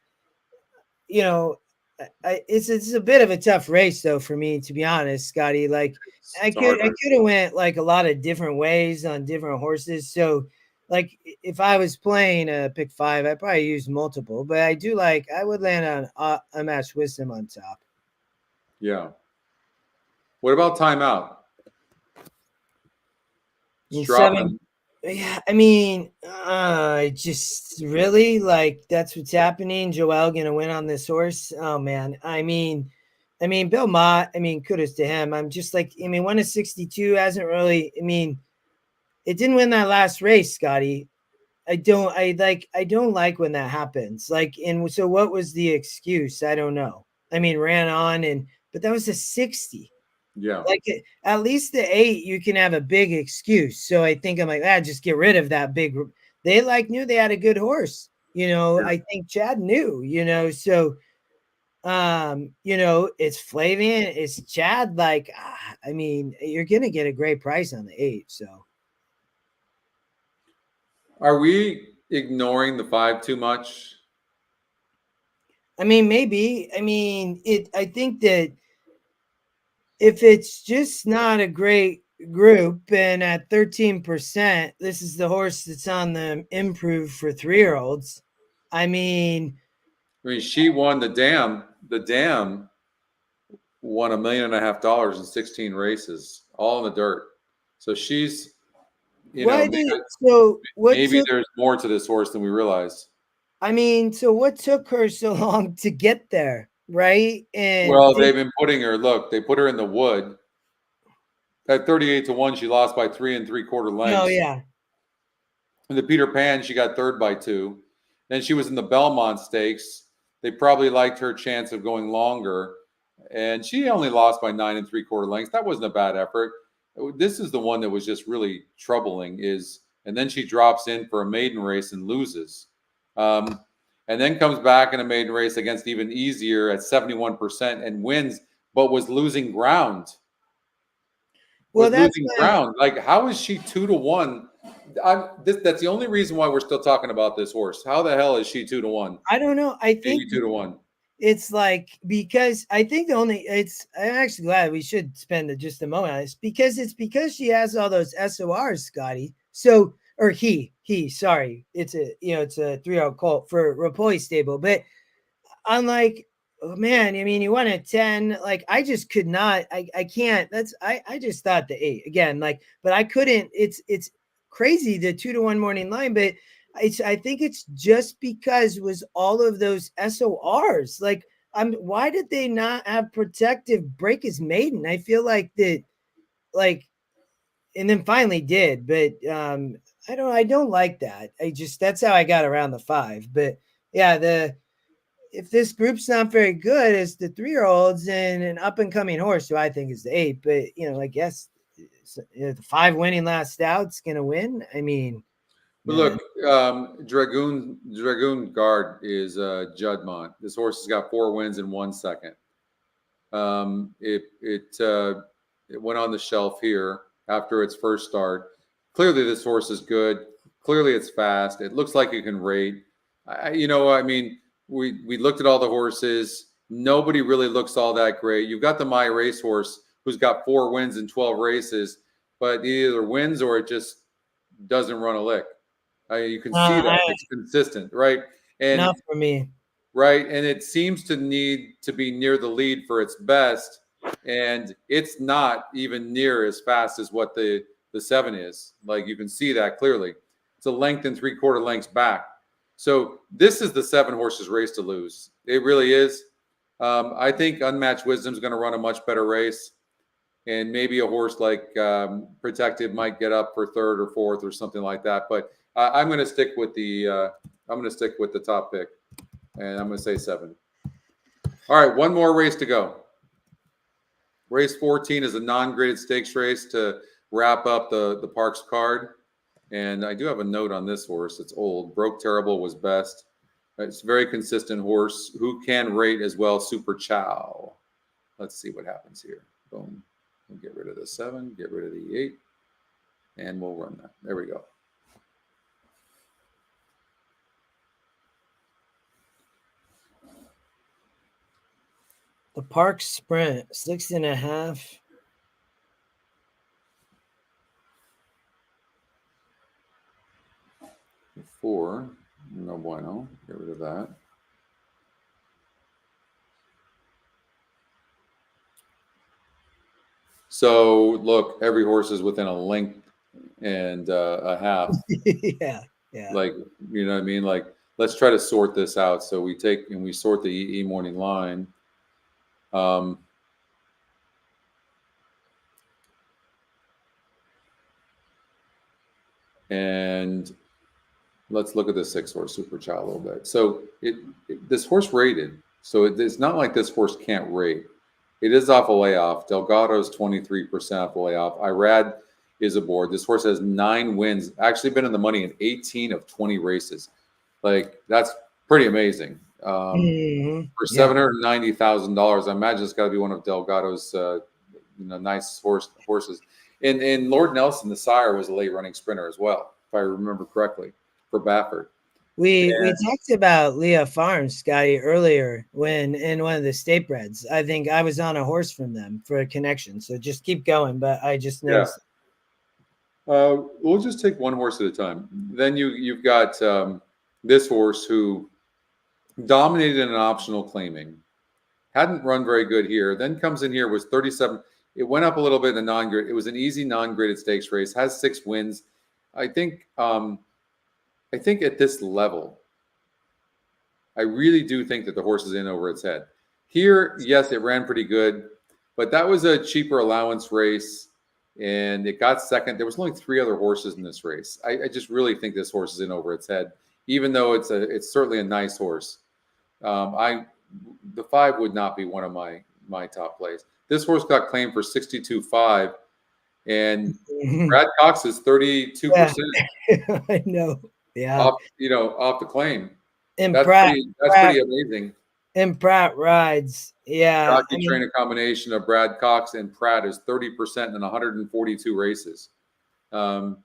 it's a bit of a tough race though for me, to be honest, Scotty. Like, I could have went like a lot of different ways on different horses. So, like, if I was playing a pick 5, I'd probably use multiple, but I would land on Unmatched Wisdom on top. Yeah. What about timeout? Seven. Yeah, I mean, just really like that's what's happening. Joel gonna win on this horse. Oh man, I mean, Belmont. I mean, kudos to him. I'm just like, I mean, 1-62 hasn't really. I mean, it didn't win that last race, Scotty. I don't like when that happens. Like, and so what was the excuse? I don't know. I mean, ran on but that was a 60. Yeah. Like, at least the 8, you can have a big excuse. So I think I'm like, just get rid of that big. They knew they had a good horse. I think Chad knew, so it's Flavian, it's Chad. Like, I mean, you're gonna get a great price on the 8. So Are we ignoring the 5 too much? I mean, maybe. I mean, I think that if it's just not a great group and at 13%, this is the horse that's on the improve for 3-year-olds. I mean, she won the Dam. The Dam won $1.5 million in 16 races, all in the dirt. So she's, maybe there's more to this horse than we realize. I mean, so what took her so long to get there, right? And they've been putting her. Look, they put her in the wood. At 38-1, she lost by 3 3/4 lengths. Oh yeah. In the Peter Pan, she got third by 2. Then she was in the Belmont Stakes. They probably liked her chance of going longer, and she only lost by 9 3/4 lengths. That wasn't a bad effort. This is the one that was just really troubling. And then she drops in for a maiden race and loses, and then comes back in a maiden race against even easier at 71% and wins, but was losing ground. Well, that's ground. Like, how is she 2-1? That's the only reason why we're still talking about this horse. How the hell is she 2-1? I don't know. I think maybe 2-1. It's like, because I think I'm actually glad we should spend just a moment on this, because she has all those SORs, Scotty. So, or sorry, it's a 3-year-old colt for Rapoli stable, but I'm like, oh man, I mean, you won at 10. Like, I just could not, I can't. I just thought the 8 again, like, but I couldn't. It's crazy, the 2-1 morning line, but I think it's just because was all of those SORs. Like, why did they not have protective break his maiden? I feel like that, like, and then finally did, but I don't like that. That's how I got around the 5. But yeah, if this group's not very good, it's the 3-year-olds and an up and coming horse who I think is the 8. But I guess the 5 winning last out's gonna win. I mean, But man. look, Dragoon Guard is Juddmont. This horse has got 4 wins in 1 second. It went on the shelf here after its first start. Clearly, this horse is good. Clearly, it's fast. It looks like it can rate. We looked at all the horses. Nobody really looks all that great. You've got the My Racehorse, who's got 4 wins in 12 races, but he either wins or it just doesn't run a lick. You can see that it's consistent, right? And not for me. Right, and it seems to need to be near the lead for its best, and it's not even near as fast as what the 7 is. Like, you can see that clearly. It's a length and 3/4 lengths back. So this is the 7 horses race to lose. It really is. I think Unmatched Wisdom is going to run a much better race, and maybe a horse like Protected might get up for 3rd or 4th or something like that. But I'm going to stick with the top pick, and I'm going to say 7. All right, one more race to go. Race 14 is a non-graded stakes race to wrap up the Parx card. And I do have a note on this horse. It's old. Broke Terrible was best. It's a very consistent horse who can rate as well. Super Chow. Let's see what happens here. Boom. We'll get rid of the 7, get rid of the 8, and we'll run that. There we go. The Parx Sprint, 6.5. Four, no bueno. Get rid of that. So look, every horse is within a length and a half. Yeah. Like, you know what I mean? Like, let's try to sort this out. So we take and we sort the EE morning line. And let's look at the 6 horse Super Chow a little bit. So this horse rated. So it's not like this horse can't rate. It is off a layoff. Delgado's 23% off a layoff. Irad is aboard. This horse has 9 wins. Actually been in the money in 18 of 20 races. Like, that's pretty amazing. For $790,000, I imagine it's got to be one of Delgado's nice horses. And Lord Nelson, the sire, was a late running sprinter as well, if I remember correctly, for Baffert. We talked about Leah Farms, Scotty, earlier when in one of the state breds. I think I was on a horse from them for a connection. So just keep going. But I just noticed. Yeah. We'll just take one horse at a time. Then you've got this horse who dominated in an optional claiming, hadn't run very good here. Then comes in here, was 37. It went up a little bit in the non-grid. It was an easy non-graded stakes race. Has 6 wins. I think at this level, I really do think that the horse is in over its head. Here, yes, it ran pretty good, but that was a cheaper allowance race, and it got second. There was only 3 other horses in this race. I just really think this horse is in over its head, even though it's certainly a nice horse. The 5 would not be one of my top plays. This horse got claimed for 62.5, and Brad Cox is 32%. Yeah. I know. Yeah. Off the claim. And That's pretty amazing. And Pratt rides. Yeah. Jockey trainer combination of Brad Cox and Pratt is 30% in 142 races. So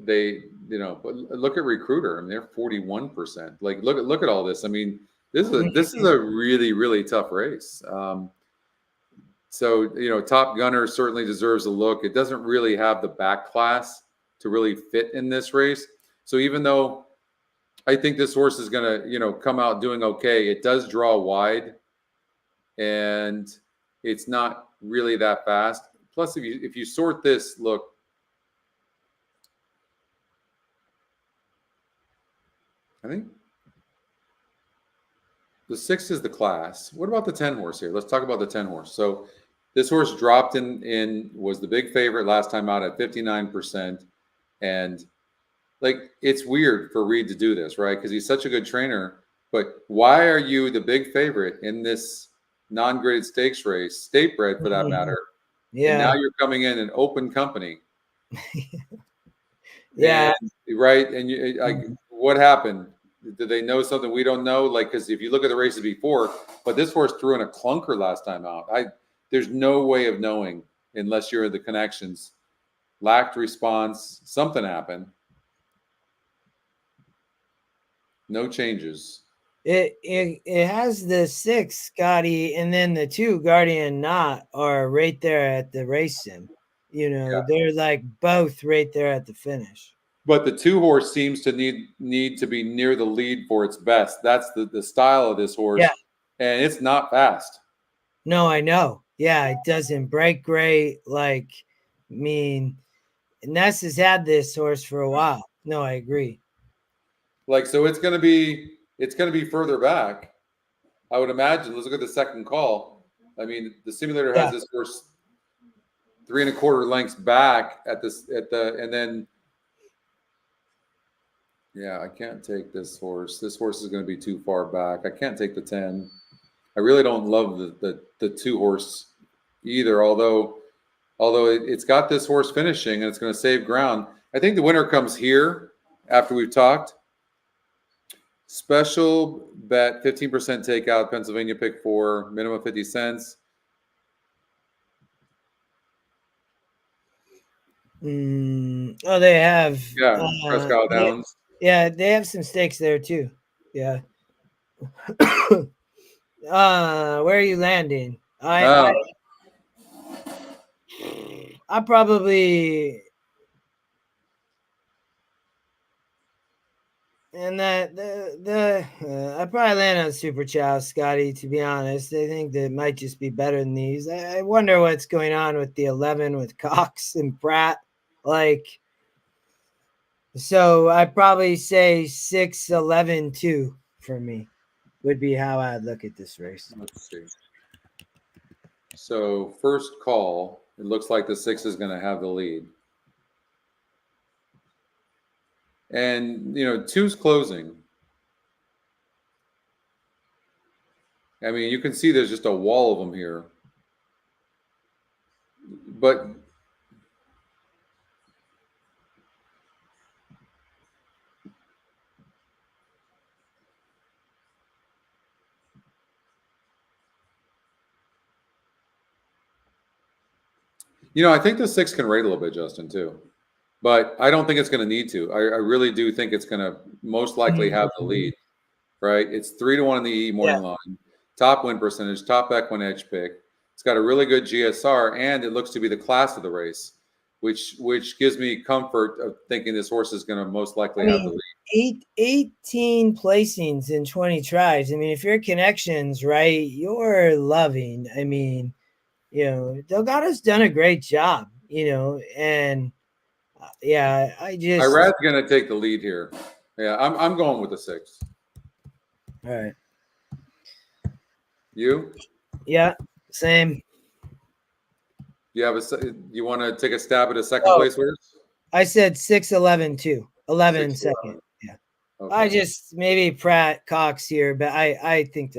they, but look at Recruiter. I mean, they're 41%. Like, look at all this. I mean, this is a really, really tough race. So, Top Gunner certainly deserves a look. It doesn't really have the back class to really fit in this race. So even though I think this horse is going to, come out doing okay, it does draw wide, and it's not really that fast. Plus, if you sort this, look, I think the 6 is the class. What about the 10 horse here? Let's talk about the 10 horse. So this horse dropped was the big favorite last time out at 59%. And like, it's weird for Reed to do this, right? Because he's such a good trainer. But why are you the big favorite in this non-graded stakes race, state bred for that matter? Yeah. And now you're coming in an open company. Yeah. And, right. And what happened? Did they know something we don't know? Like, because if you look at the races before, but this horse threw in a clunker last time out. There's no way of knowing unless you're in the connections. Lacked response. Something happened. No changes. It has the 6 Scotty, and then the 2 Guardian Knot are right there at the race sim. They're like both right there at the finish. But the 2 horse seems to need to be near the lead for its best. That's the style of this horse. Yeah. And it's not fast. No, I know. Yeah, it doesn't break great. Like, I mean, Ness has had this horse for a while. No, I agree. Like, so it's gonna be further back, I would imagine. Let's look at the second call. I mean, the simulator has this horse 3 1/4 lengths back and then yeah, I can't take this horse. This horse is going to be too far back. I can't take the 10. I really don't love the 2 horse either, although it's got this horse finishing and it's going to save ground. I think the winner comes here after we've talked. Special bet, 15% takeout, Pennsylvania pick 4, minimum 50 cents. Oh, they have. Yeah, Prescott Downs. Yeah, they have some stakes there too. Yeah. Where are you landing? I probably I probably land on Super Chow, Scotty, to be honest. I think that might just be better than these. I wonder what's going on with the 11 with Cox and Pratt. Like, so I'd probably say 6-11-2 for me would be how I'd look at this race. Let's see. So first call, it looks like the 6 is going to have the lead. And, 2's closing. I mean, you can see there's just a wall of them here. But I think the 6 can rate a little bit, Justin, too. But I don't think it's going to need to. I really do think it's going to most likely have the lead, right? It's 3-1 in the E morning line, top win percentage, top equine edge pick. It's got a really good GSR, and it looks to be the class of the race, which gives me comfort of thinking this horse is going to most likely have the lead. 18 placings in 20 tries. I mean, if your connections, right, you're loving. I mean, Delgado's done a great job, and Irad's going to take the lead here. Yeah, I'm going with the 6. All right. You? Yeah, same. You want to take a stab at a second place horse? I said 6-11-2. 11 in second. Yeah. Okay. I just maybe Pratt Cox here, but I think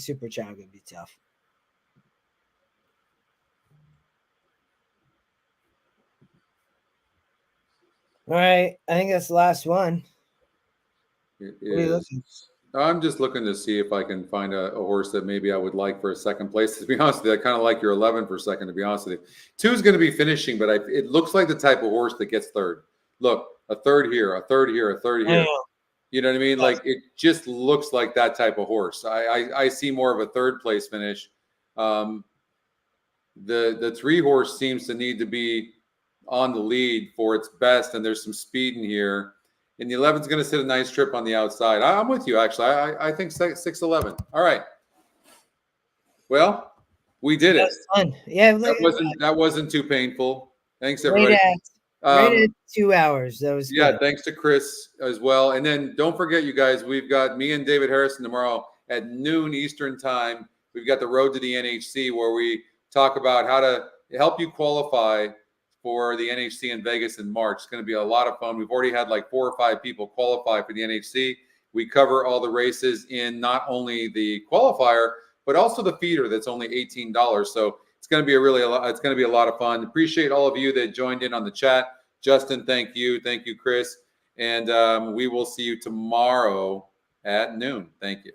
Super Chow would be tough. All right, I think that's the last one. It is. I'm just looking to see if I can find a horse that maybe I would like for a second place. To be honest with you, I kind of like your 11 for a second, to be honest with you. 2 is going to be finishing, but it looks like the type of horse that gets third. Look, a third here, a third here, a third here. You know what I mean? Like, it just looks like that type of horse. I see more of a third place finish. The 3 horse seems to need to be on the lead for its best, and there's some speed in here. And the 11 is going to sit a nice trip on the outside. I'm with you, actually. I think 6-11. All right. Well, we did it. Fun. Yeah, that wasn't too painful. Thanks, everybody. Right at 2 hours. That was good. Thanks to Chris as well. And then don't forget, you guys, we've got me and David Harrison tomorrow at noon Eastern time. We've got the Road to the NHC, where we talk about how to help you qualify for the NHC in Vegas in March. It's going to be a lot of fun. We've already had like 4 or 5 people qualify for the NHC. We cover all the races in not only the qualifier, but also the feeder that's only $18. So it's going to be a lot of fun. Appreciate all of you that joined in on the chat. Justin, thank you. Thank you, Chris. And we will see you tomorrow at noon. Thank you.